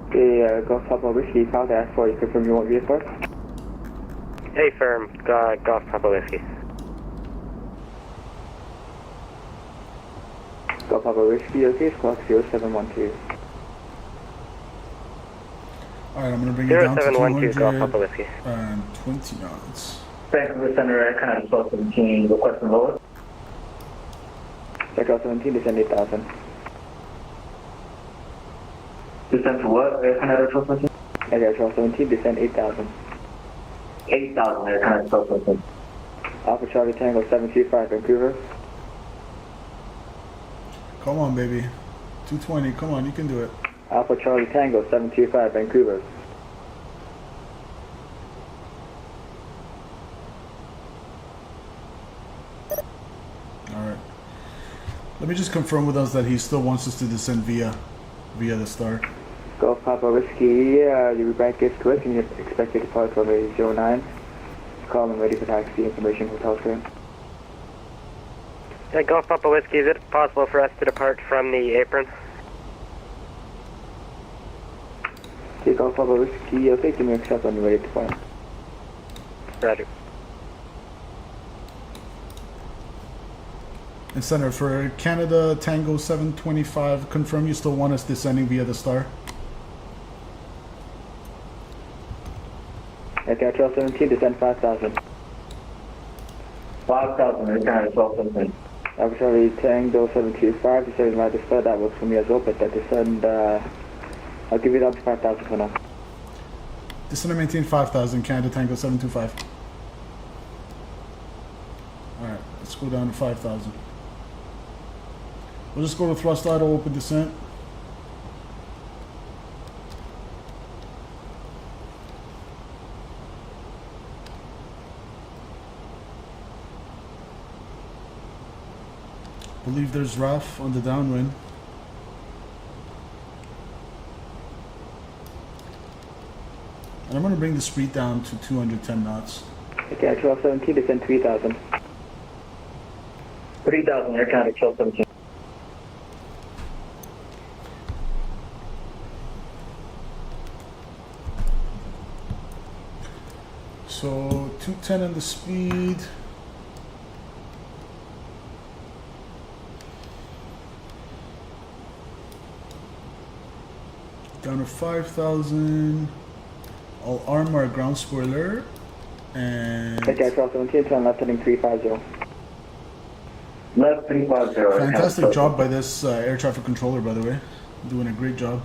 Speaker 3: Okay, Golf Papa Whiskey, call to ask for you, confirm you want VFR?
Speaker 13: Hey, firm, Golf Papa Whiskey.
Speaker 3: Golf Papa Whiskey, okay, squawk 0712.
Speaker 2: Alright, I'm going to bring it down to 200
Speaker 13: Golf Papa Whiskey.
Speaker 2: and 20 knots.
Speaker 3: Vancouver Center, kind of 1217, requesting lower. Takeoff 17, descend 8,000. Descend to what? Canada 1217? Air 1217, descend 8,000. 8,000, Air Canada 1217. Alpha Charlie Tango 725, Vancouver.
Speaker 2: Come on, baby. 220, come on, you can do it.
Speaker 3: Alpha Charlie Tango 725, Vancouver.
Speaker 2: Alright. Let me just confirm with us that he still wants us to descend via the star.
Speaker 3: Golf Papa Whiskey, your back is correct and you're expected to depart from a 09. Call and ready for taxi information, hotel train.
Speaker 13: Golf Papa Whiskey, is it possible for us to depart from the apron?
Speaker 3: Okay, Golf Papa Whiskey, okay, give me a accept when you're ready to depart.
Speaker 13: Roger.
Speaker 2: And Center, for Canada Tango 725, confirm you still want us descending via the star?
Speaker 3: Okay, 1217, descend 5,000. 5,000, Air Canada 1217. Actually, Tango 725, descend by the star, that works for me as well, but that descend, I'll give it up to 5,000 for now.
Speaker 2: Descend and maintain 5,000, Canada Tango 725. Alright, let's go down to 5,000. We'll just go to thrust idle, open descent. believe there's RAF on the downwind. And I'm going to bring the speed down to 210 knots.
Speaker 3: Okay, 1217, descend 3000. 3000, Air Canada 1217.
Speaker 2: So 210 on the speed. Down to 5,000. I'll arm our ground spoiler and.
Speaker 3: Okay, 1217, turn left heading 350. Left 350.
Speaker 2: Fantastic job by this air traffic controller, by the way. Doing a great job.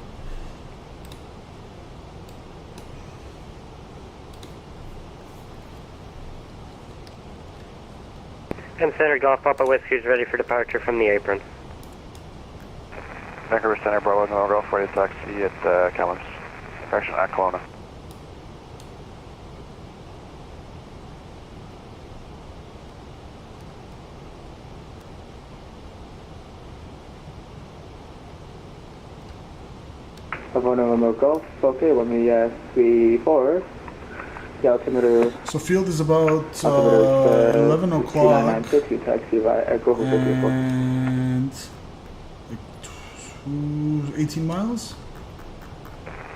Speaker 13: And Center Golf Papa Whiskey is ready for departure from the apron.
Speaker 5: Vancouver Center, Bravo, November Golf, ready to taxi at Kamloops. Direction at Kelowna.
Speaker 3: Bravo, November Golf, okay, 134. The altimeter.
Speaker 2: So field is about 11 o'clock. And like 18 miles?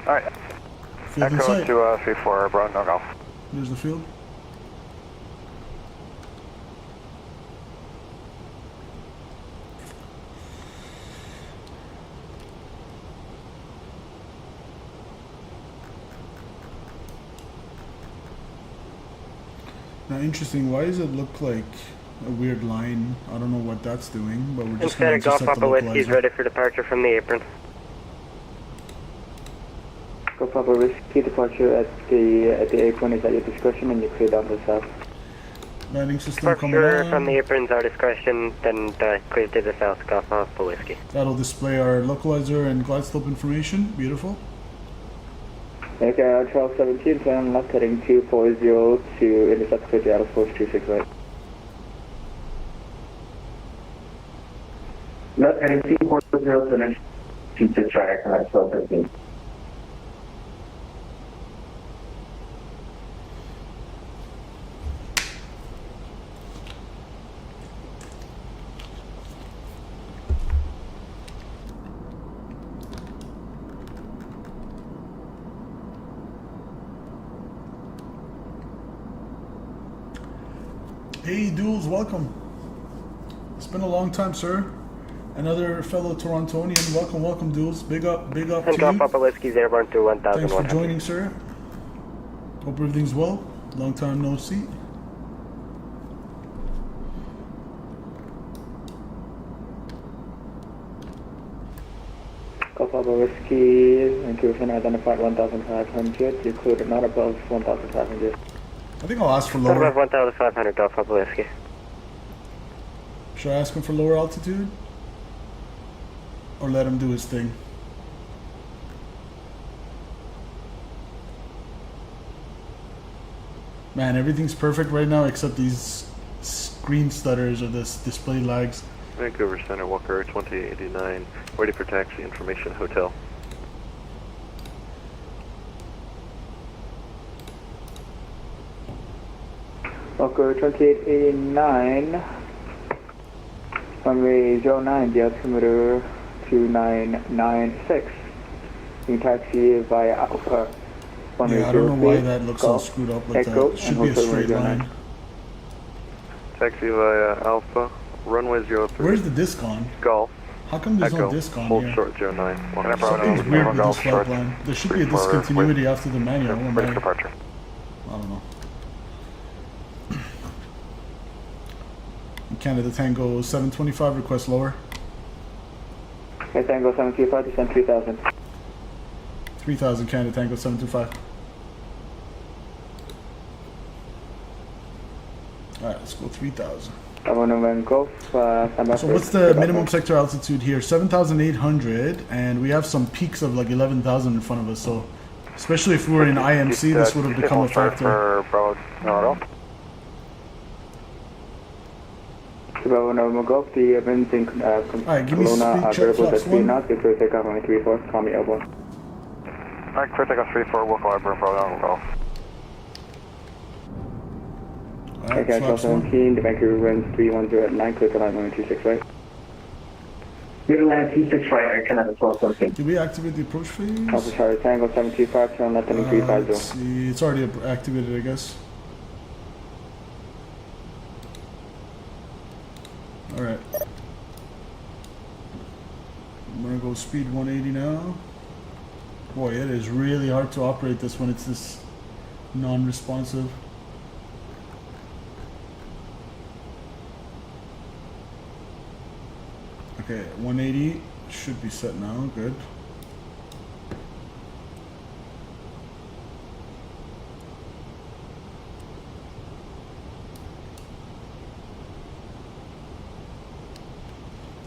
Speaker 5: Alright.
Speaker 2: Field in
Speaker 5: Echo
Speaker 2: sight.
Speaker 5: 234, Bravo, no golf.
Speaker 2: There's the field. Now, interesting. Why does it look like a weird line? I don't know what that's doing, but we're just going to
Speaker 13: Golf
Speaker 2: set the
Speaker 13: Papa Whiskey is
Speaker 2: localizer.
Speaker 13: ready for departure from the apron.
Speaker 3: Golf Papa Whiskey, departure at the apron is at your discretion, and you clear down to the south.
Speaker 2: Landing system coming
Speaker 13: Departure
Speaker 2: on.
Speaker 13: from the apron's our discretion, then clear to the south. Golf Papa Whiskey.
Speaker 2: That'll display our localizer and glide slope information. Beautiful.
Speaker 3: Okay, 1217, turn left heading 240 to intercept clear to Alice Force 26 right. Left heading 240 to intercept 26 right, 1217.
Speaker 2: Hey, Duels, welcome. It's been a long time, sir. Another fellow Torontonian. Welcome, welcome, Duels. Big up to you.
Speaker 13: Golf Papa Whiskey's airborne through 1,100.
Speaker 2: Thanks for joining, sir. Hope everything's well. Long time no see.
Speaker 3: Golf Papa Whiskey, Vancouver identified 1,500. You cleared not above 1,500.
Speaker 2: I think I'll ask for
Speaker 13: Not
Speaker 2: lower.
Speaker 13: above 1,500, Golf Papa Whiskey.
Speaker 2: Should I ask him for lower altitude? Or let him do his thing? Man, everything's perfect right now except these screen stutters or this display lags.
Speaker 12: Vancouver Center, Walker 2089, ready for taxi, information, hotel.
Speaker 3: Walker 2889, runway 09, the altimeter 2996. You taxi via Alpha.
Speaker 2: Yeah, I don't know why that looks all screwed up like that. It should be a straight line.
Speaker 12: Taxi via Alpha, runway 03.
Speaker 2: Where's the disc on?
Speaker 12: Golf.
Speaker 2: How come there's
Speaker 12: Echo,
Speaker 2: no disc on
Speaker 12: hold
Speaker 2: here?
Speaker 12: short 09.
Speaker 2: Something's weird with this flight plan. There should be a discontinuity after the manual.
Speaker 12: Ready for departure.
Speaker 2: I don't know. Canada Tango 725, request lower.
Speaker 3: Okay, Tango 725, descend 3000.
Speaker 2: 3000, Canada Tango 725. Alright, let's go 3000. So what's the minimum sector altitude here? 7,800, and we have some peaks of like 11,000 in front of us, so especially if we were in IMC, this would have become a factor.
Speaker 3: Bravo November Golf, the events in Kelowna are available at 3 knots. If you take off on 3-4, call me airborne.
Speaker 5: Alright, clear takeoff 3-4, we'll call airborne for November Golf.
Speaker 3: Okay, 1217, the Vancouver runs 310 at 9, clear to line 126 right. Clear line 26 right, Air Canada 1217.
Speaker 2: Did we activate the approach phase?
Speaker 3: Alpha Charlie Tango 725, turn left heading 350.
Speaker 2: Let's see, it's already activated, I guess. Alright. I'm gonna go speed 180 now. Boy, it is really hard to operate this when it's this non-responsive. Okay, 180 should be set now, good.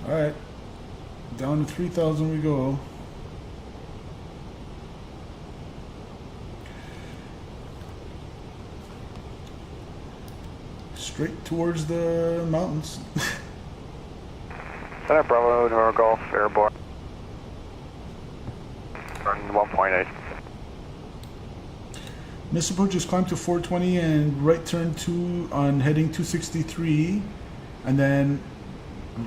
Speaker 2: Alright, down to 3,000 we go. Straight towards the mountains.
Speaker 5: Center Bravo, November Golf, airborne. Burn 1.8.
Speaker 2: Miss approach, just climb to 420 and right turn 2 on heading 263, and then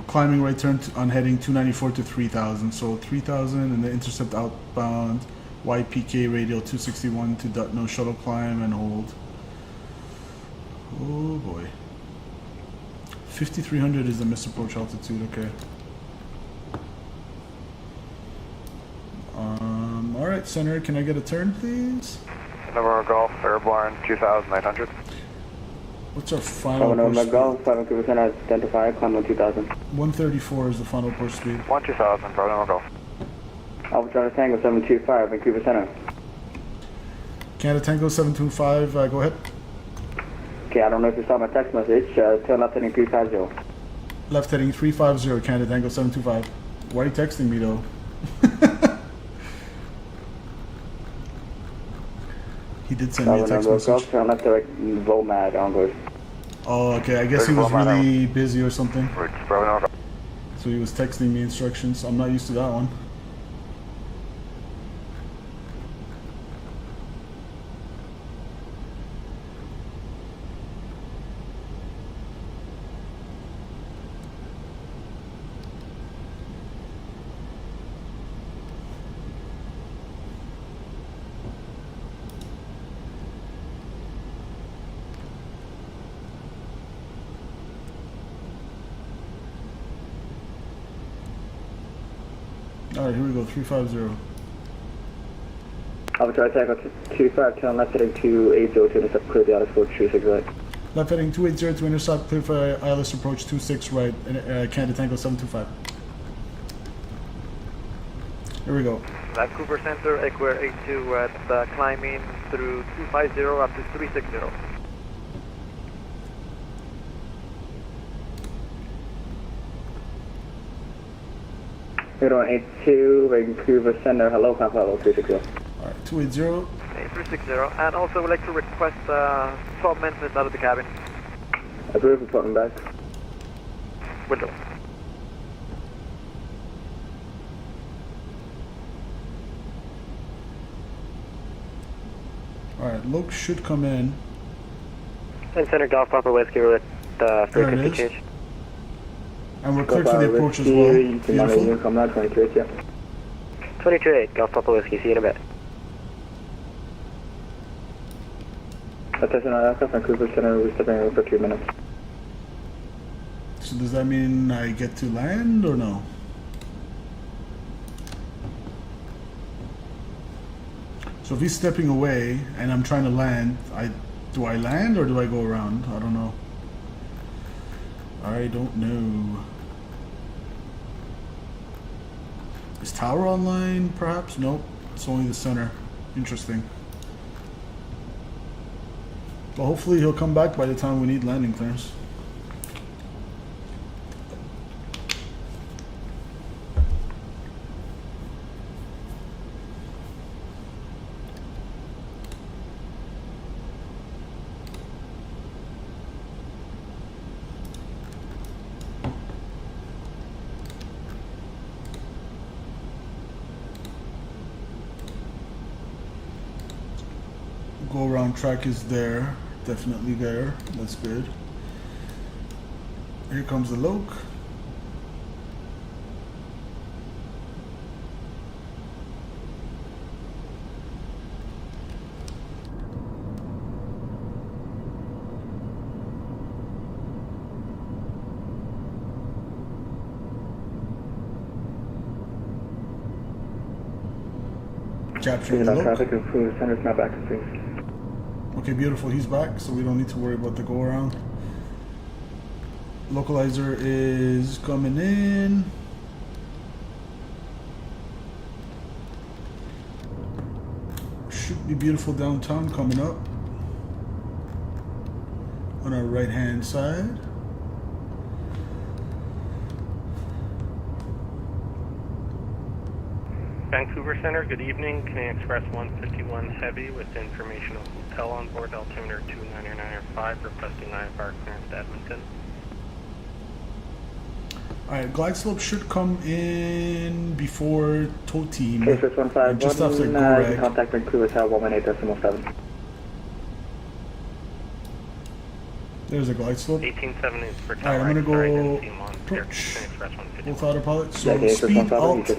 Speaker 2: climbing right turn on heading 294 to 3,000. So 3,000 and the intercept outbound, YPK radial 261 to no shuttle climb and hold. Oh boy. 5,300 is the miss approach altitude, okay. Alright, center, can I get a turn, please?
Speaker 5: November Golf, airborne 2,900.
Speaker 2: What's our final
Speaker 3: November
Speaker 2: speed?
Speaker 3: Golf, 7% identify, climb on 2,000.
Speaker 2: 134 is the final push speed.
Speaker 5: 1,2000, Bravo November Golf.
Speaker 3: Alpha Charlie Tango 725, Vancouver Center.
Speaker 2: Canada Tango 725, go ahead.
Speaker 3: Okay, I don't know if you saw my text message. Turn left heading 350.
Speaker 2: Left heading 350, Canada Tango 725. Why are you texting me though? He did send me a text message.
Speaker 3: Turn left direct Vomad onward.
Speaker 2: Oh, okay. I guess he was really busy or something.
Speaker 5: Bravo Golf.
Speaker 2: So he was texting me instructions. I'm not used to that one. Alright, here we go, 350.
Speaker 3: Alpha Charlie Tango 25, turn left heading 280 to intercept clear the ILS approach 26 right.
Speaker 2: Left heading 280 to intercept, clear for ILS approach 26 right, Canada Tango 725. Here we go.
Speaker 6: Vancouver Center, Equator 82 at climbing through 250 up to 360.
Speaker 3: Euro 82, Vancouver Center, hello, Papa, hello, 360.
Speaker 2: Alright, 280.
Speaker 6: 360, and also would like to request 12 maintenance out of the cabin.
Speaker 3: Approve, reporting back.
Speaker 6: Window.
Speaker 2: Alright, Luke should come in.
Speaker 13: And Center Golf Papa Whiskey, we're at frequency change.
Speaker 2: And we're cleared for the approach as well. Beautiful.
Speaker 3: Come now, 22.8, yeah.
Speaker 13: 22.8, Golf Papa Whiskey, see you in a bit.
Speaker 3: Attention on aircraft, Vancouver Center, we're stepping over for 2 minutes.
Speaker 2: So does that mean I get to land or no? So if he's stepping away and I'm trying to land, do I land or do I go around? I don't know. I don't know. Is tower online perhaps? Nope. It's only the center. Interesting. Well, hopefully he'll come back by the time we need landing clearance. go around track is there, definitely there. That's good. Here comes the Loke. Capturing the Loke.
Speaker 3: Traffic and cruise center's not back in please.
Speaker 2: Okay, beautiful. He's back, so we don't need to worry about the go around. Localizer is coming in. Should be beautiful downtown coming up on our right hand side.
Speaker 6: Vancouver Center, good evening. Canadian Express 151 Heavy with information of hotel on board, altimeter 29905, requesting IFR clearance to Edmonton.
Speaker 2: Alright, glide slope should come in before tow team.
Speaker 3: K6151,
Speaker 2: just after go rag.
Speaker 3: contact Vancouver Hotel 118.7.
Speaker 2: There's a glide slope.
Speaker 6: 1878 for tower.
Speaker 2: Alright, I'm gonna go approach. Both autopilot. So speed, alt,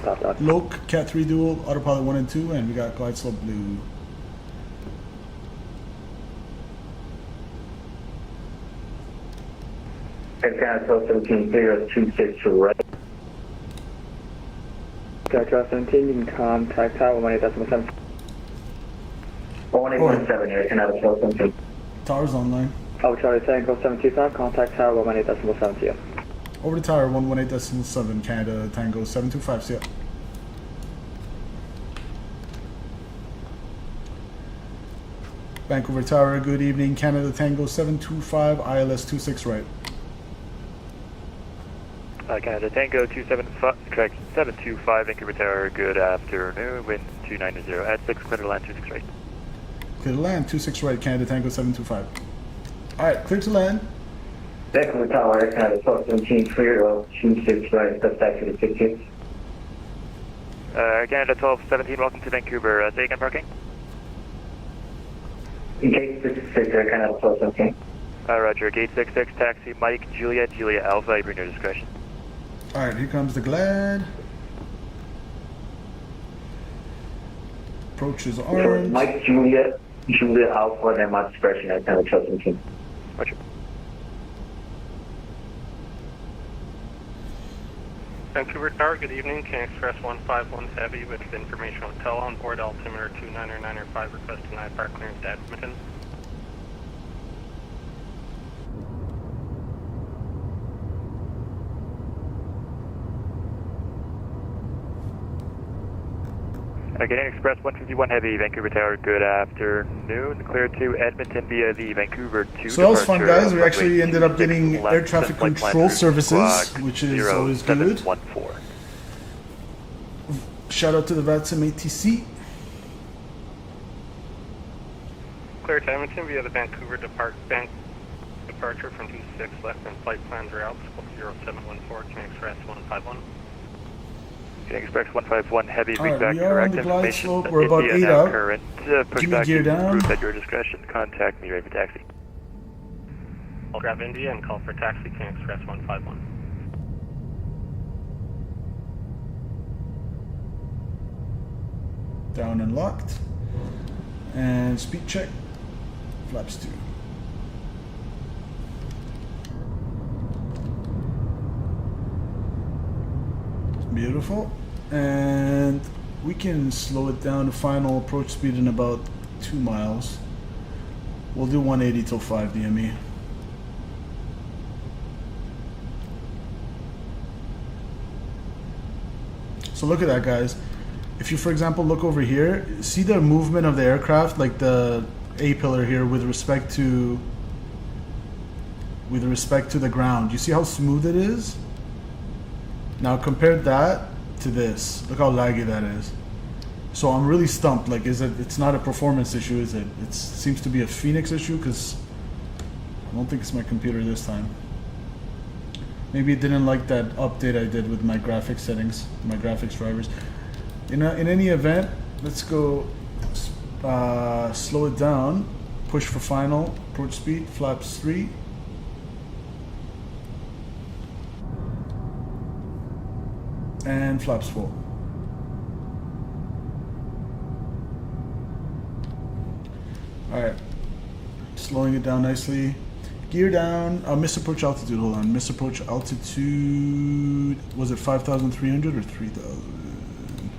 Speaker 2: Loke, Cat 3 dual, autopilot 1 and 2, and we got glide slope blue.
Speaker 3: Canada 17 026 right. Canada 17, you can contact tower 118.7. 118.7 here, Canada 17.
Speaker 2: Tower's online.
Speaker 3: Oh, Charlie Tango 725, contact tower 118.7 to you.
Speaker 2: Over to tower 118.7, Canada Tango 725, see ya. Vancouver Tower, good evening, Canada Tango 725, ILS 26 right.
Speaker 5: Canada Tango 725, Vancouver Tower, good afternoon, wind 290 at 6, clear to land 26 right.
Speaker 2: Clear to land 26 right, Canada Tango 725. Alright, clear to land.
Speaker 3: Vancouver Tower, Canada 17 clear of 26 right, that's actually 66.
Speaker 5: Canada 1217, welcome to Vancouver, say again parking?
Speaker 3: Gate 66, Canada 1217.
Speaker 5: Roger, gate 66, taxi, Mike, Juliet, Julia Alpha, I bring your discretion.
Speaker 2: Alright, here comes the Glad. Approach is armed.
Speaker 3: Mike, Juliet, Alpha, and my discretion at Canada 1217.
Speaker 5: Roger.
Speaker 6: Vancouver Tower, good evening. Canadian Express 151 Heavy with information hotel on board, altimeter 29905, requesting IFR clearance to Edmonton.
Speaker 5: Canadian Express 151 Heavy, Vancouver Tower, good afternoon. Clear to Edmonton via the Vancouver 2
Speaker 2: So that was fun, guys. We actually ended up getting air traffic control services, which is always good. Shout out to the VATSIM ATC.
Speaker 6: Clear to Edmonton via the Vancouver departure from 26 left and flight plans route, scope 0714, Canadian Express 151.
Speaker 5: Canadian Express 151 Heavy,
Speaker 2: Alright,
Speaker 5: back
Speaker 2: we are on
Speaker 5: correct
Speaker 2: the glide
Speaker 5: information.
Speaker 2: slope. We're about 8 out.
Speaker 5: Current, push
Speaker 2: Give me
Speaker 5: back
Speaker 2: gear down.
Speaker 5: route at your discretion. Contact me, ready for taxi.
Speaker 6: I'll grab India and call for taxi, Canadian Express 151.
Speaker 2: Down and locked. And speed check. Flaps 2. Beautiful. And we can slow it down to final approach speed in about 2 miles. We'll do 180 till 5 DME. So look at that, guys. If you, for example, look over here, see the movement of the aircraft, like the A-pillar here with respect to the ground. You see how smooth it is? Now compare that to this. Look how laggy that is. So I'm really stumped. Like, it's not a performance issue, is it? It seems to be a Fenix issue, because I don't think it's my computer this time. Maybe it didn't like that update I did with my graphics settings, my graphics drivers. In any event, let's go slow it down, push for final, approach speed, flaps 3. And flaps 4. Alright, slowing it down nicely. Gear down, miss approach altitude, hold on. Miss approach altitude, was it 5,300 or 3,000?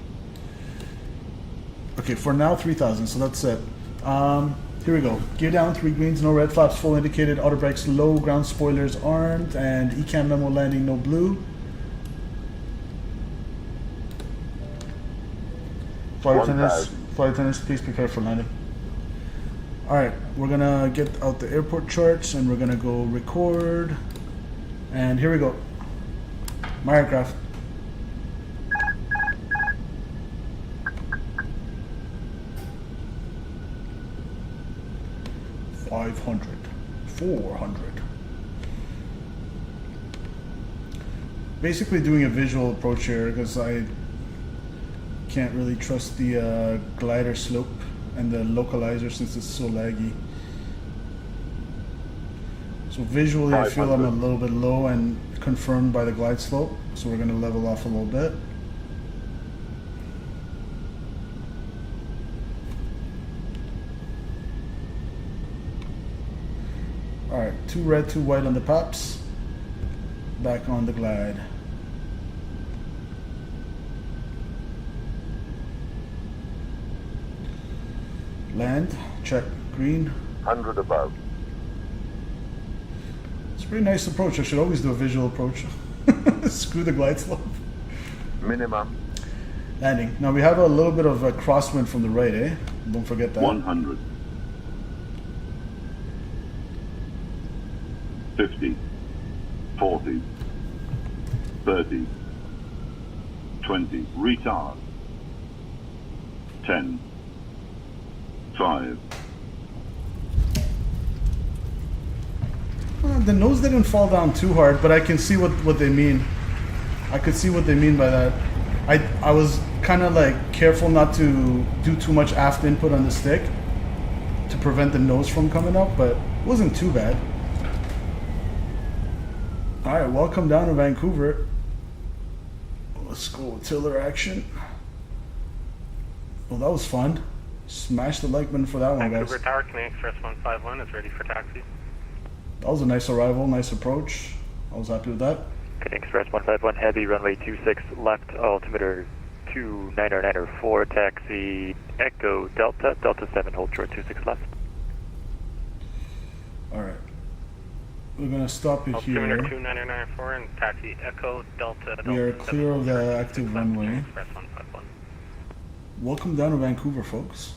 Speaker 2: Okay, for now 3,000, so that's it. Here we go. Gear down, 3 greens, no red, flaps full indicated, auto brakes low, ground spoilers armed, and ECAM memo landing, no blue. Flight attendants, please prepare for landing. Alright, we're gonna get out the airport charts and we're gonna go record. And here we go. My aircraft. $500, $400. Basically doing a visual approach here because I can't really trust the glider slope and the localizer since it's so laggy. So visually I feel I'm a little bit low and confirmed by the glide slope, so we're going to level off a little bit. Alright, 2 red, 2 white on the pops. Back on the glide. Land, check, green.
Speaker 14: 100 above.
Speaker 2: It's a pretty nice approach. I should always do a visual approach. Screw the glide slope.
Speaker 14: Minimum.
Speaker 2: Landing. Now we have a little bit of a crosswind from the right, eh? Don't forget that.
Speaker 14: 100. 50. 40. 30. 20. Retard. 10. 5.
Speaker 2: The nose didn't fall down too hard, but I can see what they mean. I could see what they mean by that. I was kind of like careful not to do too much aft input on the stick to prevent the nose from coming up, but it wasn't too bad. Alright, welcome down to Vancouver. Let's go with tiller action. Well, that was fun. Smash the like button for that one, guys.
Speaker 6: Vancouver Tower, Canadian Express 151 is ready for taxi.
Speaker 2: That was a nice arrival, nice approach. I was happy with that.
Speaker 15: Canadian Express 151 heavy, runway 26 left, altimeter 2994, taxi Echo Delta, Delta 7, hold short 26 left.
Speaker 2: Alright. We're going to stop it here.
Speaker 6: Altimeter 2994 and taxi Echo Delta.
Speaker 2: We are clear of the active runway.
Speaker 6: Express 151.
Speaker 2: Welcome down to Vancouver, folks.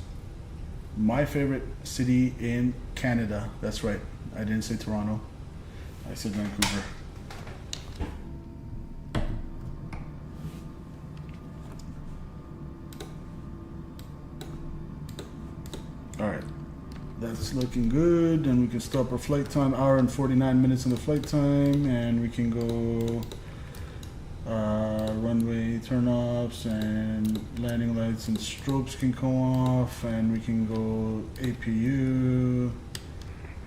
Speaker 2: My favorite city in Canada. That's right. I didn't say Toronto. I said Vancouver. Alright. That's looking good. And we can stop our flight time. Hour and 49 minutes on the flight time. And we can go runway turn-offs and landing lights and strobes can go off. And we can go APU.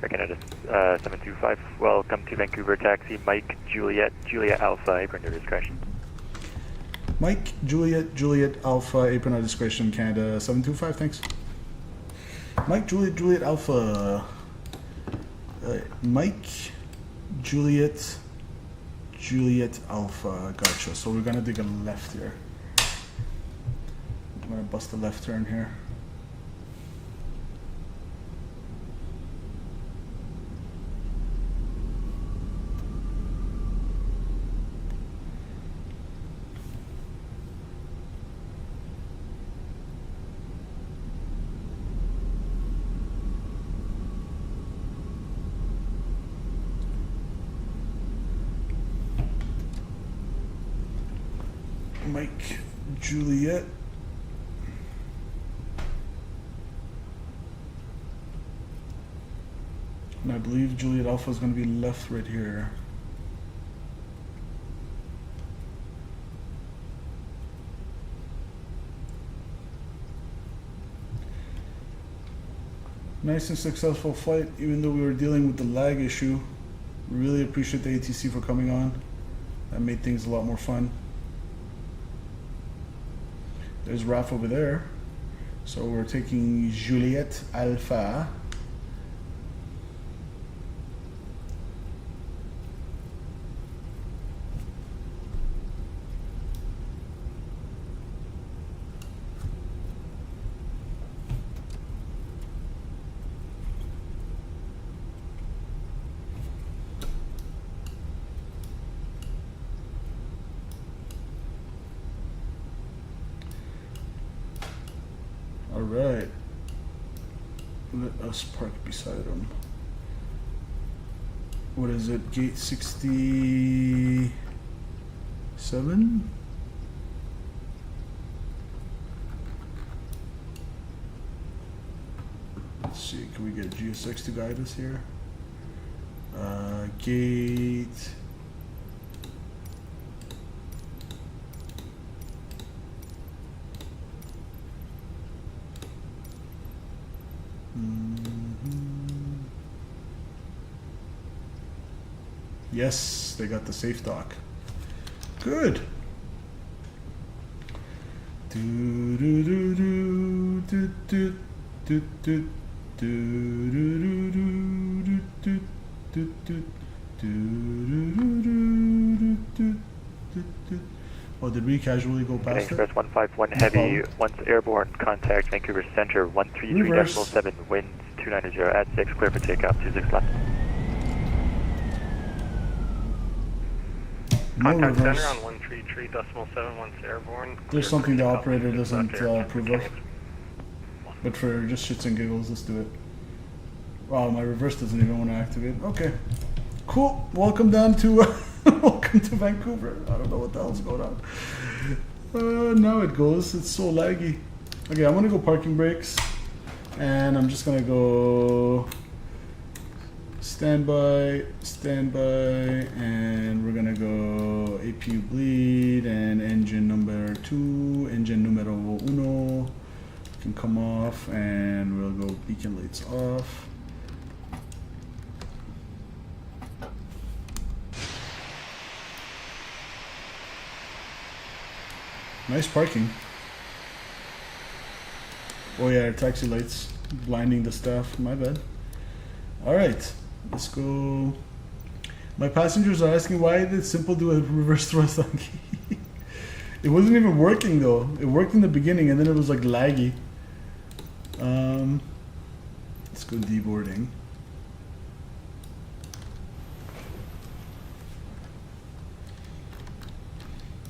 Speaker 15: Canada 725, welcome to Vancouver taxi, Mike, Juliet, Juliet Alpha, apron to discretion.
Speaker 2: Mike, Juliet Alpha, apron at discretion, Canada 725, thanks. Mike, Juliet Alpha. Mike, Juliet Alpha, gotcha. So we're gonna take a left here. I'm gonna bust a left turn here. Mike, Juliet. And I believe Juliet Alpha is going to be left right here. Nice and successful flight, even though we were dealing with the lag issue. Really appreciate the ATC for coming on. That made things a lot more fun. There's RAF over there. So we're taking Juliet Alpha. Alright, let us park beside him. What is it, gate 67? Let's see, can we get GSX to guide us here? Gate... Yes, they got the safe dock. Good. Oh, did we casually go past it?
Speaker 15: Express 151 Heavy, once airborne, contact Vancouver Center, 133.7, wind 290 at 6, clear for takeoff, 26 left.
Speaker 2: No
Speaker 6: Contact
Speaker 2: reverse.
Speaker 6: center on 133.7 once airborne.
Speaker 2: There's something the operator doesn't approve of. But for just shits and giggles, let's do it. Wow, my reverse doesn't even want to activate. Okay. Cool. Welcome down to welcome to Vancouver. I don't know what the hell's going on. Now it goes. It's so laggy. Okay, I'm gonna go parking brakes, and I'm just gonna go standby, and we're gonna go APU bleed and engine number 2, engine numero 1 can come off, and we'll go beacon lights off. Nice parking. Oh yeah, taxi lights blinding the staff. My bad. All right, let's go. My passengers are asking why did Simple do a reverse thrust on key? It wasn't even working though. It worked in the beginning and then it was like laggy. Let's go deboarding.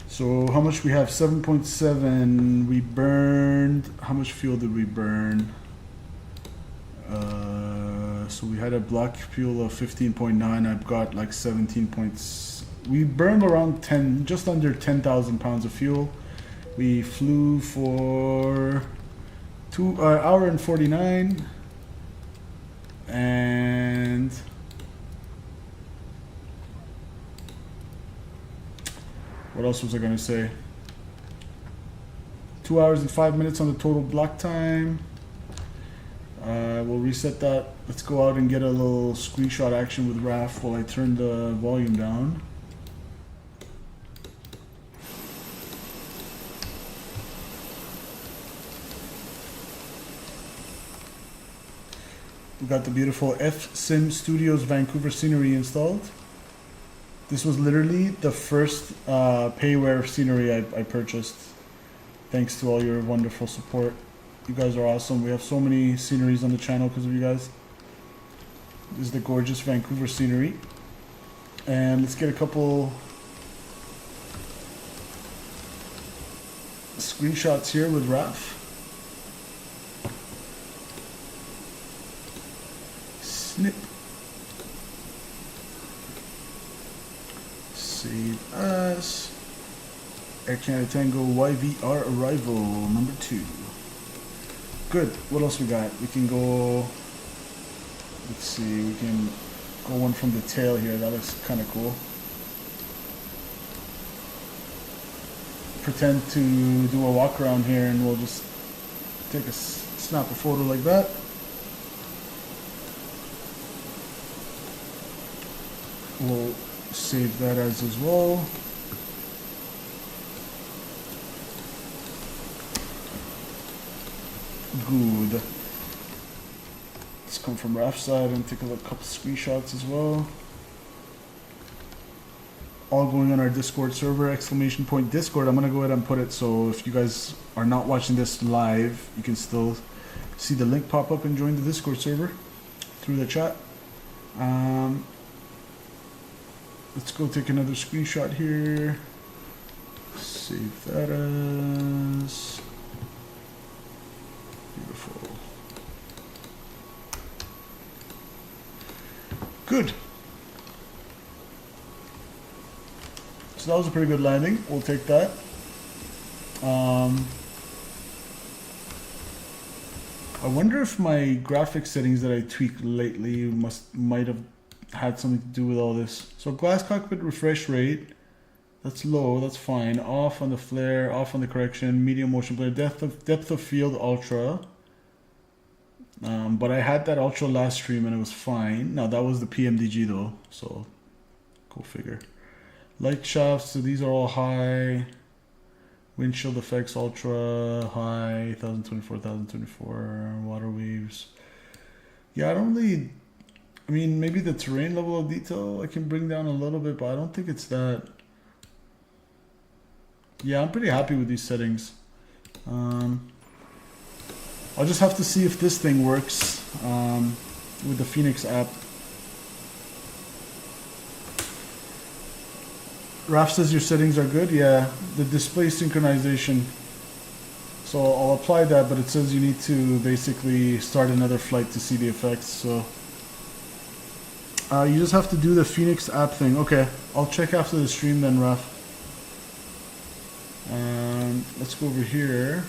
Speaker 2: So how much we have? 7.7. We burned. How much fuel did we burn? So we had a block fuel of 15.9. I've got like 17 points. We burned around 10, just under 10,000 pounds of fuel. We flew for 2 hour and 49, and what else was I gonna say? 2 hours and 5 minutes on the total block time. We'll reset that. Let's go out and get a little screenshot action with RAF while I turn the volume down. We got the beautiful FSim Studios Vancouver scenery installed. This was literally the first payware scenery I purchased. Thanks to all your wonderful support. You guys are awesome. We have so many sceneries on the channel because of you guys. This is the gorgeous Vancouver scenery. And let's get a couple screenshots here with RAF. Snip. Save as. Air Canada Tango YVR arrival number 2. Good. What else we got? We can go. Let's see. We can go one from the tail here. That looks kind of cool. Pretend to do a walk around here, and we'll just take a snap a photo like that. We'll save that as well. Good. Let's come from RAF side and take a look, couple screenshots as well. All going on our Discord server, !Discord. I'm gonna go ahead and put it so if you guys are not watching this live, you can still see the link pop up and join the Discord server through the chat. Let's go take another screenshot here. Save that as... Beautiful. Good. So that was a pretty good landing. We'll take that. I wonder if my graphics settings that I tweaked lately might have had something to do with all this. So glass cockpit refresh rate, that's low, that's fine. Off on the flare, off on the correction, medium motion blur, depth of field ultra. But I had that ultra last stream and it was fine. Now that was the PMDG though, so go figure. Light shafts, so these are all high. Windshield effects ultra high, 1024, 1024. Water waves. Yeah, I don't really. I mean, maybe the terrain level of detail I can bring down a little bit, but I don't think it's that. Yeah, I'm pretty happy with these settings. I'll just have to see if this thing works with the Fenix app. Raf says your settings are good. Yeah, the display synchronization. So I'll apply that, but it says you need to basically start another flight to see the effects. So you just have to do the Fenix app thing. Okay, I'll check after the stream then, Raf. Let's go over here.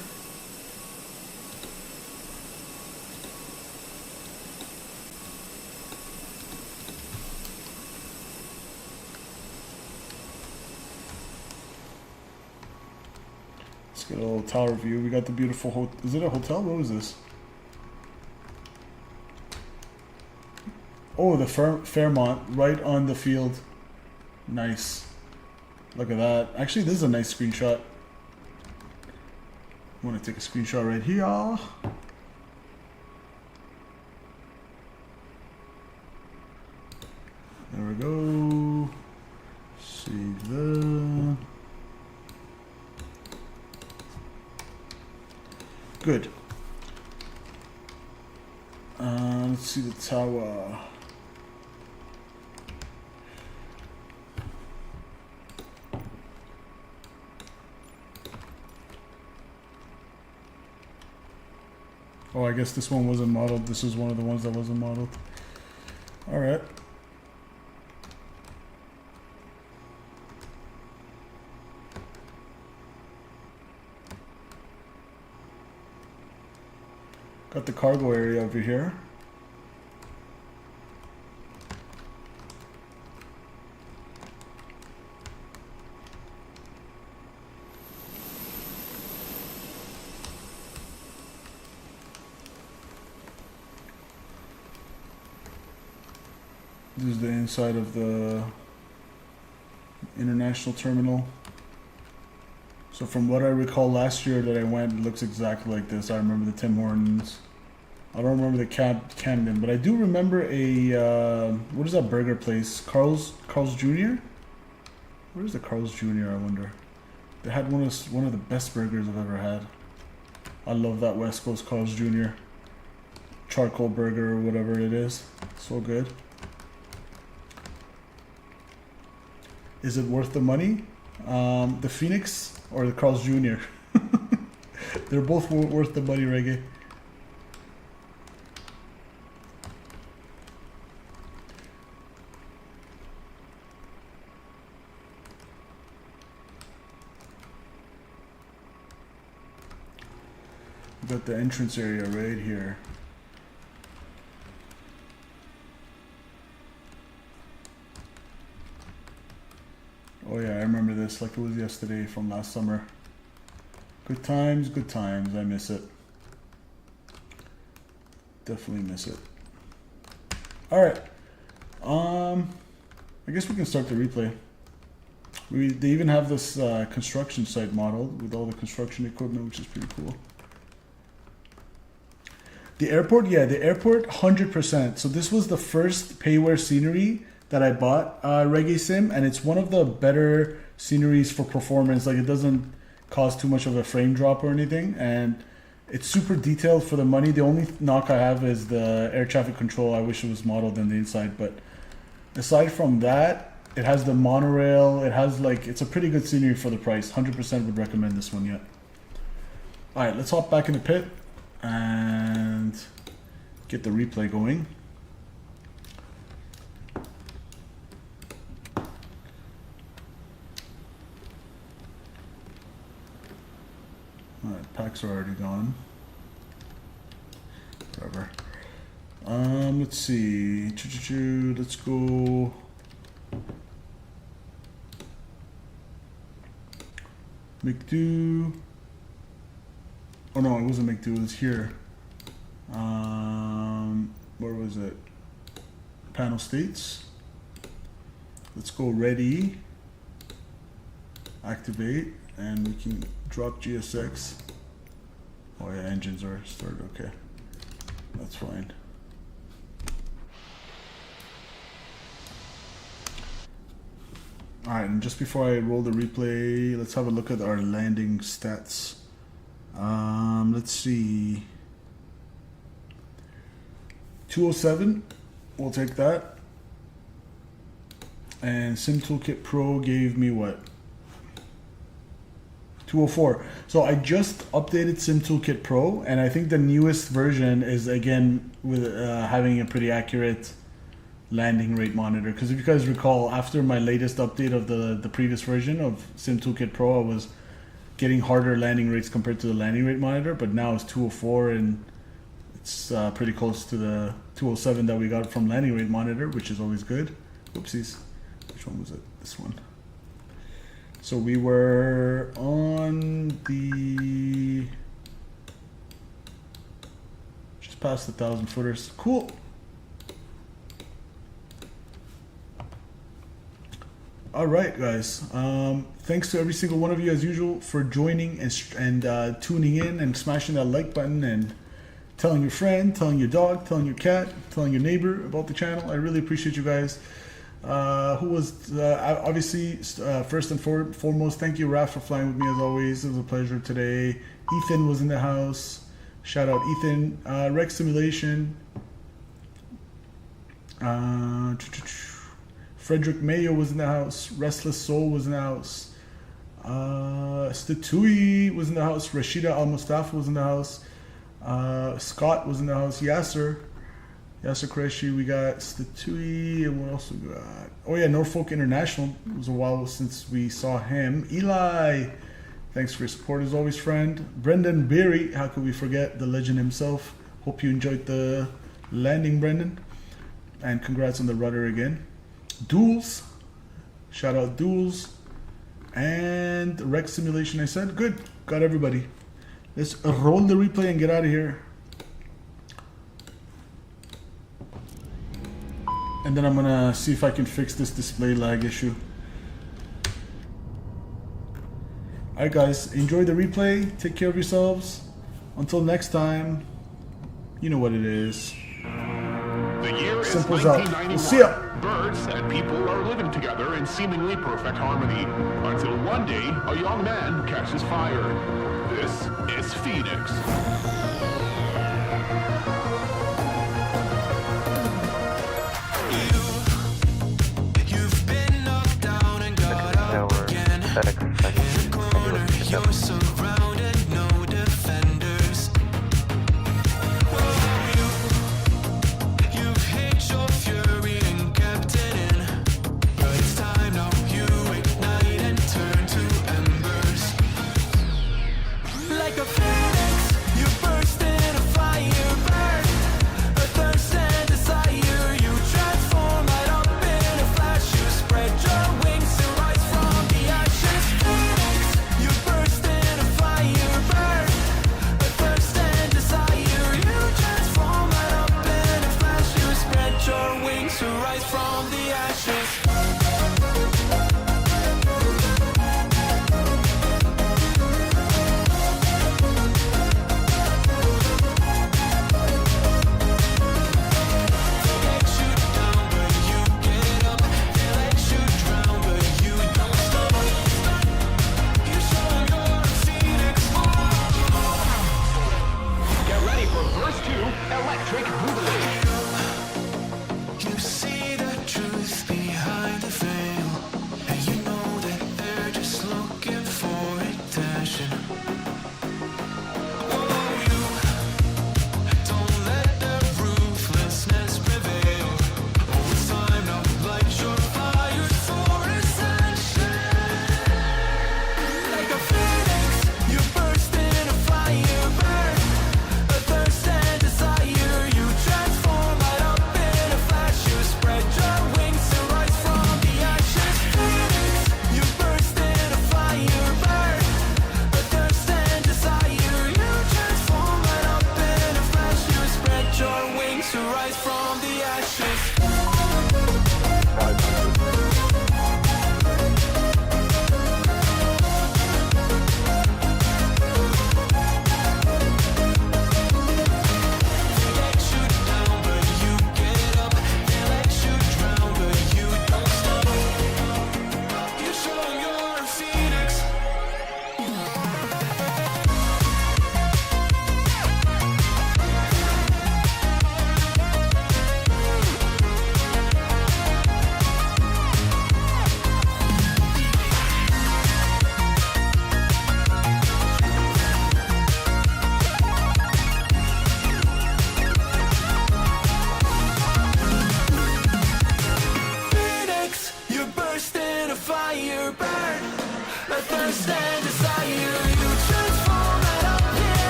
Speaker 2: Let's get a little tower view. We got the beautiful is it a hotel? What was this? Oh, the Fairmont right on the field. Nice. Look at that. Actually, this is a nice screenshot. I want to take a screenshot right here. There we go. Save that. Good. Let's see the tower. Oh, I guess this one wasn't modeled. This is one of the ones that wasn't modeled. All right. Got the cargo area over here. This is the inside of the international terminal. So from what I recall last year that I went, it looks exactly like this. I remember the Tim Hortons. I don't remember the Camden, but I do remember a, what is that burger place? Carl's Jr.? Where is the Carl's Jr., I wonder? They had one of the best burgers I've ever had. I love that West Coast Carl's Jr. Charcoal burger or whatever it is. So good. Is it worth the money? The Fenix or the Carl's Jr.? They're both worth the money, Reggae. We got the entrance area right here. Oh yeah, I remember this like it was yesterday from last summer. Good times, I miss it. Definitely miss it. Alright. I guess we can start the replay. They even have this construction site modeled with all the construction equipment, which is pretty cool. The airport, yeah, the airport, 100%. So this was the first payware scenery that I bought, Reggae Sim, and it's one of the better sceneries for performance. Like, it doesn't cause too much of a frame drop or anything, and it's super detailed for the money. The only knock I have is the air traffic control. I wish it was modeled in the inside, but aside from that, it has the monorail. It has, like, it's a pretty good scenery for the price. 100% would recommend this one yet. All right, let's hop back in the pit and get the replay going. All right, packs are already gone. Whatever. Let's see. Let's go. McDo. Oh no, it wasn't McDo. It was here. Where was it? Panel states. Let's go ready. Activate, and we can drop GSX. Oh yeah, engines are started. Okay, that's fine. All right, and just before I roll the replay, let's have a look at our landing stats. Let's see. 207, we'll take that. And Sim Toolkit Pro gave me what? 204. So I just updated Sim Toolkit Pro, and I think the newest version is again with having a pretty accurate landing rate monitor. Because if you guys recall, after my latest update of the previous version of Sim Toolkit Pro, I was getting harder landing rates compared to the landing rate monitor, but now it's 204, and it's pretty close to the 207 that we got from landing rate monitor, which is always good. Whoopsies. Which one was it? This one. So we were on the just past 1,000 footers. Cool. All right, guys. Thanks to every single one of you, as usual, for joining and tuning in and smashing that like button and telling your friend, telling your dog, telling your cat, telling your neighbor about the channel. I really appreciate you guys. Who was obviously first and foremost, thank you, Raph, for flying with me as always. It was a pleasure today. Ethan was in the house. Shout out Ethan. Rex Simulation. Frederick Mayo was in the house. Restless Soul was in the house. Statui was in the house. Rashida Al Mustafa was in the house. Scott was in the house. Yasser Qureshi. We got Statui. And what else we got? Oh yeah, Norfolk International. It was a while since we saw him. Eli, thanks for your support as always, friend. Brendan Berry. How could we forget the legend himself? Hope you enjoyed the landing, Brendan. And congrats on the rudder again. Duels. Shout out Duels. And Rex Simulation, I said. Good. Got everybody. Let's roll the replay and get out of here. And then I'm gonna see if I can fix this display lag issue. Alright guys, enjoy the replay. Take care of yourselves. Until next time, you know what it is.
Speaker 1: The year is
Speaker 2: Simple as that.
Speaker 1: 1991.
Speaker 2: We'll see ya.
Speaker 1: Birds and people are living together in seemingly perfect harmony. Until one day, a young man catches fire. This is Fenix.
Speaker 15: Fenix Simulations A320.